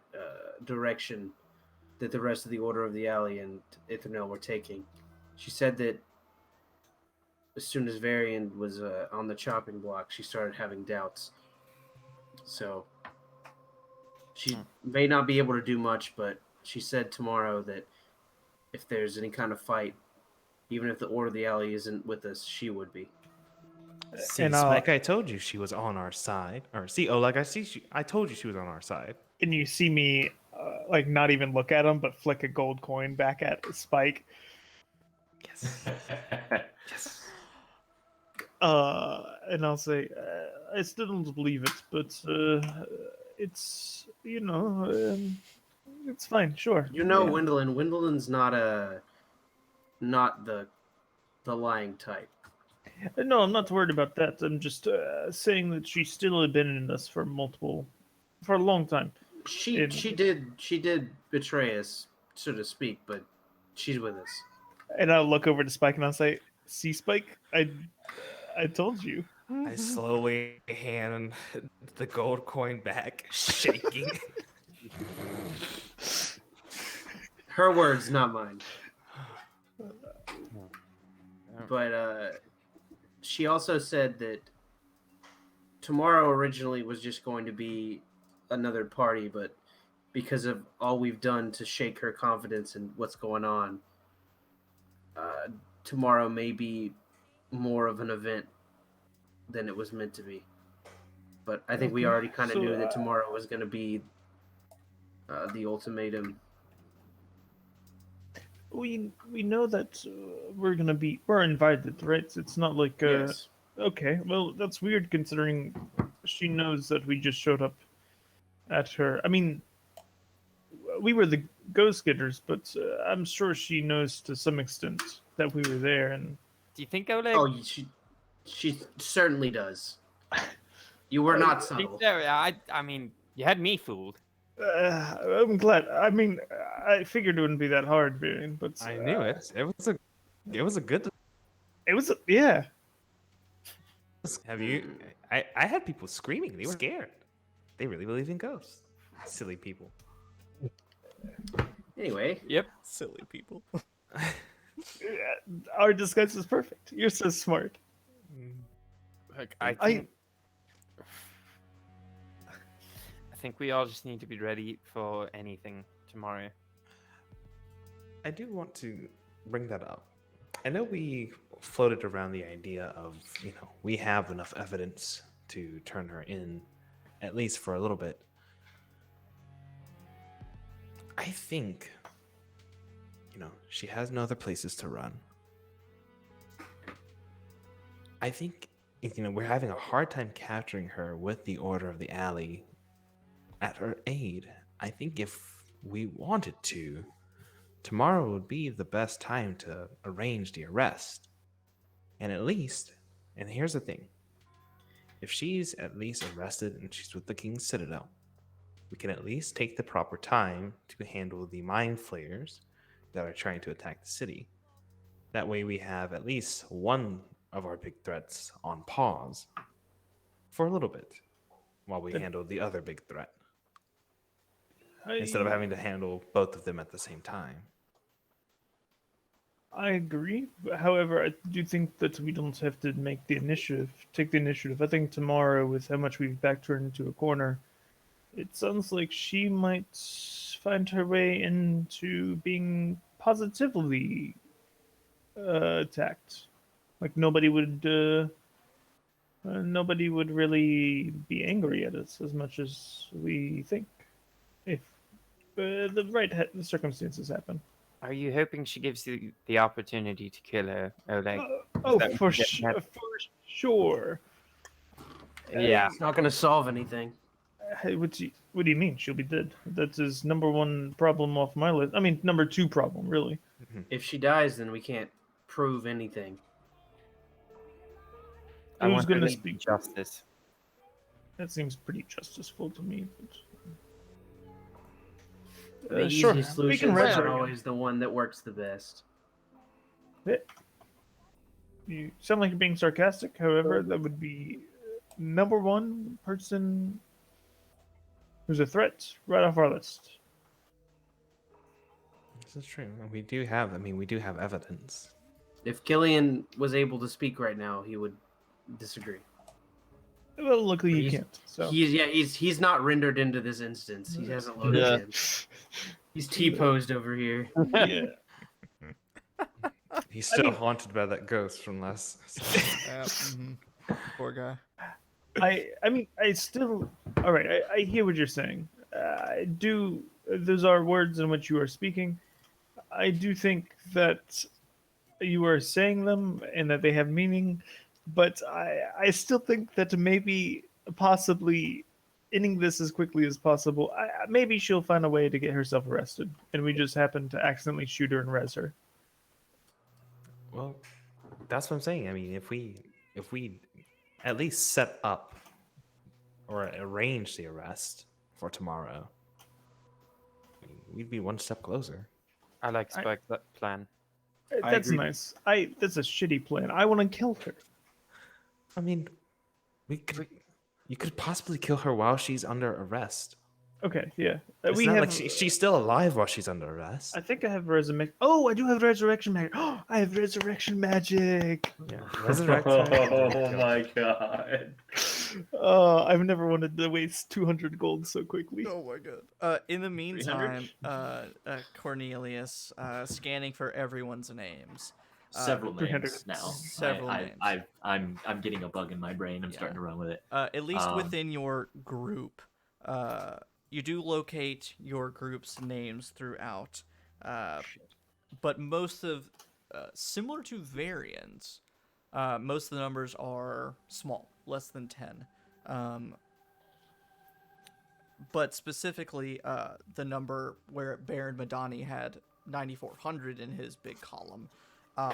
direction that the rest of the Order of the Alley and Ithronel were taking. She said that as soon as Varian was on the chopping block, she started having doubts. So she may not be able to do much, but she said tomorrow that if there's any kind of fight, even if the Order of the Alley isn't with us, she would be. See, And, Spike, I told you she was on our side. Or see, oh, like I told you she was on our side. And you see me, like, not even look at him, but flick a gold coin back at Spike. Yes. Yes. And I'll say, I still don't believe it, but it's, it's fine, sure. You know, Wendeline. Wendeline's not the lying type. No, I'm not worried about that. I'm just saying that she's still been in us for a long time. She did betray us, so to speak, but she's with us. And I'll look over to Spike and I'll say, "See, Spike, I told you." I slowly hand the gold coin back, shaking. Her words, not mine. But she also said that tomorrow originally was just going to be another party, but because of all we've done to shake her confidence in what's going on, tomorrow may be more of an event than it was meant to be. But I think we already kind of knew that tomorrow was going to be the ultimatum. We know that we're invited, right? It's not like Yes. Okay, well that's weird considering she knows that we just showed up at her. I mean, we were the ghost getters, but I'm sure she knows to some extent that we were there. And Do you think Oleg? Oh, she certainly does. You were not subtle. I mean, you had me fooled. I'm glad. I mean, I figured it wouldn't be that hard, Varian, but I knew it. It was a good. Yeah. Have you? I had people screaming. They were scared. They really believe in ghosts. Silly people. Anyway, Yep. Silly people. Our disguise is perfect. You're so smart. Like, I think think we all just need to be ready for anything tomorrow. I do want to bring that up. I know we floated around the idea of, we have enough evidence to turn her in, at least for a little bit. I think, she has no other places to run. I think, we're having a hard time capturing her with the Order of the Alley at her aid. I think if we wanted to, tomorrow would be the best time to arrange the arrest. And here's the thing, if she's at least arrested and she's with the King's Citadel, we can at least take the proper time to handle the mind flayers that are trying to attack the city. That way we have at least one of our big threats on pause for a little bit while we handle the other big threat, instead of having to handle both of them at the same time. I agree. However, I do think that we don't have to take the initiative. I think tomorrow, with how much we've backed her into a corner, it sounds like she might find her way into being positively attacked. Like nobody would really be angry at us as much as we think, if the right circumstances happen. Are you hoping she gives you the opportunity to kill her, Oleg? For sure. Yeah. It's not going to solve anything. Hey, what do you mean? She'll be dead. That's his number one problem off my list. I mean, number two problem, really. If she dies, then we can't prove anything. I Who's want going to to speak? justice. That seems pretty justiceful to me. The Sure. easy We solution can is resurrect not her. always the one that works the best. You sound like you're being sarcastic. However, that would be number one person who's a threat right off our list. This is true. We do have evidence. If Killian was able to speak right now, he would disagree. Well, luckily he He's- can't. So He's not rendered into this instance. He hasn't loaded Yeah. in. He's T-posed over here. yeah. He's still haunted by that ghost from last. Poor guy. I still. All right, I hear what you're saying. I do. Those are words in which you are speaking. I do think that you are saying them and that they have meaning, but I still think that maybe possibly ending this as quickly as possible. Maybe she'll find a way to get herself arrested, and we just happen to accidentally shoot her and res her. Well, that's what I'm saying. I mean, if we at least set up or arrange the arrest for tomorrow, we'd be one step closer. I like Spike's plan. That's agree. nice. That's a shitty plan. I want to kill her. I mean, you could possibly kill her while she's under arrest. Okay, yeah. It's We not have. like she's still alive while she's under arrest. I think I have resurrection. Oh, I do have resurrection magic. Oh, I have resurrection magic. Yeah, resurrect her. Oh my god. I've never wanted to waste 200 gold so quickly. Oh my god. In the meantime, Cornelius, scanning for everyone's names. Several 300. names now. Several names. I'm getting a bug in my brain. I'm starting to run with it. At least within your group, you do locate your group's names throughout. But most of, similar to Varian's, most of the numbers are small, less than 10. But specifically, the number where Baron Madani had 9,400 in his big column,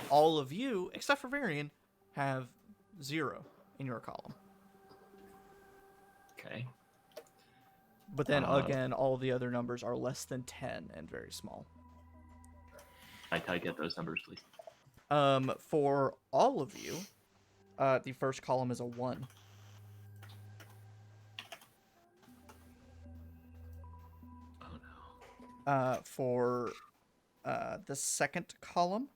all of you, except for Varian, have 0 in your column. Okay. But then again, all the other numbers are less than 10 and very small. I get those numbers, please. For all of you, the first column is a 1. Oh no. For the second column,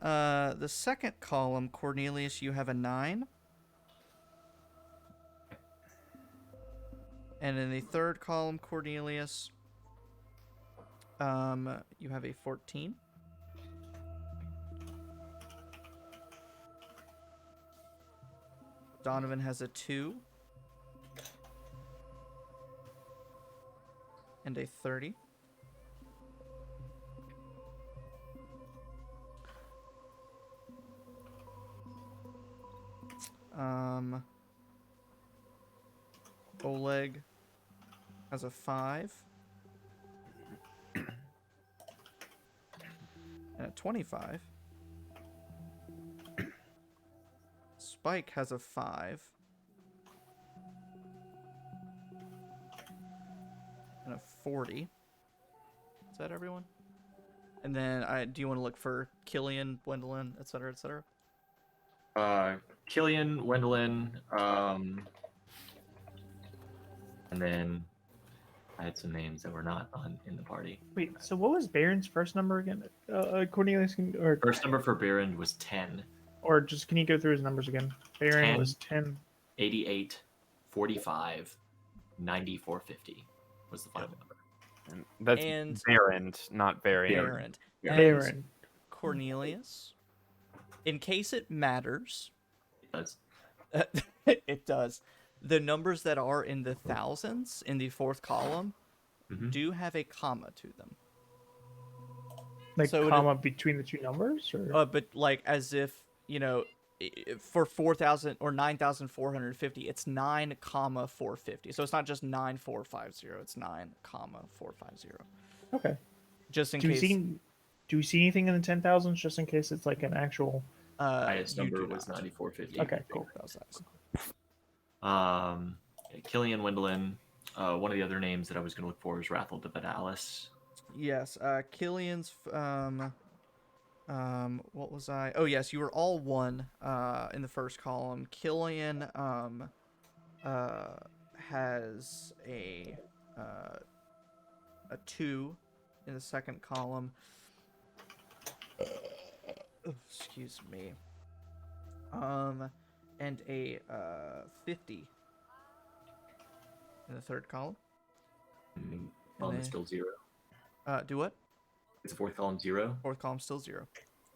the second column, Cornelius, you have a 9. And in the third column, Cornelius, you have a 14. Donavan has a 2. And a 30. Oleg has a 5. And a 25. Spike has a 5. And a 40. Is that everyone? And then do you want to look for Killian, Wendeline, etc., etc.? Killian, Wendeline, and then I had some names that were not in the party. Wait, so what was Baron's first number again? Cornelius, or First number for Baron was 10. Or just can you go through his numbers again? Baron 10. was 10. 88, 45, 94, 50 was the final number. And that's And- Varian, not Varian. Baron. Yeah. Baron. Cornelius. In case it matters, It does. it does. The numbers that are in the thousands in the fourth column Mhm. do have a comma to them. Like So it- comma between the two numbers, or But like as if, for 4,000 or 9,450, it's 9 comma 450. So it's not just 9450, it's 9 comma 450. okay. Just in Do we case see anything in the 10,000s just in case it's like an actual? Highest you number do was not. 9450. Okay, cool. That was nice. Killian, Wendeline. One of the other names that I was going to look for is Rathel de Vidalis. Yes, Killian's what was I? Oh yes, you were all 1 in the first column. Killian has a 2 in the second column. Excuse me. And a 50 in the third column. Column then- is still 0. Do what? Is the fourth column 0? Fourth column still 0.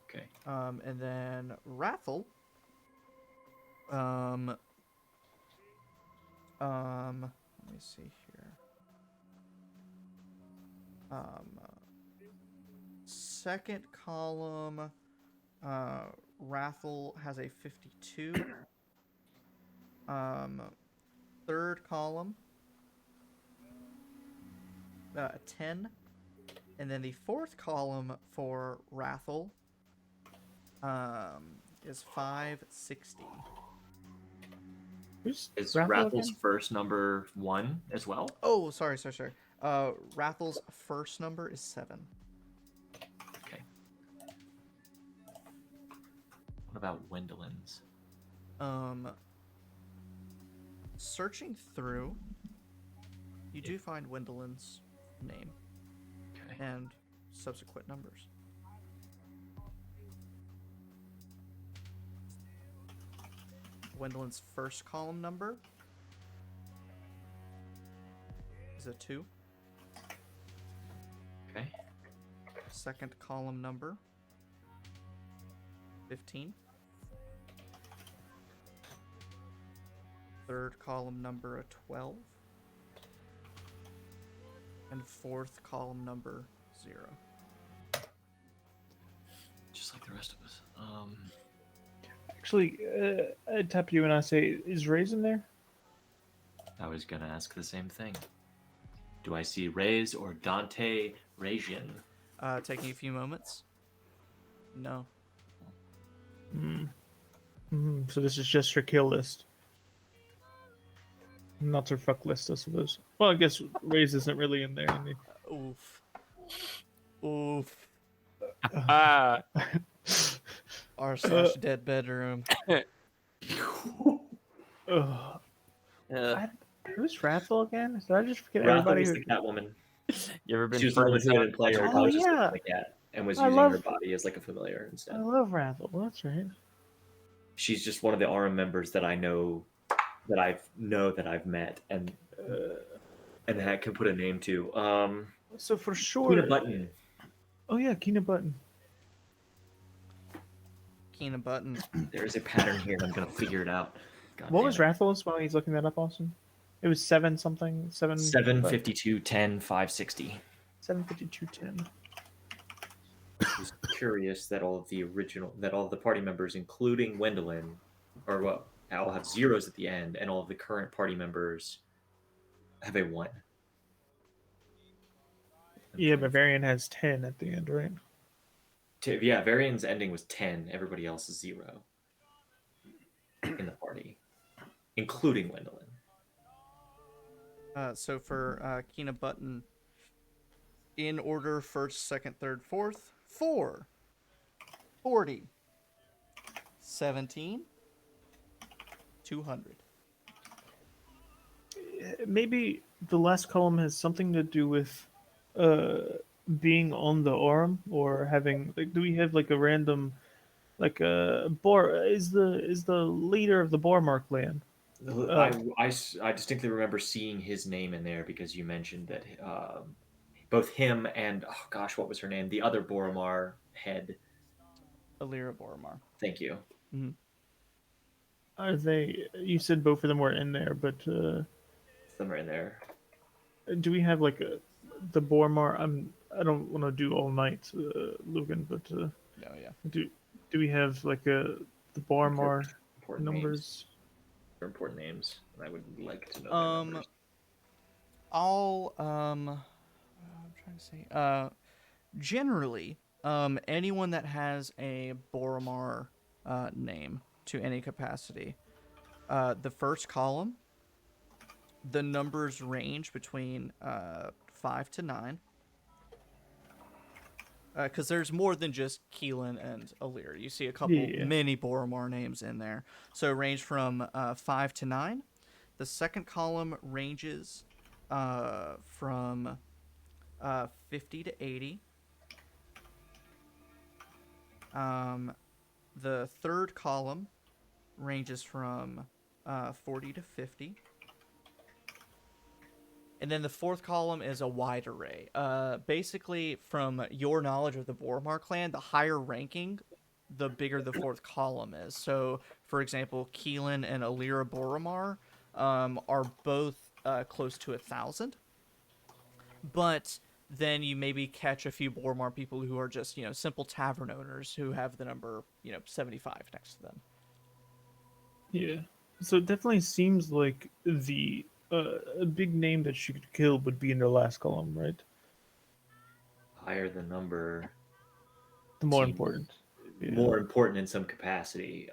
Okay. And then Rathel. Let me see here. Second column, Rathel has a 52. Third column, a 10. And then the fourth column for Rathel is 560. Who's Is Rathel Rathel's again? first number 1 as well? Oh, sorry. Rathel's first number is 7. Okay. What about Wendeline's? Searching through, you do find Wendeline's name Okay. and subsequent numbers. Wendeline's first column number is a 2. Okay. Second column number 15. Third column number a 12. And fourth column number 0. Just like the rest of us. Actually, I tap you and I say, "Is Rhazien there?" I was gonna ask the same thing. Do I see Reyes or Dante Rhazien? Taking a few moments. No. So this is just her kill list, not her fuck list, I suppose. Well, I guess Reyes isn't really in there. Oof. Oof. Ah, R/dead bedroom. Ugh. Who's Rathel again? Did I just forget Rathel everybody? was Who... the Catwoman. you ever been She was the one friends that with didn't play her. Oh, I was just yeah. like that. and was I using her love- body as like a familiar instead. I love Rathel. That's right. She's just one of the RM members that I know that I've met and that can put a name to. So for sure. Peanut Button. Oh yeah, Keena Button. Keena Button. There is a pattern here, and I'm gonna figure it out. God What damn was it. Rathel's while he's looking that up, Austin? It was 7 752 10 560. 75210. I was curious that all of the party members, including Wendeline, all have zeros at the end, and all of the current party members have a 1. Yeah, but Varian has 10 at the end, right? Yeah, Varian's ending was 10. Everybody else is 0 in the party, including Wendeline. So for Keena Button, in order, first, second, third, fourth, 4, 40, 17, 200. Maybe the last column has something to do with being on the arm or having like, do we have like a random like a boar is the leader of the Bormark clan? I distinctly remember seeing his name in there because you mentioned that both him and, oh gosh, what was her name? The other Boromar head. Alira Boromar. Thank you. Mm-hmm. Are they? You said both of them were in there, but Some are in there. do we have like the Bormar? I don't want to do all night, Logan, but No, yeah. do we have like the Bormar Important numbers? names. They're important names, and I would like to know their numbers. I'm trying to say, generally, anyone that has a Boromar name to any capacity, the first column, the numbers range between 5 to 9. Because there's more than just Keelan and Alir. You see a couple mini Boromar names in there. So range from 5 to 9. The second column ranges from 50 to 80. The third column ranges from 40 to 50. And then the fourth column is a wide array. Basically, from your knowledge of the Boromar clan, the higher ranking, the bigger the fourth column is. So, for example, Keelan and Alira Boromar are both close to 1,000. But then you maybe catch a few Boromar people who are just, simple tavern owners who have the number, 75 next to them. Yeah. So it definitely seems like a big name that she could kill would be in the last column, right? Higher the number, The more seems important. Yeah. more important in some capacity.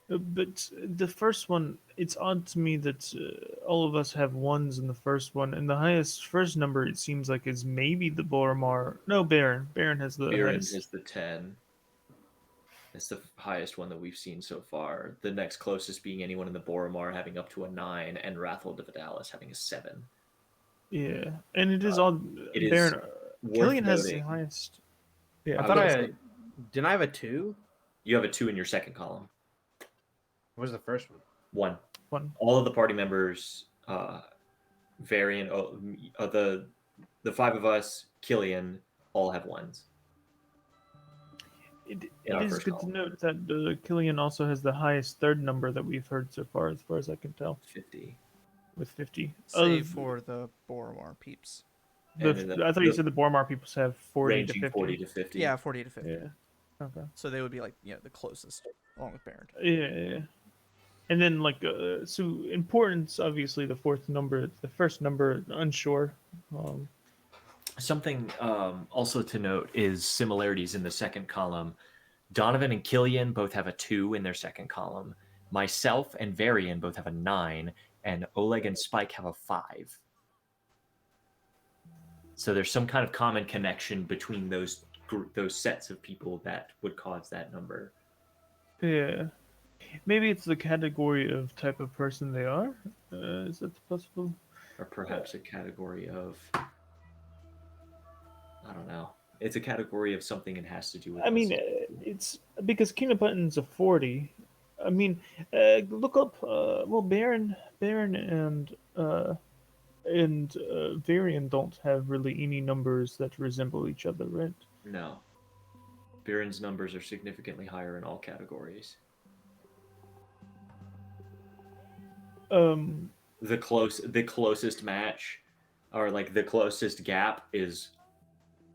But the first one, it's odd to me that all of us have 1s in the first one, and the highest first number it seems like is maybe the Boromar. No, Baron. Baron has the Baron highest. is the 10. It's the highest one that we've seen so far. The next closest being anyone in the Boromar having up to a 9, and Rathel de Vidalis having a 7. Yeah, and it is odd. It is Baron. worth Killian has the noting. highest. Yeah, I thought was- didn't I have a 2? You have a 2 in your second column. What was the first one? 1. one. All of the party members, Varian, the 5 of us, Killian, all have 1s. It our is first good column. to note that Killian also has the highest third number that we've heard so far, as I can tell, 50. with 50. Save for the Boromar peeps. And then I thought you said the Boromar people have 40 to ranging 50. 40 to 50. Yeah, 40 to 50. Yeah. Okay. So they would be like, the closest, along with Baron. Yeah. And then so importance, obviously the fourth number, the first number, unsure. Something also to note is similarities in the second column. Donavan and Killian both have a 2 in their second column. Myself and Varian both have a 9, and Oleg and Spike have a 5. So there's some kind of common connection between those sets of people that would cause that number. Yeah. Maybe it's the category of type of person they are. Is that possible? Or perhaps a category of, I don't know. It's a category of something and has to do with. I mean, us. it's because King of Buttons a 40. I mean, look up. Well, Baron and Varian don't have really any numbers that resemble each other, right? No. Baron's numbers are significantly higher in all categories. The closest match, or like the closest gap, is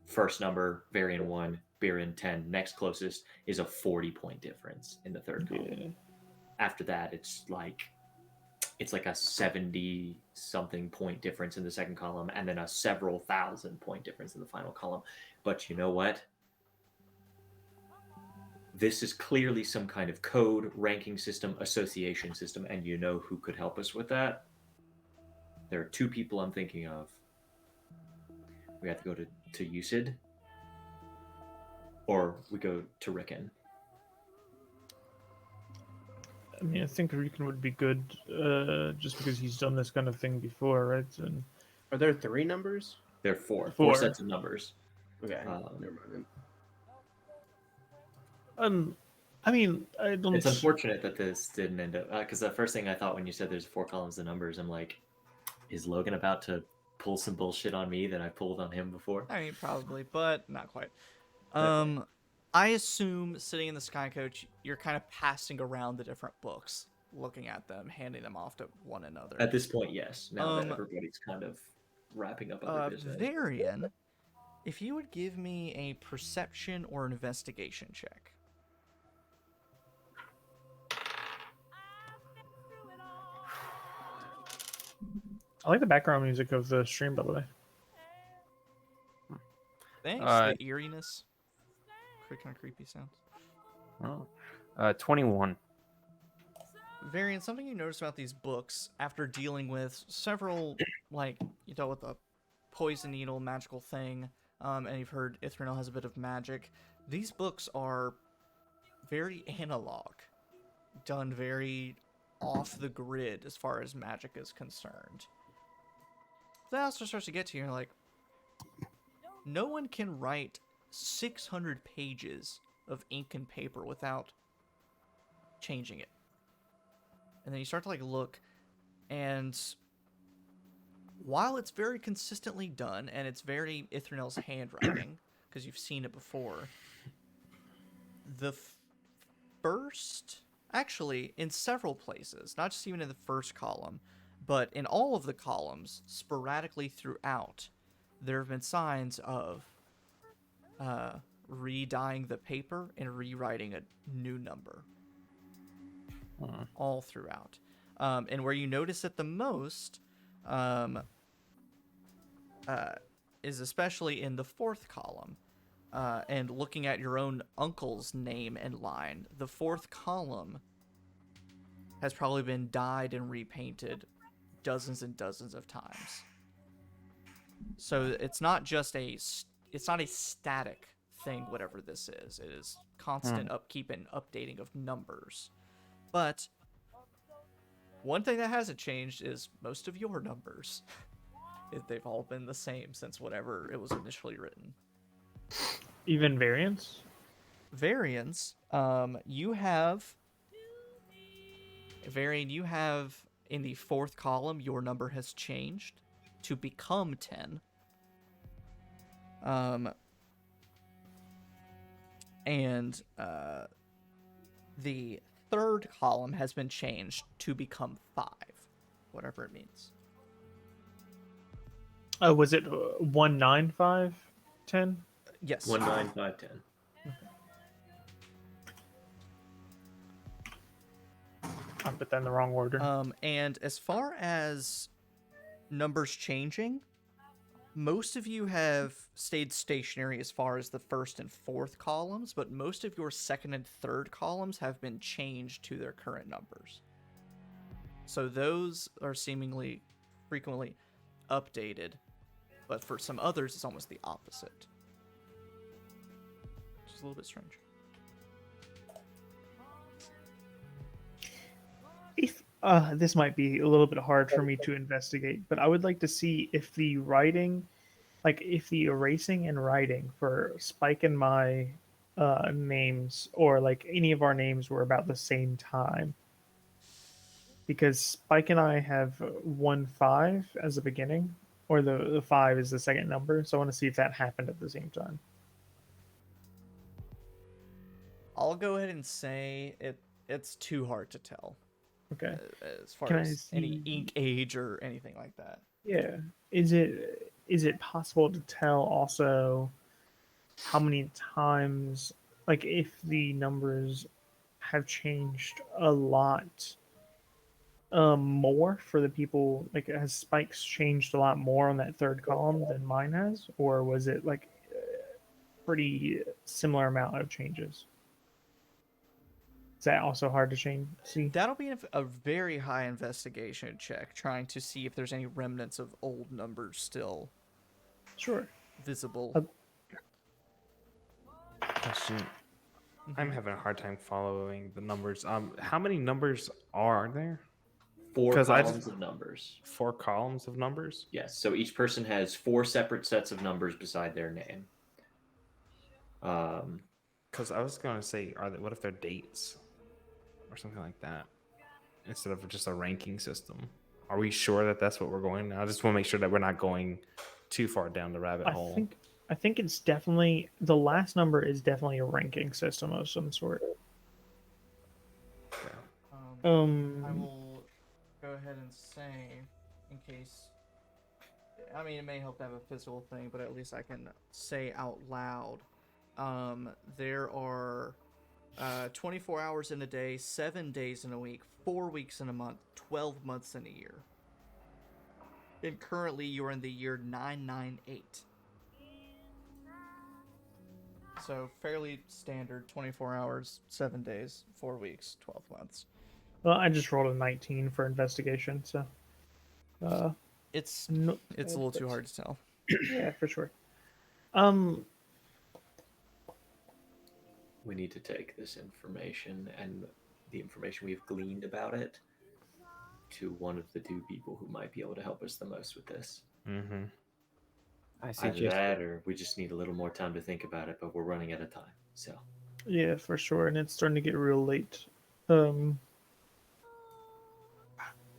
first number Varian 1, Baron 10. Next closest is a 40-point difference in the third column. Yeah. After that, it's like a 70 something point difference in the second column, and then a several thousand point difference in the final column. But you know what? This is clearly some kind of code, ranking system, association system, and you know who could help us with that? There are two people I'm thinking of. We have to go to UCID, or we go to Rickon. I mean, I think Rickon would be good, just because he's done this kind of thing before, right? And Are there 3 numbers? There are four Four. sets of numbers. Okay, never mind. I mean, I don't. It's unfortunate that this didn't end up, because the first thing I thought when you said there's 4 columns of numbers, I'm like, is Logan about to pull some bullshit on me that I pulled on him before? I mean, probably, but not quite. I assume sitting in the Sky Coach, you're kind of passing around the different books, looking at them, handing them off to one another. At this point, yes. Now that everybody's kind of wrapping up other business. Varian, if you would give me a perception or investigation check. I like the background music of the stream, by the way. Thanks. The eeriness. Kind of creepy sounds. Oh, 21. Varian, something you notice about these books after dealing with several, like, you dealt with a poison needle magical thing, and you've heard Ithronel has a bit of magic. These books are very analog, done very off the grid as far as magic is concerned. That also starts to get to you, like, no one can write 600 pages of ink and paper without changing it. And then you start to like look, and while it's very consistently done and it's very Ithronel's handwriting because you've seen it before, the first, actually in several places, not just even in the first column, but in all of the columns sporadically throughout, there have been signs of re-dyeing the paper and rewriting a new number all throughout. And where you notice it the most is especially in the 4th column. And looking at your own uncle's name and line, the 4th column has probably been dyed and repainted dozens and dozens of times. So it's not just it's not a static thing, whatever this is. It is constant upkeep and updating of numbers. But one thing that hasn't changed is most of your numbers. They've all been the same since whenever it was initially written. Even variants? Variants, you have in the 4th column, your number has changed to become 10. And the 3rd column has been changed to become 5, whatever it means. Was it 19510? Yes. 19510. I put that in the wrong order. And as far as numbers changing, most of you have stayed stationary as far as the 1st and 4th columns, but most of your 2nd and 3rd columns have been changed to their current numbers. So those are seemingly frequently updated, but for some others, it's almost the opposite. Which is a little bit strange. If this might be a little bit hard for me to investigate, but I would like to see if the writing like if the erasing and writing for Spike and my names, or like any of our names, were about the same time. Because Spike and I have 1-5 as the beginning, or the 5 is the second number. So I want to see if that happened at the same time. I'll go ahead and say it's too hard to tell Okay. as far Can I as any see- ink age or anything like that. Yeah. Is it possible to tell also how many times, like if the numbers have changed a lot more for the people, like has Spike's changed a lot more on that third column than mine has, or was it like pretty similar amount of changes? Is that also hard to change? See, That'll be a very high investigation check, trying to see if there's any remnants of old numbers still sure. visible. Question. I'm having a hard time following the numbers. How many numbers are there? 4 'Cause columns of numbers. 4 columns of numbers? Yes, so each person has 4 separate sets of numbers beside their name. Because I was going to say, what if they're dates or something like that instead of just a ranking system? Are we sure that that's what we're going? I just want to make sure that we're not going too far down the rabbit hole. I think it's definitely, the last number is definitely a ranking system of some sort. I will go ahead and say, in case, I mean, it may help to have a physical thing, but at least I can say out loud. There are 24 hours in a day, 7 days in a week, 4 weeks in a month, 12 months in a year. And currently you're in the year 998. So fairly standard, 24 hours, 7 days, 4 weeks, 12 months. Well, I just rolled a 19 for investigation, so It's no, a little too hard to tell. Yeah, for sure. We need to take this information and the information we've gleaned about it to one of the 2 people who might be able to help us the most with this. Mm-hmm. I Either suggest that, or we just need a little more time to think about it, but we're running out of time. So, Yeah, for sure, and it's starting to get real late. I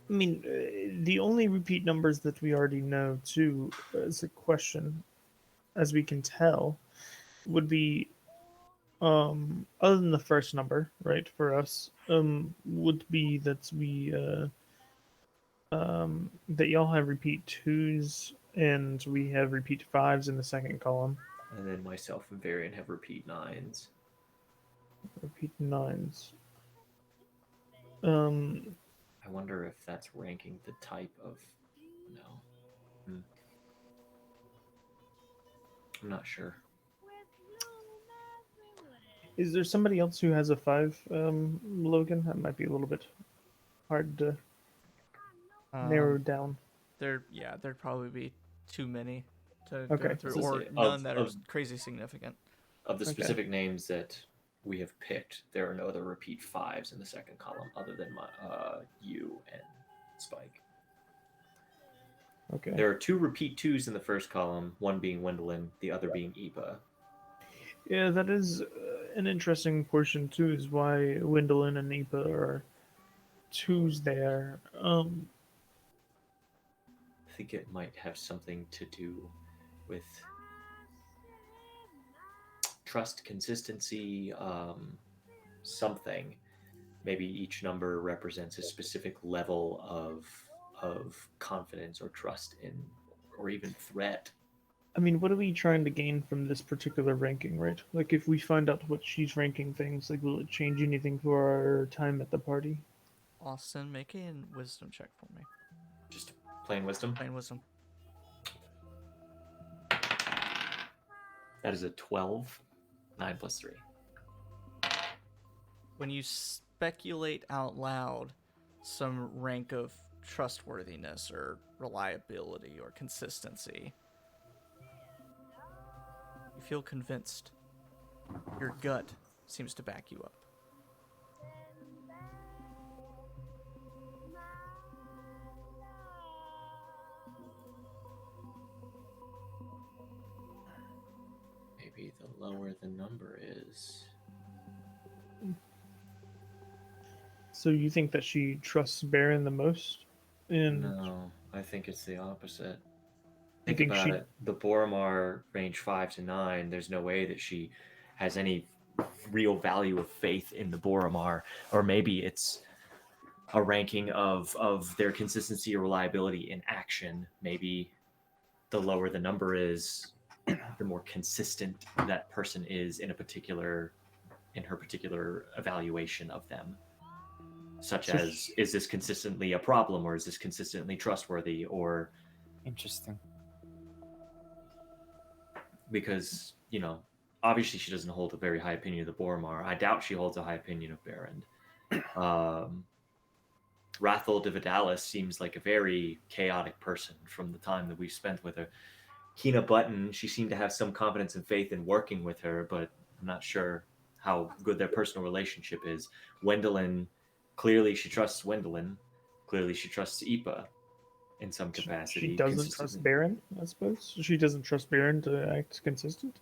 mean, the only repeat numbers that we already know, too, as a question, as we can tell, would be, other than the first number, right, for us, would be that that y'all have repeat 2s and we have repeat 5s in the second column. and then myself and Varian have repeat 9s. Repeat 9s. I wonder if that's ranking the type of. No. I'm not sure. Is there somebody else who has a 5, Logan? That might be a little bit hard to narrow down. There'd probably be too many to Okay. go through, So or say, none that are of- crazy significant. Of the Okay. specific names that we have picked, there are no other repeat 5s in the second column other than you and Spike. Okay. There are 2 repeat 2s in the first column, one being Wendeline, the other being Ipa. Yeah, that is an interesting portion too. Is why Wendeline and Ipa are 2s there. I think it might have something to do with trust, consistency, something. Maybe each number represents a specific level of confidence or trust in, or even threat. I mean, what are we trying to gain from this particular ranking, right? Like, if we find out what she's ranking things, like, will it change anything for our time at the party? Austin, make a wisdom check for me. Just plain wisdom. Plain wisdom. That is a 12. 9 plus 3. When you speculate out loud some rank of trustworthiness or reliability or consistency, you feel convinced. Your gut seems to back you up. Maybe the lower the number is. So you think that she trusts Baron the most? And No, I think it's the opposite. you Think think about she? it. The Boromar range 5 to 9. There's no way that she has any real value of faith in the Boromar, or maybe it's a ranking of their consistency or reliability in action. Maybe the lower the number is, the more consistent that person is in her particular evaluation of them. Such So as, is this consistently a problem, or is this consistently trustworthy, or Interesting. because, obviously she doesn't hold a very high opinion of the Boromar. I doubt she holds a high opinion of Baron. Rathel de Vidalis seems like a very chaotic person from the time that we've spent with her. Kina Button, she seemed to have some confidence and faith in working with her, but I'm not sure how good their personal relationship is. Wendeline, clearly she trusts Wendeline. Clearly she trusts Ipa in some capacity. She doesn't trust Baron, I suppose. She doesn't trust Baron to act consistent.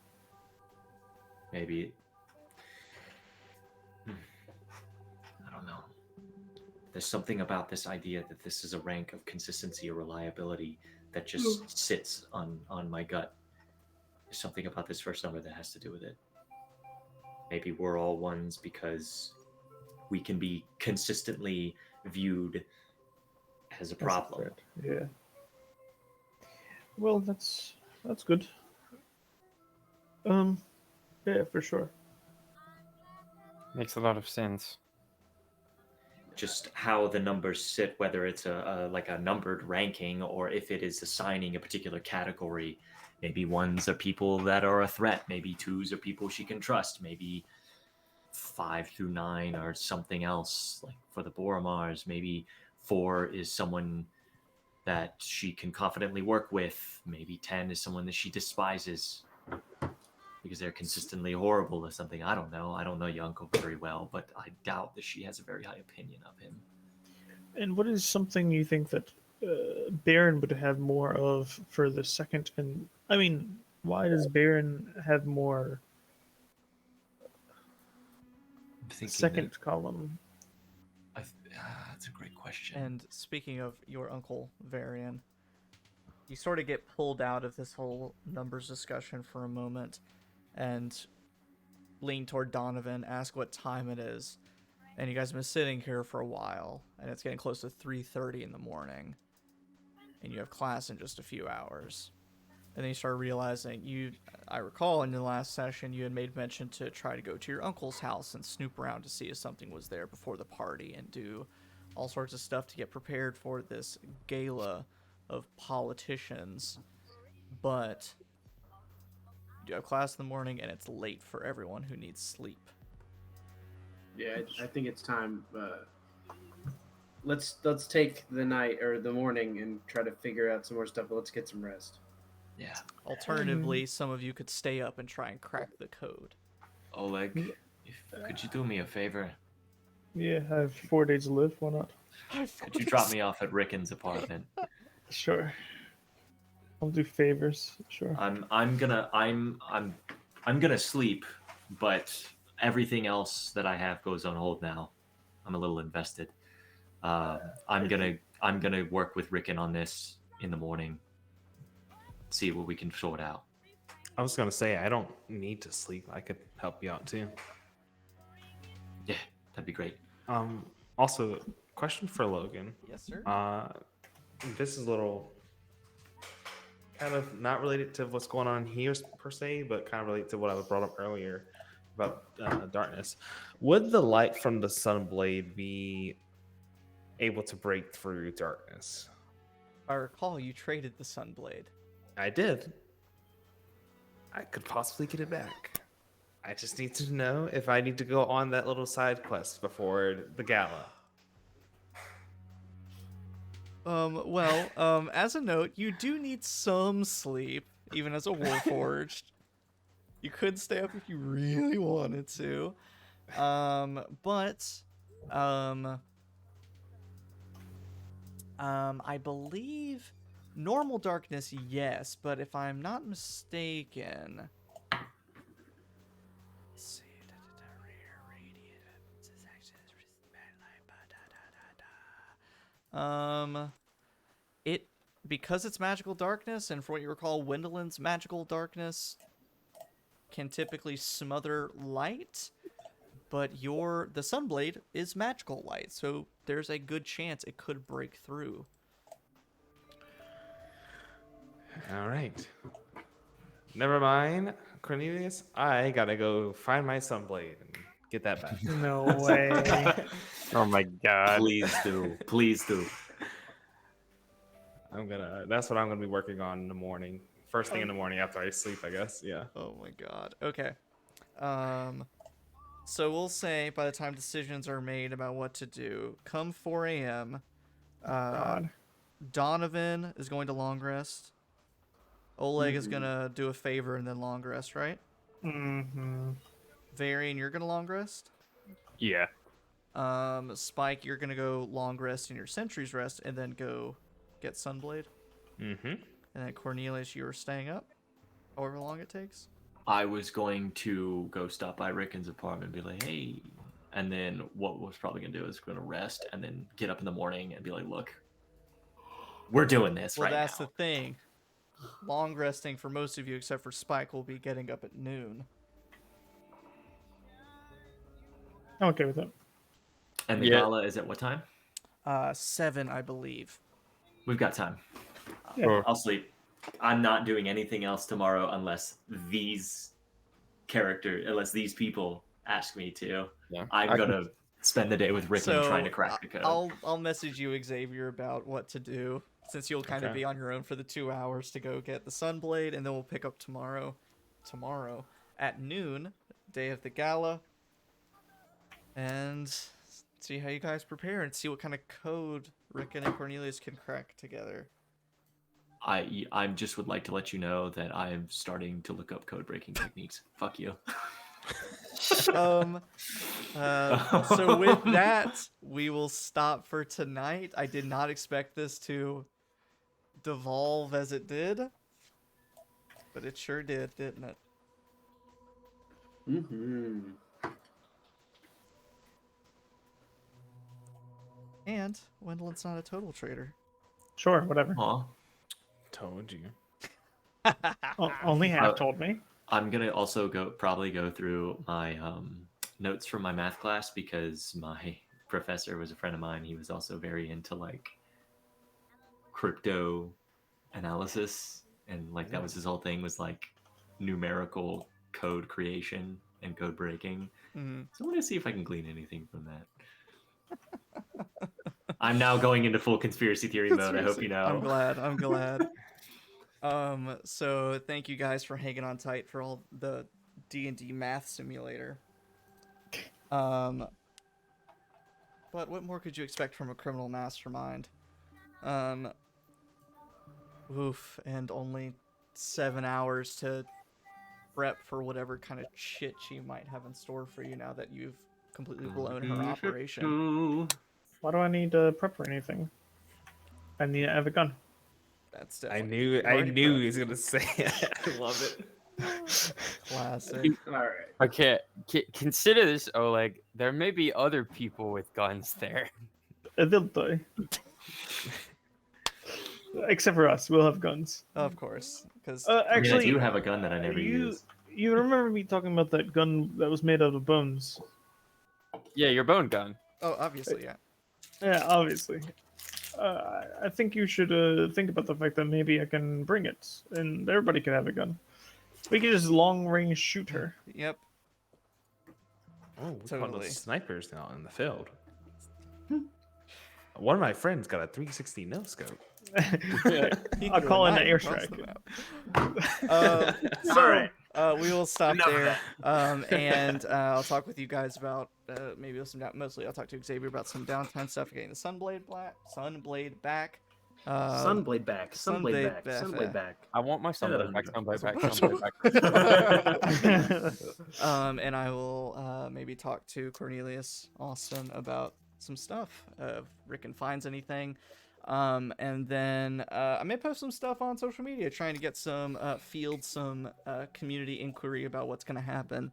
Maybe. I don't know. There's something about this idea that this is a rank of consistency or reliability that just sits on my gut. There's something about this first number that has to do with it. Maybe we're all ones because we can be consistently viewed as a problem. Yeah. Well, that's good. Yeah, for sure. Makes a lot of sense. Just how the numbers sit, whether it's a numbered ranking or if it is assigning a particular category. Maybe ones are people that are a threat. Maybe twos are people she can trust. Maybe 5 through 9 are something else. Like for the Boromars, maybe 4 is someone that she can confidently work with. Maybe 10 is someone that she despises because they're consistently horrible or something. I don't know. I don't know your uncle very well, but I doubt that she has a very high opinion of him. And what is something you think that Baron would have more of for the second? And I mean, why does Baron have more second column? That's a great question. And speaking of your uncle Varian, you sort of get pulled out of this whole numbers discussion for a moment and lean toward Donavan, ask what time it is. And you guys have been sitting here for a while, and it's getting close to 3:30 in the morning. And you have class in just a few hours. And then you start realizing I recall in the last session you had made mention to try to go to your uncle's house and snoop around to see if something was there before the party and do all sorts of stuff to get prepared for this gala of politicians. But you have class in the morning and it's late for everyone who needs sleep. Yeah, I think it's time. Let's take the night or the morning and try to figure out some more stuff. But let's get some rest. Yeah. Alternatively, some of you could stay up and try and crack the code. Oleg, could you do me a favor? Yeah, I have 4 days to live. Why not? Could you drop me off at Rickon's apartment? Sure. I'll do favors. Sure. I'm gonna sleep, but everything else that I have goes on hold now. I'm a little invested. I'm gonna work with Rickon on this in the morning. See what we can sort out. I was gonna say I don't need to sleep. I could help you out too. Yeah, that'd be great. Also, question for Logan. Yes, sir. This is a little kind of not related to what's going on here per se, but kind of related to what I brought up earlier about darkness. Would the light from the Sunblade be able to break through darkness? I recall you traded the Sunblade. I did. I could possibly get it back. I just need to know if I need to go on that little side quest before the gala. As a note, you do need some sleep, even as a Warforged. You could stay up if you really wanted to. I believe normal darkness, yes, but if I'm not mistaken, Because it's magical darkness, and for what you recall, Wendeline's magical darkness can typically smother light, but the Sunblade is magical light, so there's a good chance it could break through. All right. Never mind, Cornelius. I gotta go find my sunblade and get that back. No way. Oh my god. Please do. Please do. That's what I'm gonna be working on in the morning. First thing in the morning after I sleep, I guess. Yeah. Oh my god. Okay. So we'll say by the time decisions are made about what to do, come 4 a.m., God. Donavan is going to long rest. Oleg is gonna do a favor and then long rest, right? Mm-hmm. Varian, you're gonna long rest. Yeah. Spike, you're gonna go long rest in your sentry's rest and then go get Sunblade. Mm-hmm. And then Cornelius, you are staying up, however long it takes. I was going to go stop by Rickon's apartment and be like, hey. And then what was probably going to do is going to rest and then get up in the morning and be like, look, we're doing this Well, right that's now. the thing. Long resting for most of you, except for Spike, will be getting up at noon. I'm okay with that. And the gala is at what time? 7, I believe. We've got time. Yeah. I'll sleep. I'm not doing anything else tomorrow unless these people ask me to. Yeah. I'm going to spend the day with Rickon So, trying to crack the code. I'll message you, Xavier, about what to do, since you'll kind of be on your own for the 2 hours to go get the Sunblade, and then we'll pick up tomorrow at noon, day of the gala, and see how you guys prepare and see what kind of code Rickon and Cornelius can crack together. I just would like to let you know that I'm starting to look up code breaking techniques. Fuck you. So with that, we will stop for tonight. I did not expect this to devolve as it did, but it sure did, didn't it? Mm-hmm. And Wendeline's not a total traitor. Sure, whatever. Aw. Told you. Only half told me. I'm gonna also probably go through my notes from my math class because my professor was a friend of mine. He was also very into like crypto analysis, and like that was his whole thing, was like numerical code creation and code breaking. Mm-hmm. So I want to see if I can glean anything from that. I'm now going into full conspiracy theory mode. I hope you know. I'm glad. So thank you guys for hanging on tight for all the D&D math simulator. But what more could you expect from a criminal mastermind? Oof, and only 7 hours to prep for whatever kind of shit she might have in store for you now that you've completely blown her operation. Why do I need to prep for anything? I need to have a gun. That's I definitely knew he was gonna say it. I love it. classic. All right. Okay, consider this, Oleg. There may be other people with guns there. They'll die. Except for us, we'll have guns. Of course, because Actually, I do have a gun that I never use. You remember me talking about that gun that was made out of bones? Yeah, your bone gun. oh, obviously, yeah. Yeah, obviously. I think you should think about the fact that maybe I can bring it, and everybody can have a gun. We can just long range shoot her. Yep. Oh, we call Totally. those snipers now in the field. One of my friends got a 360 no scope. I'll call in an airstrike. We will stop there, and I'll talk with you guys about maybe some mostly I'll talk to Xavier about some downtime stuff, getting the Sunblade back. Sunblade back. Sunblade back. I want my Sunblade back. Sunblade back. And I will maybe talk to Cornelius Austin about some stuff. If Rickon finds anything. And then I may post some stuff on social media, trying to get some some community inquiry about what's going to happen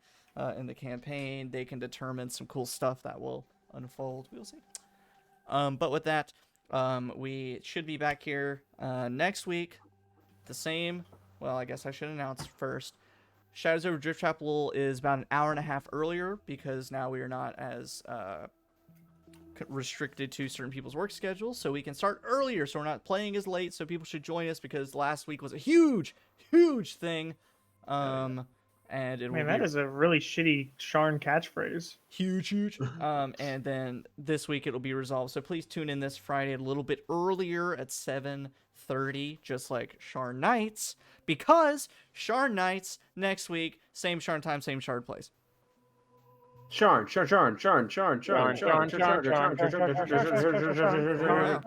in the campaign. They can determine some cool stuff that will unfold. We'll see. But with that, We should be back here next week. The same. Well, I guess I should announce first. Shadows over Driftchapel is about an hour and a half earlier because now we are not as restricted to certain people's work schedules, so we can start earlier. So we're not playing as late. So people should join us because last week was a huge thing. And it will that be is a really shitty Sharn catchphrase. huge. And then this week it'll be resolved. So please tune in this Friday a little bit earlier at 7:30, just like Sharn Nights, because Sharn Nights next week, same Sharn time, same Shard place. Sharn. Wow.